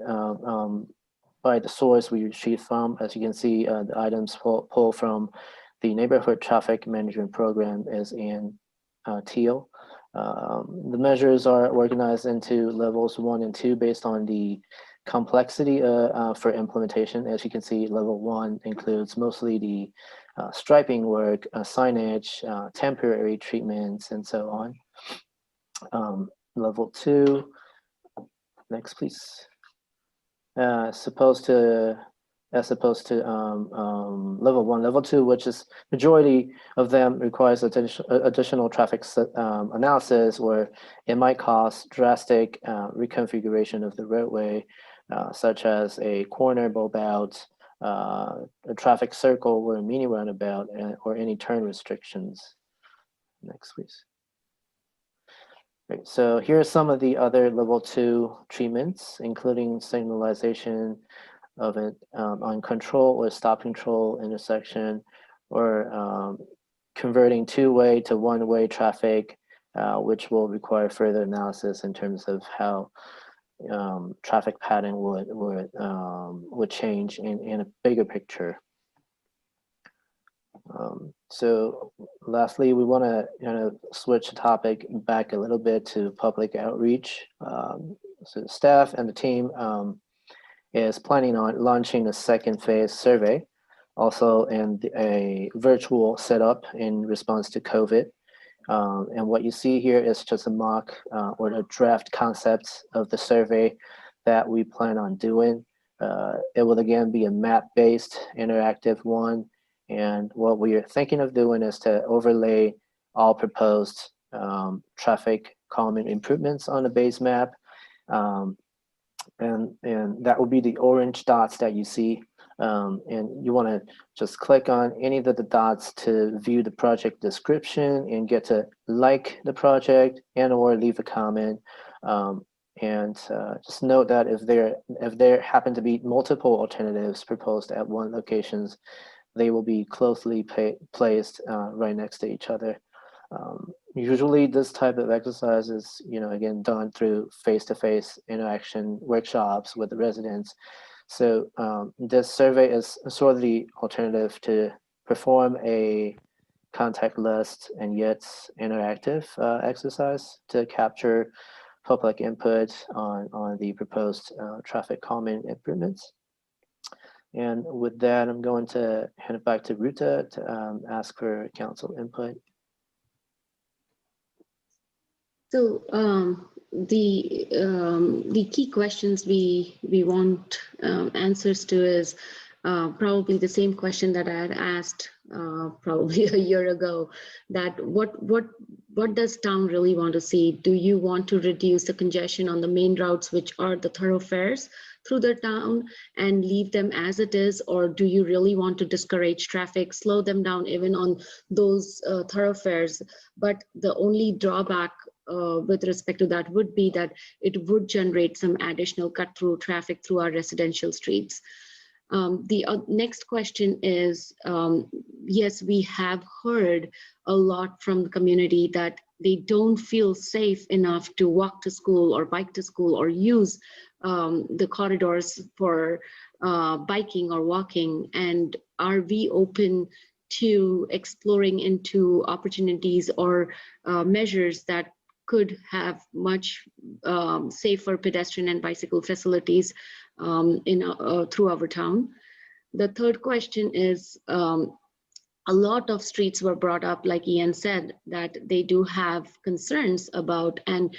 by the source we retrieved from. As you can see, the items pulled from the Neighborhood Traffic Management Program is in teal. The measures are organized into levels 1 and 2 based on the complexity for implementation. As you can see, level 1 includes mostly the striping work, signage, temporary treatments, and so on. Level 2, next please. As opposed to level 1, level 2, which is majority of them requires additional traffic analysis, where it might cause drastic reconfiguration of the roadway, such as a corner bulb out, a traffic circle or a mini roundabout, or any turn restrictions. Next, please. Right, so here are some of the other level 2 treatments, including signalization of it on control or stop control intersection, or converting two-way to one-way traffic, which will require further analysis in terms of how traffic pattern would change in a bigger picture. So lastly, we want to switch the topic back a little bit to public outreach. So the staff and the team is planning on launching a second phase survey, also in a virtual setup in response to COVID. And what you see here is just a mock or a draft concept of the survey that we plan on doing. It will again be a map-based interactive one. And what we are thinking of doing is to overlay all proposed traffic calming improvements on the base map. And that will be the orange dots that you see. And you want to just click on any of the dots to view the project description and get to like the project and or leave a comment. And just note that if there happen to be multiple alternatives proposed at one locations, they will be closely placed right next to each other. Usually this type of exercise is, again, done through face-to-face interaction workshops with the residents. So this survey is sort of the alternative to perform a contactless and yet interactive exercise to capture public input on the proposed traffic calming improvements. And with that, I'm going to hand it back to Ruta to ask for council input. So the key questions we want answers to is probably the same question that I had asked probably a year ago, that what does town really want to see? Do you want to reduce the congestion on the main routes, which are the thoroughfares through the town, and leave them as it is? Or do you really want to discourage traffic, slow them down even on those thoroughfares? But the only drawback with respect to that would be that it would generate some additional cut through traffic through our residential streets. The next question is, yes, we have heard a lot from the community that they don't feel safe enough to walk to school or bike to school or use the corridors for biking or walking. And are we open to exploring into opportunities or measures that could have much safer pedestrian and bicycle facilities through our town? The third question is, a lot of streets were brought up, like Ian said, that they do have concerns about, and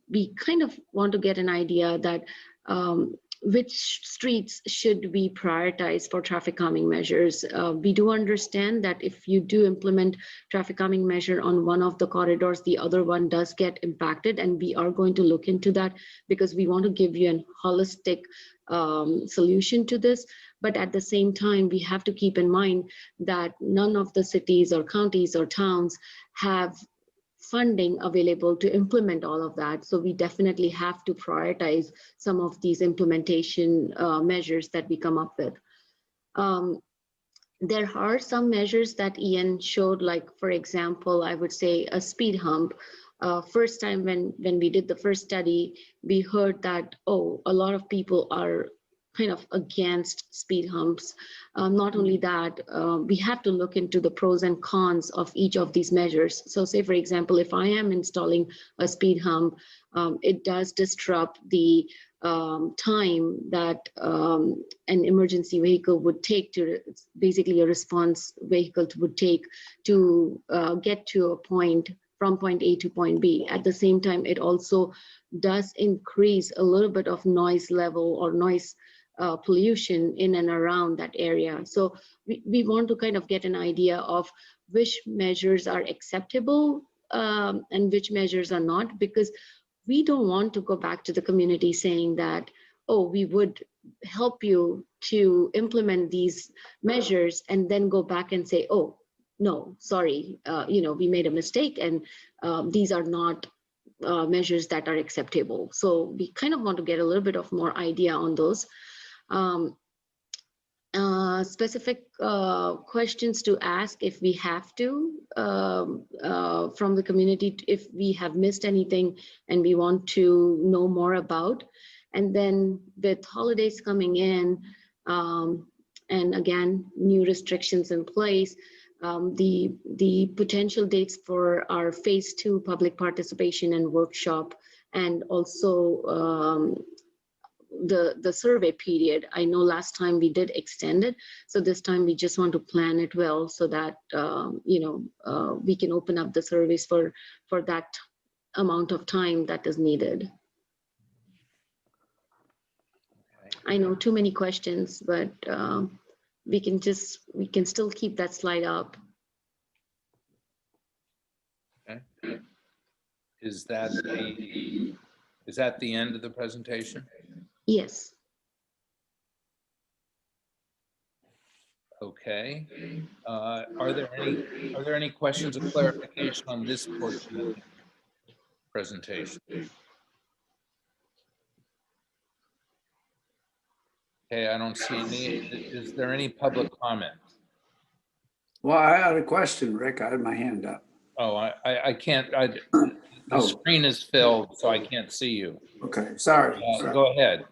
we kind of want to get an idea that which streets should we prioritize for traffic calming measures. We do understand that if you do implement traffic calming measure on one of the corridors, the other one does get impacted, and we are going to look into that because we want to give you a holistic solution to this. But at the same time, we have to keep in mind that none of the cities or counties or towns have funding available to implement all of that. So we definitely have to prioritize some of these implementation measures that we come up with. There are some measures that Ian showed, like, for example, I would say a speed hump. First time when we did the first study, we heard that, oh, a lot of people are kind of against speed humps. Not only that, we have to look into the pros and cons of each of these measures. So say, for example, if I am installing a speed hump, it does disrupt the time that an emergency vehicle would take to, basically a response vehicle would take to get to a point from point A to point B. At the same time, it also does increase a little bit of noise level or noise pollution in and around that area. So we want to kind of get an idea of which measures are acceptable and which measures are not, because we don't want to go back to the community saying that, oh, we would help you to implement these measures, and then go back and say, oh, no, sorry, we made a mistake, and these are not measures that are acceptable. So we kind of want to get a little bit of more idea on those. Specific questions to ask if we have to from the community, if we have missed anything and we want to know more about. And then with holidays coming in, and again, new restrictions in place, the potential dates for our phase 2 public participation and workshop, and also the survey period. I know last time we did extend it, so this time we just want to plan it well so that we can open up the surveys for that amount of time that is needed. I know too many questions, but we can still keep that slide up. Okay. Is that the end of the presentation? Yes. Okay. Are there any questions of clarification on this portion of the presentation? Okay, I don't see any. Is there any public comment? Well, I had a question, Rick. I had my hand up. Oh, I can't. The screen is filled, so I can't see you. Okay, sorry. Go ahead.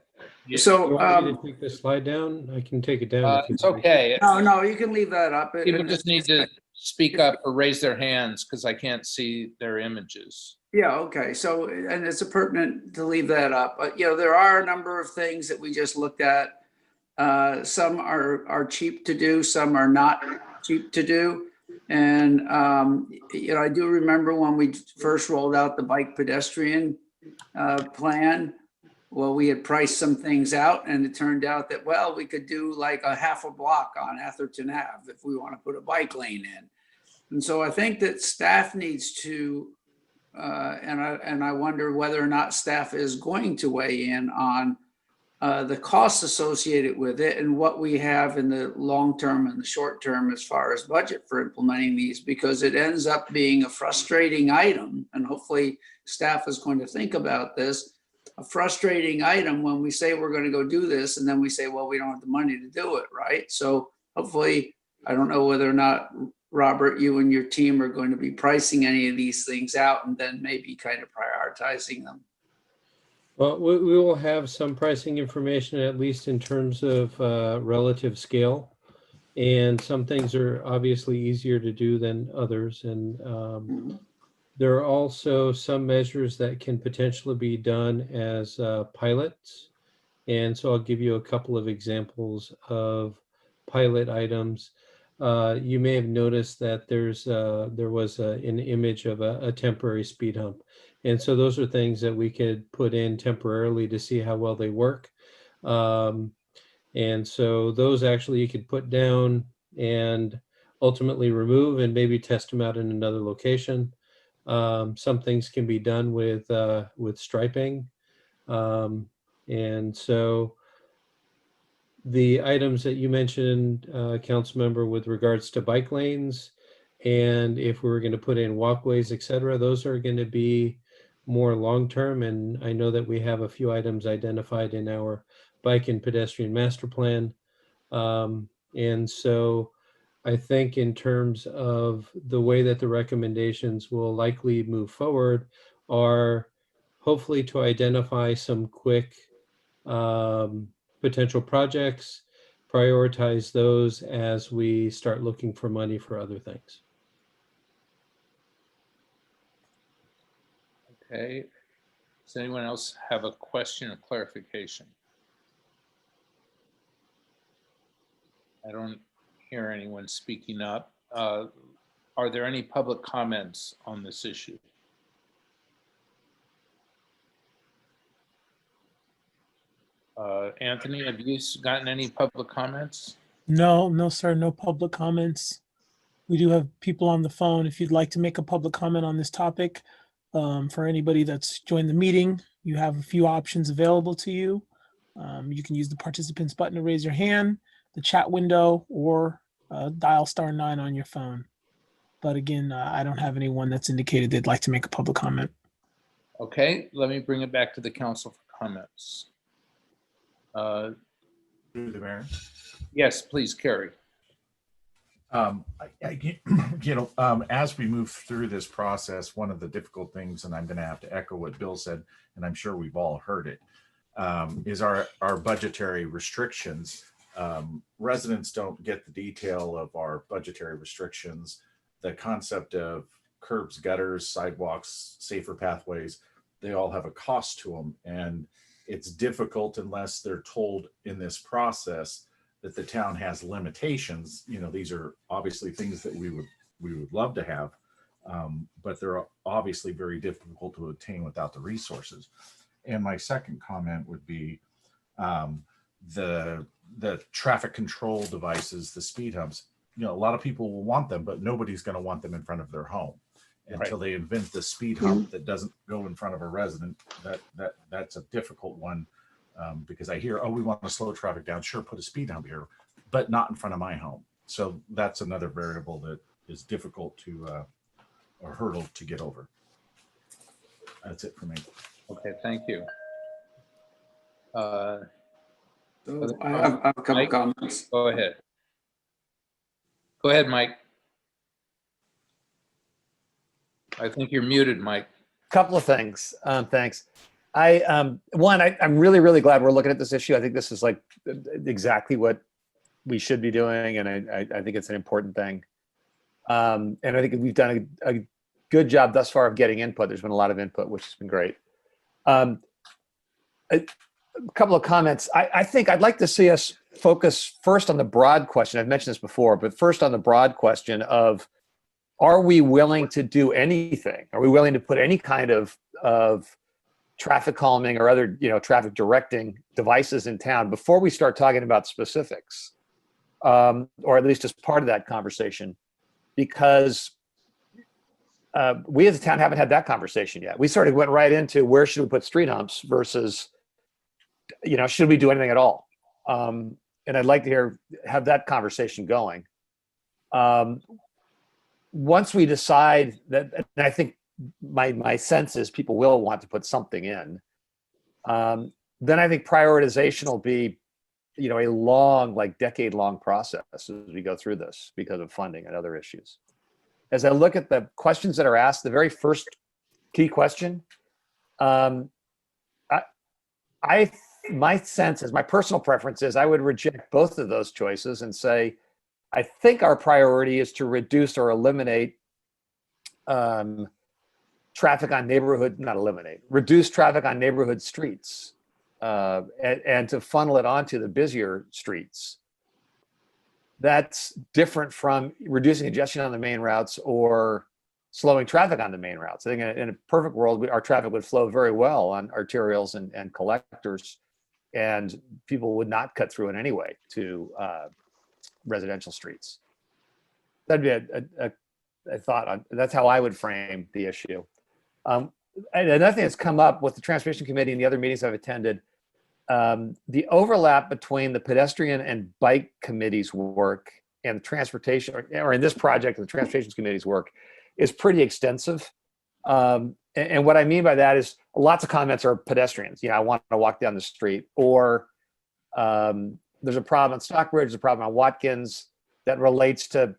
So, you want me to take the slide down? I can take it down. If it's okay. No, you can leave that up. People just need to speak up or raise their hands because I can't see their images. Yeah, okay. So, and it's pertinent to leave that up. But, there are a number of things that we just looked at. Some are cheap to do, some are not cheap to do. And, I do remember when we first rolled out the bike pedestrian plan. Well, we had priced some things out, and it turned out that, well, we could do like a half a block on Atherton Ave if we want to put a bike lane in. And so I think that staff needs to, and I wonder whether or not staff is going to weigh in on the costs associated with it and what we have in the long term and the short term as far as budget for implementing these, because it ends up being a frustrating item. And hopefully staff is going to think about this, a frustrating item when we say we're going to go do this, and then we say, well, we don't have the money to do it, right? So hopefully, I don't know whether or not, Robert, you and your team are going to be pricing any of these things out and then maybe kind of prioritizing them. Well, we will have some pricing information, at least in terms of relative scale. And some things are obviously easier to do than others. And there are also some measures that can potentially be done as pilots. And so I'll give you a couple of examples of pilot items. You may have noticed that there was an image of a temporary speed hump. And so those are things that we could put in temporarily to see how well they work. And so those actually you could put down and ultimately remove and maybe test them out in another location. Some things can be done with striping. And so the items that you mentioned, Councilmember, with regards to bike lanes, and if we were going to put in walkways, et cetera, those are going to be more long-term. And I know that we have a few items identified in our bike and pedestrian master plan. And so I think in terms of the way that the recommendations will likely move forward are hopefully to identify some quick potential projects, prioritize those as we start looking for money for other things. Okay. Does anyone else have a question or clarification? I don't hear anyone speaking up. Are there any public comments on this issue? Anthony, have you gotten any public comments? No, sir, no public comments. We do have people on the phone. If you'd like to make a public comment on this topic, for anybody that's joined the meeting, you have a few options available to you. You can use the participants button to raise your hand, the chat window, or dial *9 on your phone. But again, I don't have anyone that's indicated they'd like to make a public comment. Okay, let me bring it back to the council for comments. Through the mayor. Yes, please, Carrie. As we move through this process, one of the difficult things, and I'm going to have to echo what Bill said, and I'm sure we've all heard it, is our budgetary restrictions. Residents don't get the detail of our budgetary restrictions. The concept of curbs, gutters, sidewalks, safer pathways, they all have a cost to them. And it's difficult unless they're told in this process that the town has limitations. These are obviously things that we would love to have, but they're obviously very difficult to attain without the resources. And my second comment would be the traffic control devices, the speed humps. A lot of people will want them, but nobody's going to want them in front of their home until they invent the speed hump that doesn't go in front of a resident. That's a difficult one. Because I hear, oh, we want to slow traffic down. Sure, put a speed hump here, but not in front of my home. So that's another variable that is difficult to, or hurdle to get over. That's it for me. Okay, thank you. I have a couple Mike, comments. Go ahead. Go ahead, Mike. I think you're muted, Mike. Couple of things. Thanks. I'm really, really glad we're looking at this issue. I think this is like exactly what we should be doing, and I think it's an important thing. And I think we've done a good job thus far of getting input. There's been a lot of input, which has been great. A couple of comments. I think I'd like to see us focus first on the broad question. I've mentioned this before, but first on the broad question of, are we willing to do anything? Are we willing to put any kind of traffic calming or other, traffic directing devices in town before we start talking about specifics, or at least as part of that conversation? Because we as a town haven't had that conversation yet. We sort of went right into where should we put street humps versus, should we do anything at all? And I'd like to have that conversation going. Once we decide that, and I think my sense is people will want to put something in, then I think prioritization will be, a long, like decade-long process as we go through this because of funding and other issues. As I look at the questions that are asked, the very first key question, my sense is, my personal preference is I would reject both of those choices and say, I think our priority is to reduce or eliminate traffic on reduce traffic on neighborhood streets and to funnel it onto the busier streets. That's different from reducing congestion on the main routes or slowing traffic on the main routes. I think in a perfect world, our traffic would flow very well on arterials and collectors, and people would not cut through in any way to residential streets. That'd be a thought on, that's how I would frame the issue. And another thing that's come up with the Transportation Committee and the other meetings I've attended, the overlap between the pedestrian and bike committee's work and the transportation, or in this project, the Transportation Committee's work is pretty extensive. And what I mean by that is lots of comments are pedestrians. I want to walk down the street, or there's a problem on Stockbridge, there's a problem on Watkins. that relates to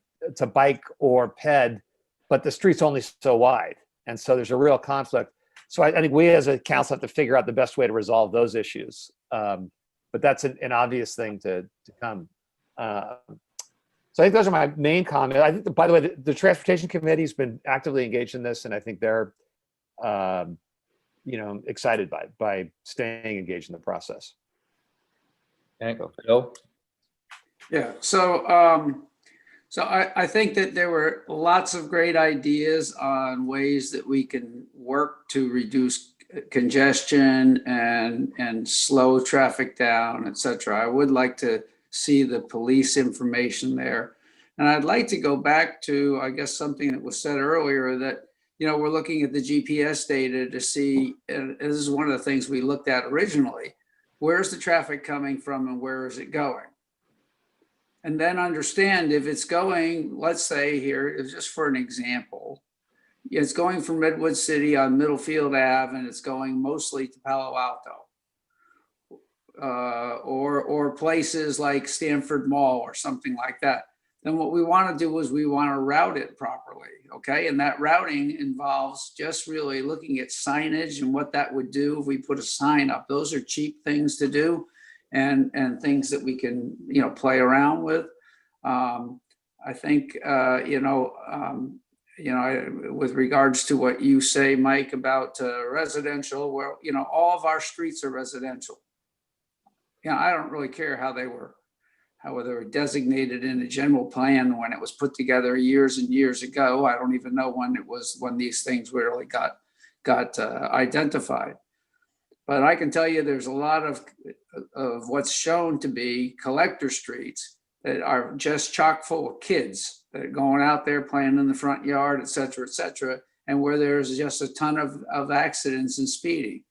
bike or ped, but the street's only so wide. And so there's a real conflict. So I think we as a council have to figure out the best way to resolve those issues. But that's an obvious thing to come. So I think those are my main comments. I think, by the way, the Transportation Committee has been actively engaged in this, and I think they're, excited by staying engaged in the process. Thank you, Bill. Yeah, so I think that there were lots of great ideas on ways that we can work to reduce congestion and slow traffic down, et cetera. I would like to see the police information there. And I'd like to go back to, I guess, something that was said earlier that, we're looking at the GPS data to see, and this is one of the things we looked at originally, where's the traffic coming from and where is it going? And then understand if it's going, let's say here, just for an example, it's going from Redwood City on Middlefield Ave and it's going mostly to Palo Alto. Or places like Stanford Mall or something like that. Then what we want to do is we want to route it properly, okay? And that routing involves just really looking at signage and what that would do if we put a sign up. Those are cheap things to do and things that we can, play around with. I think, with regards to what you say, Mike, about residential, where, all of our streets are residential. I don't really care how they were designated in a general plan when it was put together years and years ago. I don't even know when these things really got identified. But I can tell you there's a lot of what's shown to be collector streets that are just chock full of kids that are going out there playing in the front yard, et cetera, and where there's just a ton of accidents and speeding.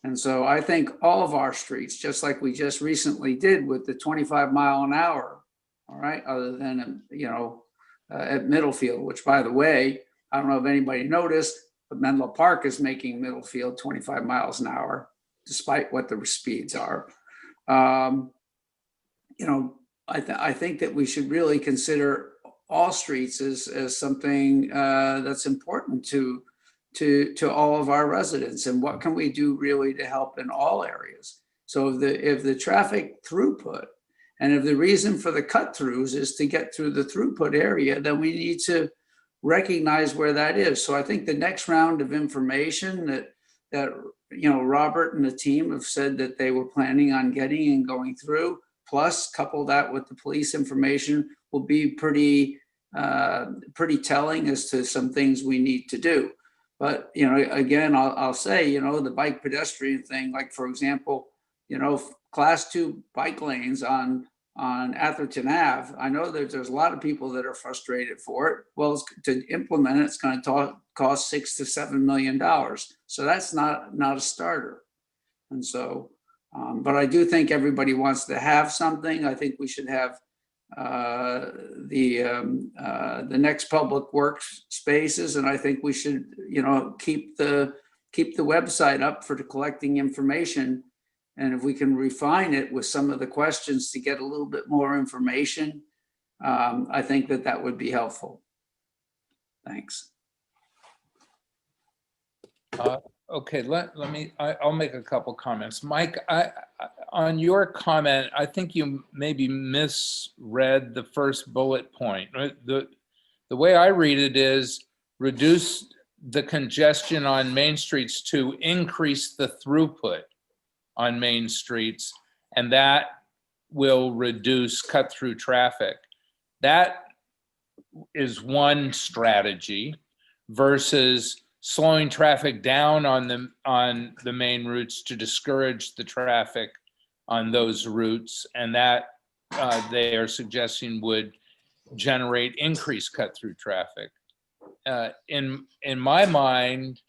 And so I think all of our streets, just like we just recently did with the 25 mile an hour, all right, other than, at Middlefield, which, by the way, I don't know if anybody noticed, but Menlo Park is making Middlefield 25 miles an hour, despite what the speeds are. I think that we should really consider all streets as something that's important to all of our residents, and what can we do really to help in all areas. So if the traffic throughput, and if the reason for the cut throughs is to get through the throughput area, then we need to recognize where that is. So I think the next round of information that Robert and the team have said that they were planning on getting and going through, plus couple that with the police information, will be pretty telling as to some things we need to do. But, again, I'll say, the bike pedestrian thing, like, for example, class 2 bike lanes on Atherton Ave. I know that there's a lot of people that are frustrated for it. Well, to implement it, it's going to cost $6 to $7 million. So that's not a starter. And so, but I do think everybody wants to have something. I think we should have the next public works spaces, and I think we should keep the website up for collecting information, and if we can refine it with some of the questions to get a little bit more information, I think that would be helpful. Thanks. Okay, I'll make a couple comments. Mike, on your comment, I think you maybe misread the first bullet point. The way I read it is reduce the congestion on main streets to increase the throughput on main streets, and that will reduce cut-through traffic. That is one strategy versus slowing traffic down on the main routes to discourage the traffic on those routes, and that they are suggesting would generate increased cut-through traffic. In my mind,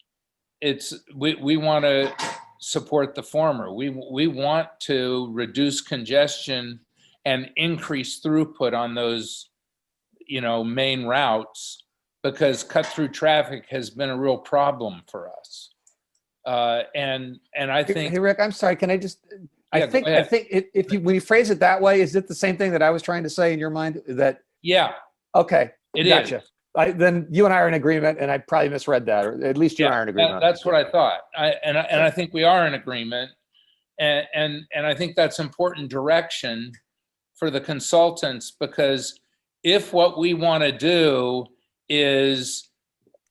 we want to support the former. We want to reduce congestion and increase throughput on those, main routes, because cut-through traffic has been a real problem for us. And I think— Hey, Rick, I'm sorry, can I just— Yeah, I think when you phrase it that way, is it the same thing that I was trying to say in your mind, that Yeah, Okay, it gotcha. is. Then you and I are in agreement, and I probably misread that, or at least you and I are in agreement. That's what I thought. I think we are in agreement. And I think that's important direction for the consultants, because if what we want to do is,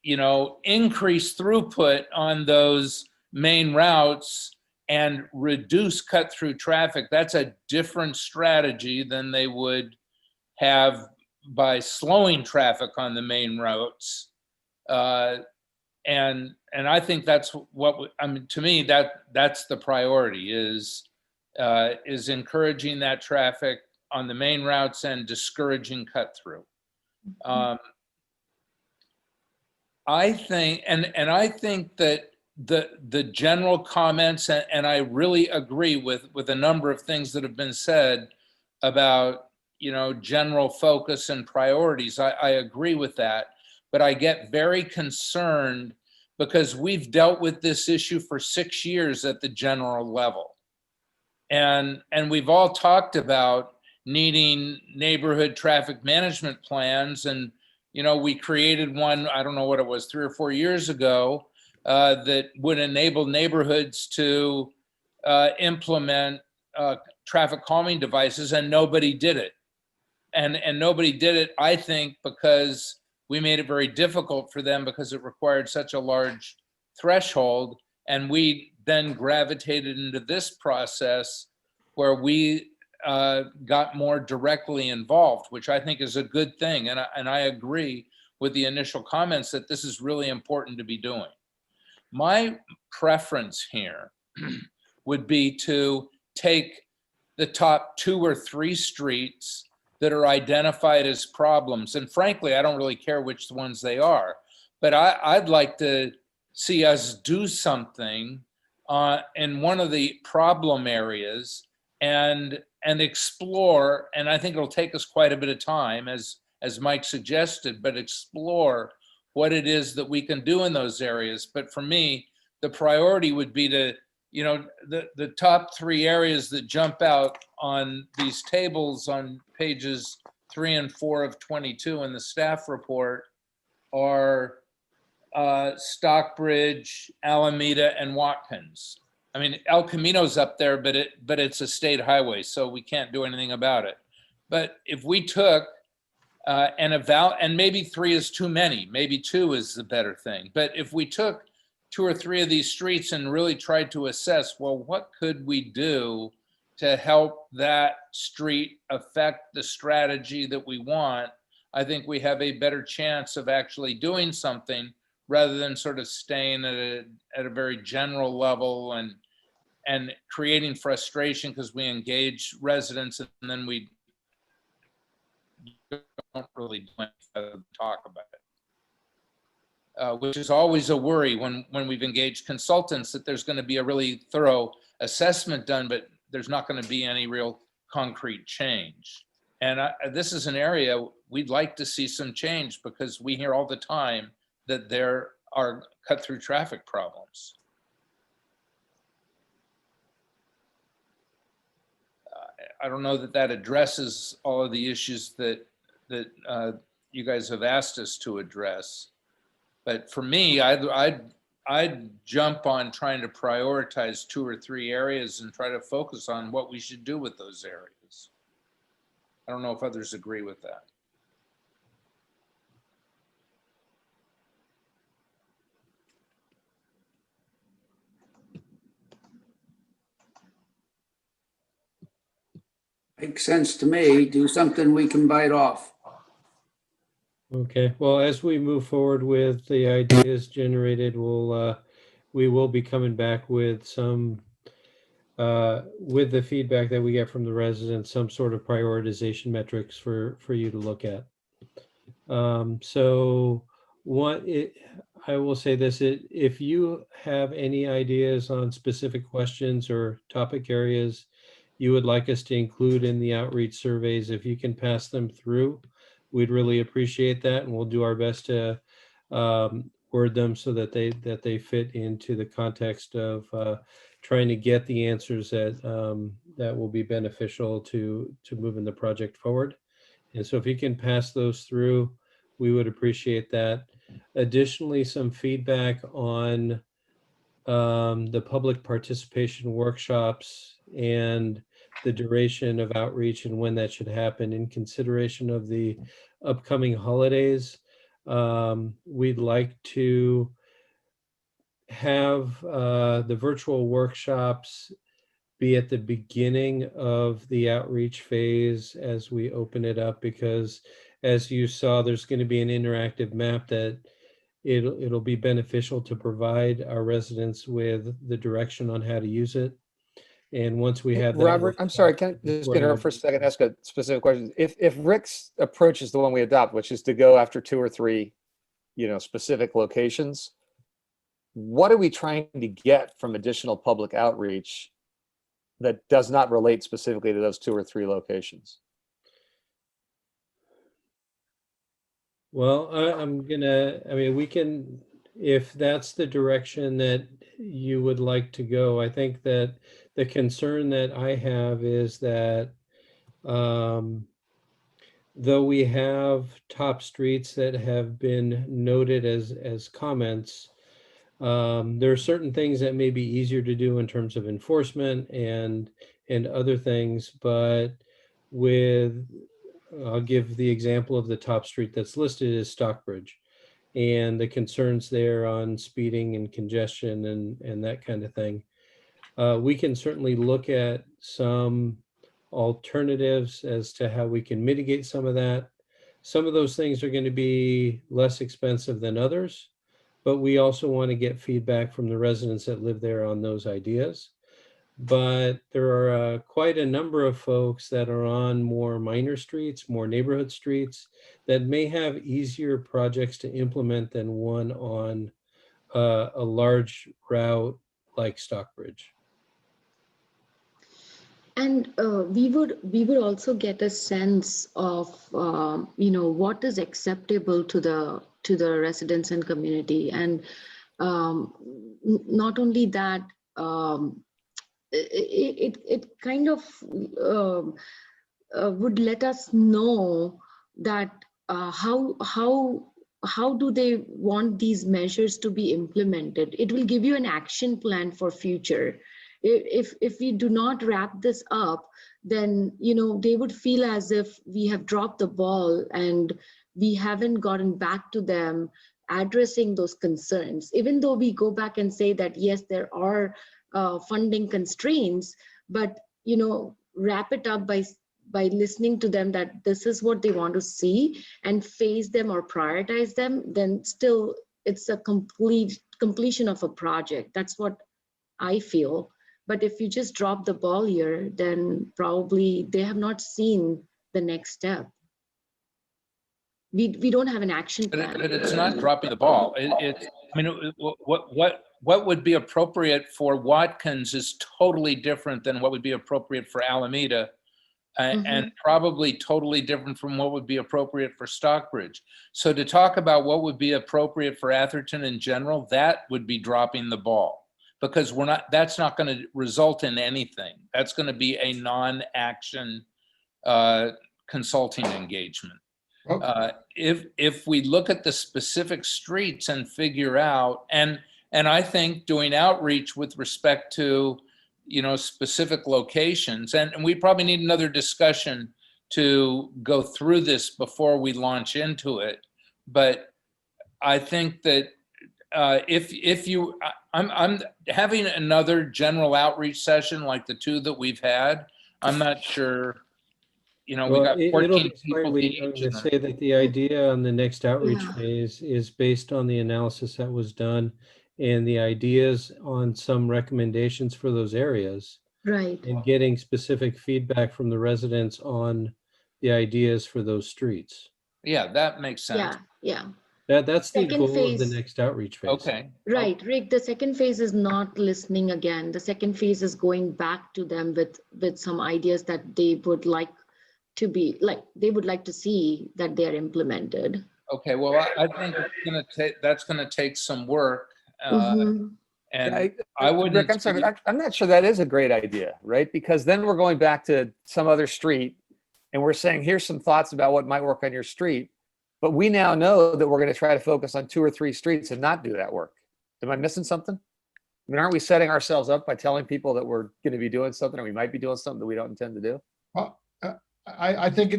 increase throughput on those main routes and reduce cut through traffic, that's a different strategy than they would have by slowing traffic on the main routes. And I think that's what, to me, that's the priority is encouraging that traffic on the main routes and discouraging cut through. I think, and I think that the general comments, and I really agree with a number of things that have been said about, general focus and priorities. I agree with that, but I get very concerned because we've dealt with this issue for 6 years at the general level. And we've all talked about needing neighborhood traffic management plans. And, we created one, I don't know what it was, 3 or 4 years ago, that would enable neighborhoods to implement traffic calming devices, and nobody did it. And nobody did it, I think, because we made it very difficult for them because it required such a large threshold. And we then gravitated into this process where we got more directly involved, which I think is a good thing. And I agree with the initial comments that this is really important to be doing. My preference here would be to take the top 2 or 3 streets that are identified as problems. And frankly, I don't really care which ones they are, but I'd like to see us do something in one of the problem areas and explore, and I think it'll take us quite a bit of time, as Mike suggested, but explore what it is that we can do in those areas. But for me, the priority would be to, the top 3 areas that jump out on these tables on pages 3 and 4 of 22 in the staff report are Stockbridge, Alameda, and Watkins. I mean, El Camino's up there, but it's a state highway, so we can't do anything about it. But if we took and maybe 3 is too many, maybe 2 is the better thing. But if we took 2 or 3 of these streets and really tried to assess, well, what could we do to help that street affect the strategy that we want, I think we have a better chance of actually doing something rather than sort of staying at a very general level and creating frustration because we engage residents and then we don't really do anything other than talk about it. Which is always a worry when we've engaged consultants, that there's going to be a really thorough assessment done, but there's not going to be any real concrete change. And this is an area we'd like to see some change because we hear all the time that there are cut through traffic problems. I don't know that addresses all of the issues that you guys have asked us to address. But for me, I'd jump on trying to prioritize 2 or 3 areas and try to focus on what we should do with those areas. I don't know if others agree with that. Makes sense to me. Do something we can bite off. Okay, well, as we move forward with the ideas generated, we will be coming back with some, with the feedback that we get from the residents, some sort of prioritization metrics for you to look at. So I will say this, if you have any ideas on specific questions or topic areas you would like us to include in the outreach surveys, if you can pass them through, we'd really appreciate that, and we'll do our best to word them so that they fit into the context of trying to get the answers that will be beneficial to moving the project forward. And so if you can pass those through, we would appreciate that. Additionally, some feedback on the public participation workshops and the duration of outreach and when that should happen in consideration of the upcoming holidays. We'd like to have the virtual workshops be at the beginning of the outreach phase as we open it up, because as you saw, there's going to be an interactive map that it'll be beneficial to provide our residents with the direction on how to use it. And once we have that, Robert, I'm sorry, can I just interrupt for a second, ask a specific question? If Rick's approach is the one we adopt, which is to go after 2 or 3, specific locations, what are we trying to get from additional public outreach that does not relate specifically to those 2 or 3 locations? Well, we can, if that's the direction that you would like to go. I think that the concern that I have is that though we have top streets that have been noted as comments, there are certain things that may be easier to do in terms of enforcement and other things, but I'll give the example of the top street that's listed as Stockbridge, and the concerns there on speeding and congestion and that kind of thing. We can certainly look at some alternatives as to how we can mitigate some of that. Some of those things are going to be less expensive than others, but we also want to get feedback from the residents that live there on those ideas. But there are quite a number of folks that are on more minor streets, more neighborhood streets, that may have easier projects to implement than one on a large route like Stockbridge. And we would also get a sense of what is acceptable to the residents and community, and not only that, it kind of would let us know that how do they want these measures to be implemented. It will give you an action plan for future. If we do not wrap this up, then they would feel as if we have dropped the ball and we haven't gotten back to them addressing those concerns. Even though we go back and say that yes, there are funding constraints, but wrap it up by listening to them that this is what they want to see and phase them or prioritize them, then still it's a completion of a project. That's what I feel. But if you just drop the ball here, then probably they have not seen the next step. We don't have an action plan. But it's not dropping the ball. What would be appropriate for Watkins is totally different than what would be appropriate for Alameda, and probably totally different from what would be appropriate for Stockbridge. So to talk about what would be appropriate for Atherton in general, that would be dropping the ball, because that's not going to result in anything. That's going to be a non-action consulting engagement. If we look at the specific streets and figure out, and I think doing outreach with respect to, specific locations, and we probably need another discussion to go through this before we launch into it. But I think that I'm having another general outreach session like the 2 that we've had. I'm not sure. We got 14 people. I'm going to say that the idea on the next outreach phase is based on the analysis that was done and the ideas on some recommendations for those areas. Right. And getting specific feedback from the residents on the ideas for those streets. Yeah, that makes sense. Yeah. That's the Second goal phase, of the next outreach phase. Okay. Right, Rick, the second phase is not listening again. The second phase is going back to them with some ideas that they would like to be, they would like to see that they are implemented. Okay, well, I think that's going to take some work. And I wouldn't. Rick, I'm sorry, I'm not sure that is a great idea, right? Because then we're going back to some other street and we're saying, here's some thoughts about what might work on your street. But we now know that we're going to try to focus on 2 or 3 streets and not do that work. Am I missing something? I mean, aren't we setting ourselves up by telling people that we're going to be doing something, or we might be doing something that we don't intend to do? Well, I think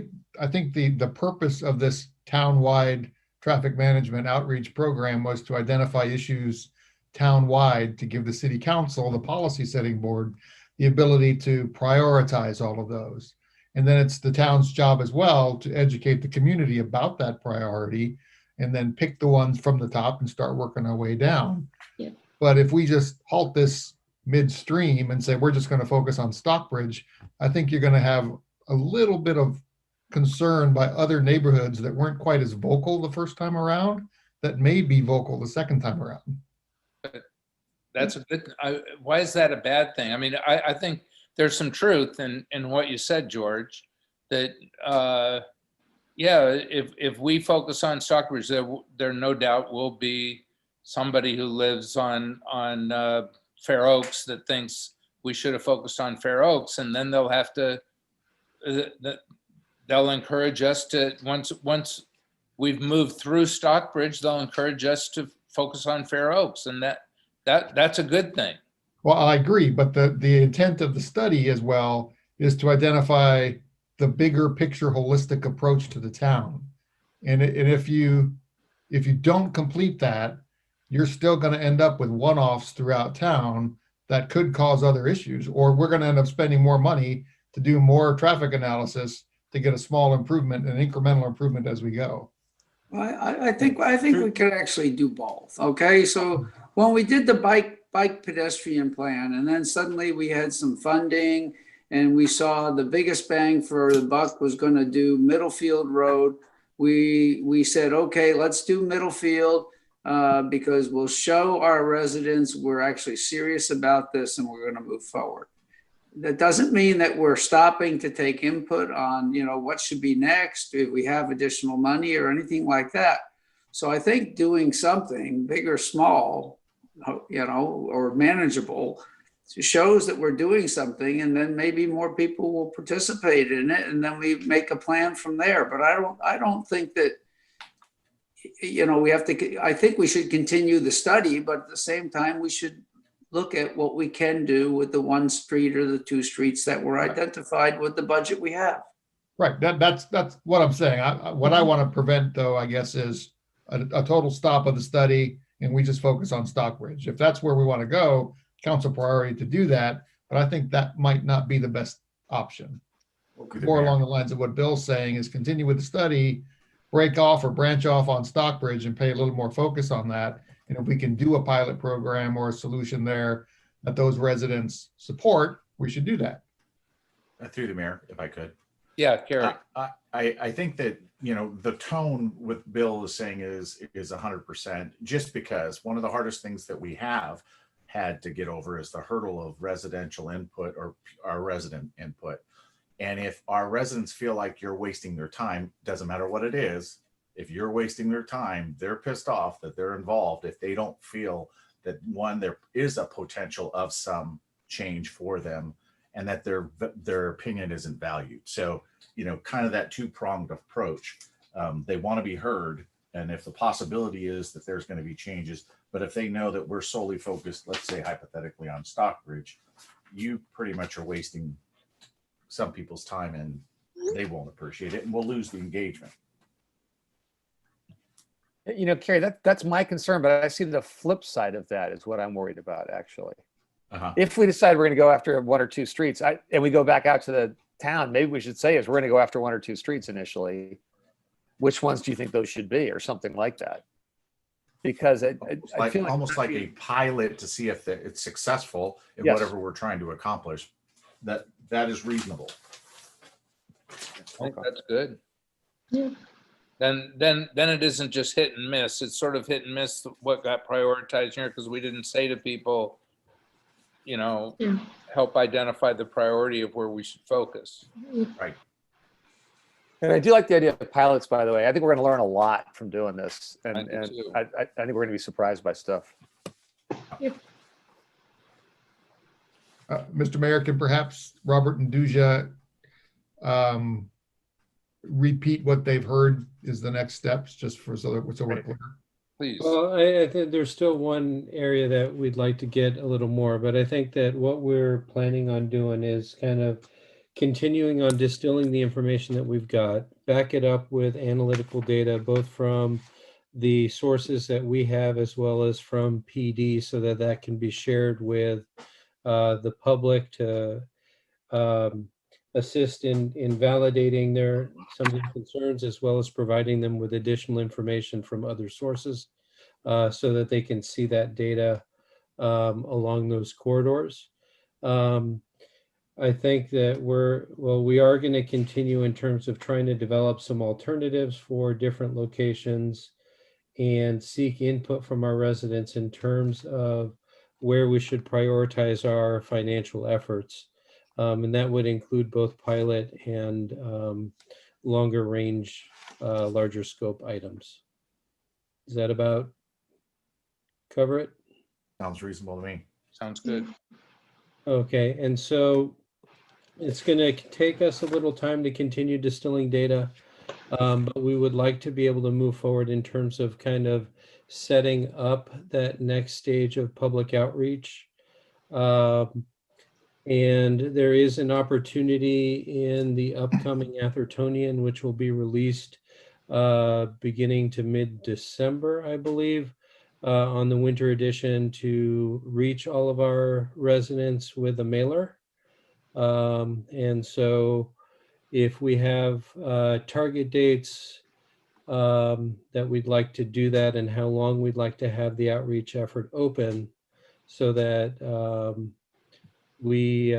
the purpose of this town-wide traffic management outreach program was to identify issues town-wide to give the city council, the policy setting board, the ability to prioritize all of those. And then it's the town's job as well to educate the community about that priority and then pick the ones from the top and start working our way down. Yeah. But if we just halt this midstream and say, we're just going to focus on Stockbridge, I think you're going to have a little bit of concern by other neighborhoods that weren't quite as vocal the first time around that may be vocal the second time around. That's a good, why is that a bad thing? I mean, I think there's some truth in what you said, George, that, yeah, if we focus on Stockbridge, there no doubt will be somebody who lives on Fair Oaks that thinks we should have focused on Fair Oaks, and then they'll have to, they'll encourage us to, once we've moved through Stockbridge, they'll encourage us to focus on Fair Oaks, and that's a good thing. Well, I agree, but the intent of the study as well is to identify the bigger picture holistic approach to the town. And if you don't complete that, you're still going to end up with one-offs throughout town that could cause other issues, or we're going to end up spending more money to do more traffic analysis to get a small improvement, an incremental improvement as we go. Well, I think we could actually do both. Okay, so when we did the bike pedestrian plan, and then suddenly we had some funding, and we saw the biggest bang for the buck was going to do Middlefield Road. We said, okay, let's do Middlefield because we'll show our residents we're actually serious about this and we're going to move forward. That doesn't mean that we're stopping to take input on, what should be next, if we have additional money or anything like that. So I think doing something big or small, or manageable, shows that we're doing something, and then maybe more people will participate in it, and then we make a plan from there. But I don't think that, we have to, I think we should continue the study, but at the same time, we should look at what we can do with the 1 street or the 2 streets that were identified with the budget we have. Right, that's what I'm saying. What I want to prevent, though, I guess, is a total stop of the study and we just focus on Stockbridge. If that's where we want to go, council priority to do that, but I think that might not be the best option. More along the lines of what Bill's saying is continue with the study, break off or branch off on Stockbridge and pay a little more focus on that. And if we can do a pilot program or a solution there that those residents support, we should do that. Through the mayor, if I could. Yeah, Gary. I think that, the tone with Bill is saying is 100%, just because one of the hardest things that we have had to get over is the hurdle of residential input or our resident input. And if our residents feel like you're wasting their time, doesn't matter what it is, if you're wasting their time, they're pissed off that they're involved. If they don't feel that, one, there is a potential of some change for them and that their opinion isn't valued. So, kind of that 2-pronged approach. They want to be heard. And if the possibility is that there's going to be changes, but if they know that we're solely focused, let's say hypothetically on Stockbridge, you pretty much are wasting some people's time and they won't appreciate it and we'll lose the engagement. Carrie, that's my concern, but I see the flip side of that is what I'm worried about, actually. If we decide we're going to go after 1 or 2 streets and we go back out to the town, maybe we should say is we're going to go after 1 or 2 streets initially. Which ones do you think those should be, or something like that? Because I feel almost like a pilot to see if it's successful in whatever we're trying to accomplish. That is reasonable. I think that's good. Yeah. Then it isn't just hit and miss. It's sort of hit and miss what got prioritized here because we didn't say to people, help identify the priority of where we should focus. Right. And I do like the idea of pilots, by the way. I think we're going to learn a lot from doing this. And I think we're going to be surprised by stuff. Mr. Mayor, can perhaps Robert and Duja repeat what they've heard is the next steps, just for so we're clear? Please. Well, I think there's still one area that we'd like to get a little more, but I think that what we're planning on doing is kind of continuing on distilling the information that we've got, back it up with analytical data, both from the sources that we have as well as from PD, so that that can be shared with the public to assist in validating some of the concerns, as well as providing them with additional information from other sources, so that they can see that data along those corridors. I think that we are going to continue in terms of trying to develop some alternatives for different locations and seek input from our residents in terms of where we should prioritize our financial efforts. And that would include both pilot and longer range, larger scope items. Does that about cover it? Sounds reasonable to me. Sounds good. Okay, and so it's going to take us a little time to continue distilling data, but we would like to be able to move forward in terms of kind of setting up that next stage of public outreach. And there is an opportunity in the upcoming Athertonian, which will be released beginning to mid-December, I believe, on the winter edition, to reach all of our residents with a mailer. And so if we have target dates that we'd like to do that, and how long we'd like to have the outreach effort open, so that we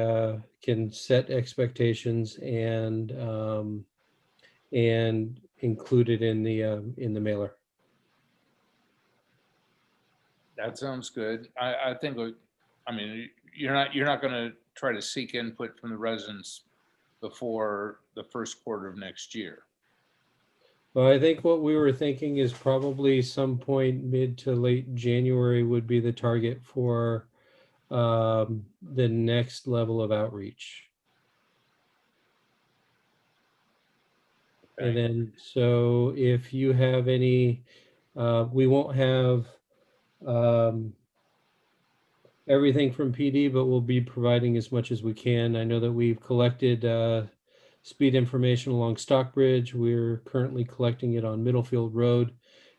can set expectations and include it in the mailer. That sounds good. I think, I mean, you're not going to try to seek input from the residents before the first quarter of next year. Well, I think what we were thinking is probably some point mid to late January would be the target for the next level of outreach. Okay. And then, so if you have any, we won't have everything from PD, but we'll be providing as much as we can. I know that we've collected speed information along Stockbridge. We're currently collecting it on Middlefield Road,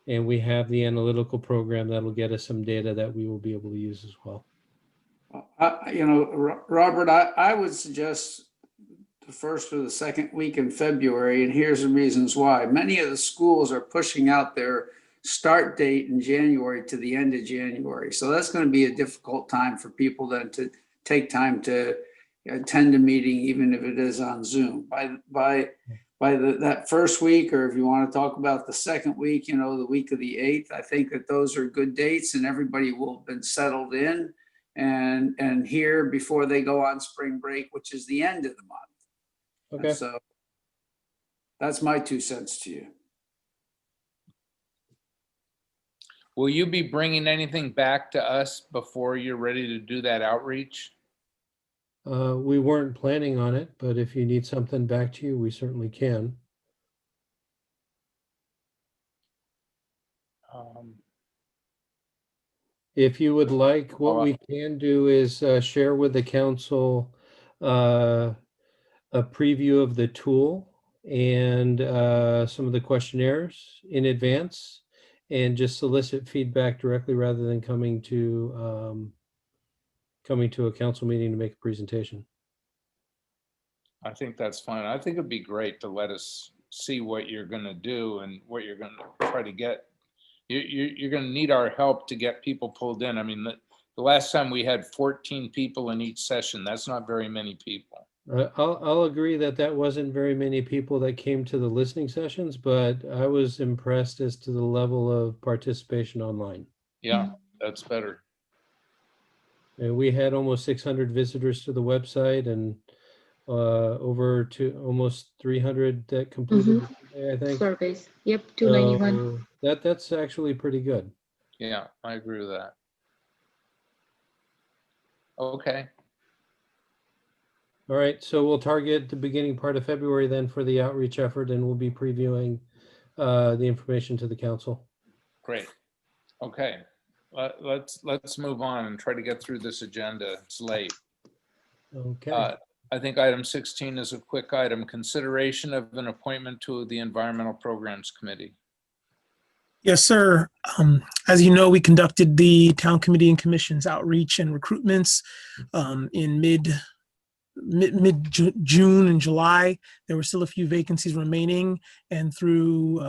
and we have the analytical program that'll get us some data that we will be able to use as well. You know, Robert, I would suggest the first or the second week in February, and here's the reasons why. Many of the schools are pushing out their start date in January to the end of January. So that's going to be a difficult time for people then to take time to attend a meeting, even if it is on Zoom. By that first week, or if you want to talk about the second week, you know, the week of the 8th, I think that those are good dates, and everybody will have been settled in and here before they go on spring break, which is the end of the month. Okay. And so that's my 2 cents to you. Will you be bringing anything back to us before you're ready to do that outreach? We weren't planning on it, but if you need something back to you, we certainly can. If you would like, what we can do is share with the council a preview of the tool and some of the questionnaires in advance, and just solicit feedback directly rather than coming to a council meeting to make a presentation. I think that's fine. I think it'd be great to let us see what you're going to do and what you're going to try to get. You're going to need our help to get people pulled in. I mean, the last time we had 14 people in each session. That's not very many people. I'll agree that wasn't very many people that came to the listening sessions, but I was impressed as to the level of participation online. Yeah, that's better. And we had almost 600 visitors to the website, and over to almost 300 that completed the survey, I think. Surveys. Yep, 291. So that's actually pretty good. Yeah, I agree with that. Okay. All right, so we'll target the beginning part of February then for the outreach effort, and we'll be previewing the information to the council. Great. Okay. Let's move on and try to get through this agenda. It's late. Okay. I think item 16 is a quick item. Consideration of an appointment to the Environmental Programs Committee. Yes, sir. As you know, we conducted the town committee and commissions outreach and recruitments in mid-June and July. There were still a few vacancies remaining, and through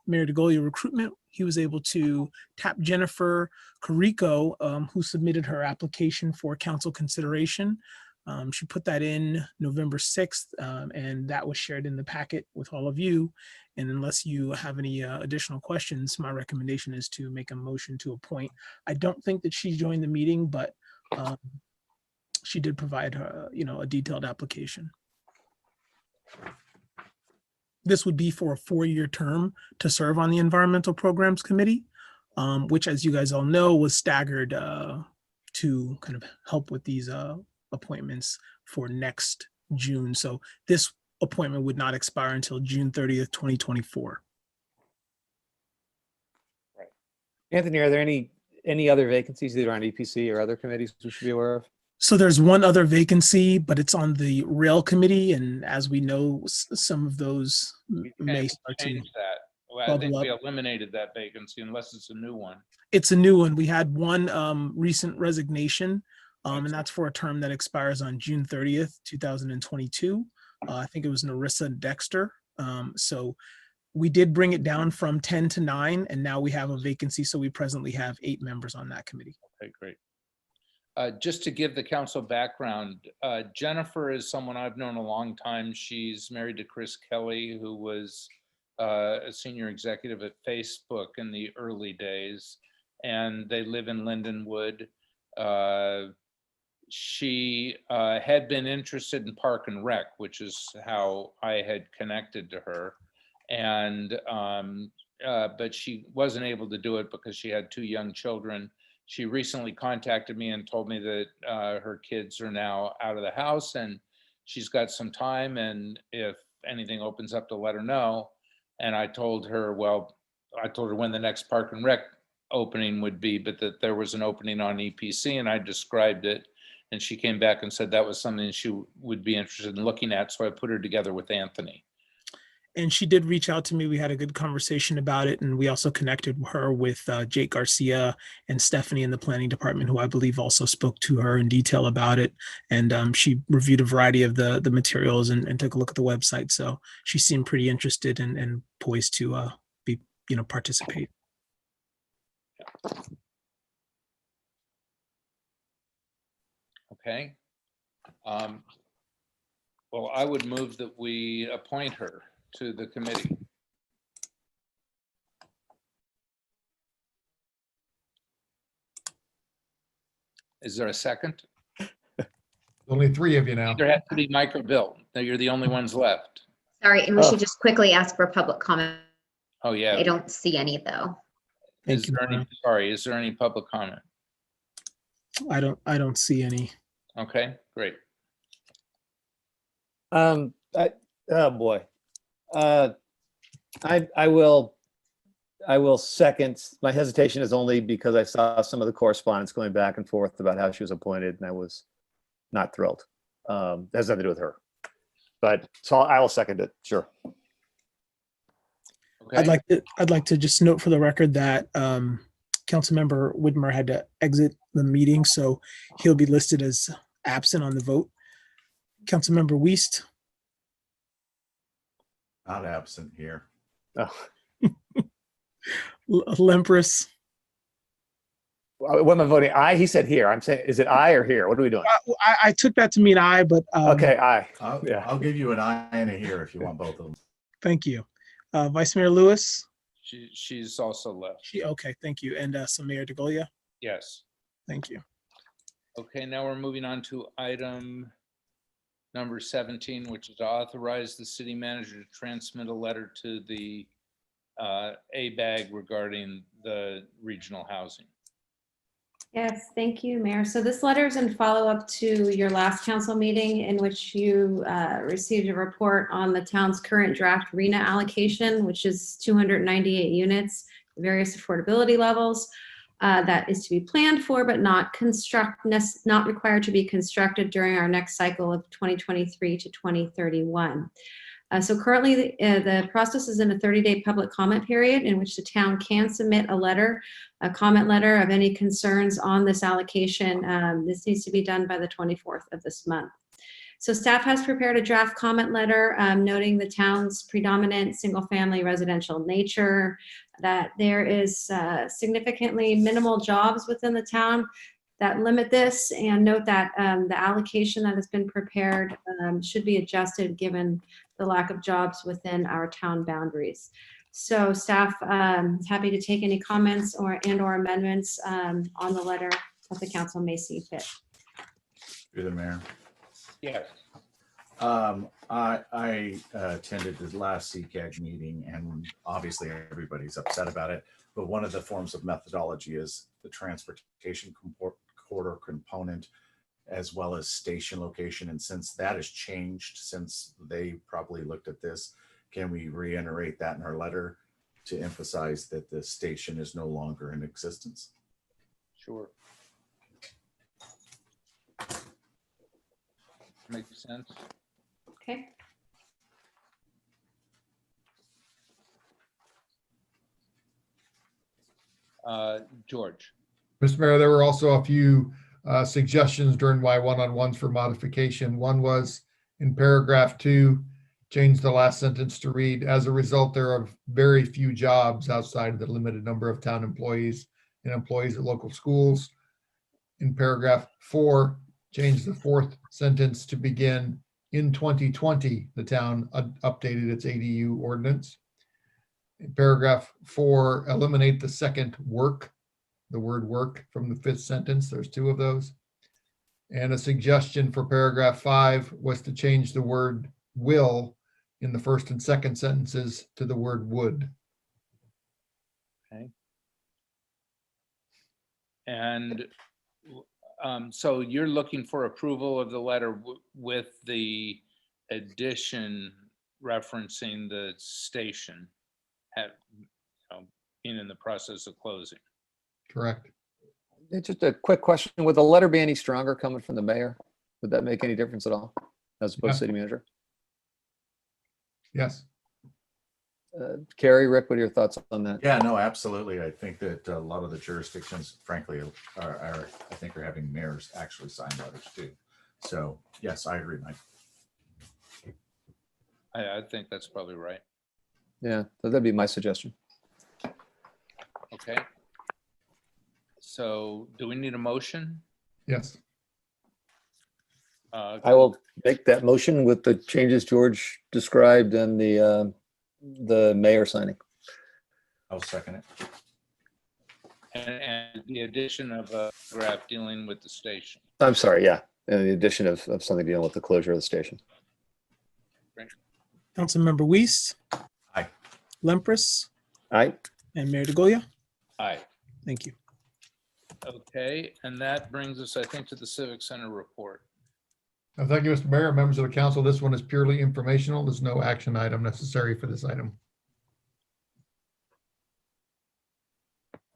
Mayor DeGolia recruitment, he was able to tap Jennifer Carico, who submitted her application for council consideration. She put that in November 6th, and that was shared in the packet with all of you. And unless you have any additional questions, my recommendation is to make a motion to appoint. I don't think that she joined the meeting, but she did provide her, a detailed application. This would be for a 4-year term to serve on the Environmental Programs Committee, which, as you guys all know, was staggered to kind of help with these appointments for next June. So this appointment would not expire until June 30th, 2024. Right. Anthony, are there any other vacancies either on EPC or other committees we should be aware of? So there's one other vacancy, but it's on the rail committee. And as we know, some of those may start to change that. Well, I think we eliminated that vacancy unless it's a new one. It's a new one. We had one recent resignation, and that's for a term that expires on June 30th, 2022. I think it was Narissa Dexter. So we did bring it down from 10 to 9, and now we have a vacancy. So we presently have 8 members on that committee. Okay, great. Just to give the council background, Jennifer is someone I've known a long time. She's married to Chris Kelly, who was a senior executive at Facebook in the early days, and they live in Lindenwood. She had been interested in Park and Rec, which is how I had connected to her. And but she wasn't able to do it because she had 2 young children. She recently contacted me and told me that her kids are now out of the house and she's got some time, and if anything opens up to let her know. And I told her, when the next Park and Rec opening would be, but that there was an opening on EPC, and I described it. And she came back and said that was something she would be interested in looking at. So I put her together with Anthony. And she did reach out to me. We had a good conversation about it. And we also connected her with Jake Garcia and Stephanie in the planning department, who I believe also spoke to her in detail about it. And she reviewed a variety of the materials and took a look at the website. So she seemed pretty interested and poised to participate. Okay. Well, I would move that we appoint her to the committee. Is there a second? Only 3 of you now. There has to be Mike or Bill. You're the only ones left. Sorry, and we should just quickly ask for public comment. Oh, yeah. I don't see any though. Is there any public comment? I don't see any. Okay, great. Oh boy. I will second. My hesitation is only because I saw some of the correspondence going back and forth about how she was appointed, and I was not thrilled. It has nothing to do with her, but so I will second it. Sure. Okay. I'd like to just note for the record that Councilmember Widmer had to exit the meeting, so he'll be listed as absent on the vote. Councilmember Wiest. Not absent here. Oh. Lempres. What am I voting? Aye. He said here. I'm saying, is it aye or here? What are we doing? I took that to mean aye, but okay, aye. I'll give you an aye and a here if you want both of them. Thank you. Vice Mayor Lewis. She's also left. Okay, thank you. And so Mayor DeGolia. Yes. Thank you. Okay, now we're moving on to item number 17, which is to authorize the city manager to transmit a letter to the ABAG regarding the regional housing. Yes, thank you, Mayor. So this letter is in follow-up to your last council meeting in which you received a report on the town's current draft RENA allocation, which is 298 units, various affordability levels. That is to be planned for, but not required to be constructed during our next cycle of 2023 to 2031. So currently the process is in a 30-day public comment period in which the town can submit a comment letter of any concerns on this allocation. This needs to be done by the 24th of this month. So staff has prepared a draft comment letter noting the town's predominant single-family residential nature, that there is significantly minimal jobs within the town that limit this, and note that the allocation that has been prepared should be adjusted given the lack of jobs within our town boundaries. So staff is happy to take any comments or amendments on the letter that the council may see fit. Through the mayor. Yes. I attended the last CCAG meeting, and obviously everybody's upset about it. But one of the forms of methodology is the transportation corridor component, as well as station location. And since that has changed, since they probably looked at this, can we reiterate that in our letter to emphasize that the station is no longer in existence? Sure. Makes sense. Okay. George. Mr. Mayor, there were also a few suggestions during my one-on-ones for modification. One was in paragraph 2, change the last sentence to read, as a result, there are very few jobs outside of the limited number of town employees and employees at local schools. In paragraph 4, change the 4th sentence to begin, in 2020, the town updated its ADU ordinance. In paragraph 4, eliminate the second work, the word work, from the 5th sentence. There's 2 of those. And a suggestion for paragraph 5 was to change the word will in the 1st and 2nd sentences to the word would. Okay. And so you're looking for approval of the letter with the addition referencing the station being in the process of closing. Correct. Just a quick question. Would the letter be any stronger coming from the mayor? Would that make any difference at all as opposed to city manager? Yes. Carrie, Rick, what are your thoughts on that? Yeah, no, absolutely. I think that a lot of the jurisdictions, frankly, are having mayors actually sign letters too. So yes, I agree, Mike. I think that's probably right. Yeah, that'd be my suggestion. Okay. So do we need a motion? Yes. I will make that motion with the changes George described and the mayor signing. I'll second it. And the addition of a paragraph dealing with the station. I'm sorry, yeah. And the addition of something dealing with the closure of the station. Councilmember Weiss. Aye. Lemprus. Aye. And Mayor DeGolia. Aye. Thank you. Okay, and that brings us, I think, to the Civic Center report. Thank you, Mr. Mayor, members of the council. This one is purely informational. There's no action item necessary for this item.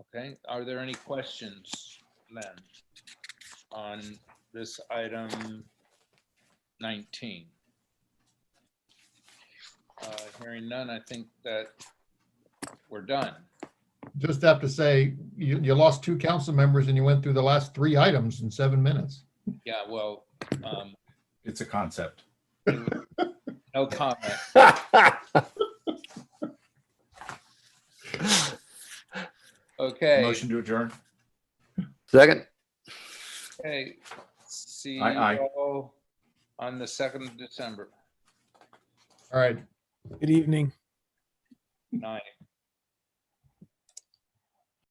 Okay, are there any questions then on this item 19? Hearing none, I think that we're done. Just have to say, you lost 2 council members and you went through the last 3 items in 7 minutes. Yeah, well, it's a concept. No comment. Okay. Motion to adjourn. Second. Okay. See you Aye. all on the 2nd of December. All right. Good evening. Night.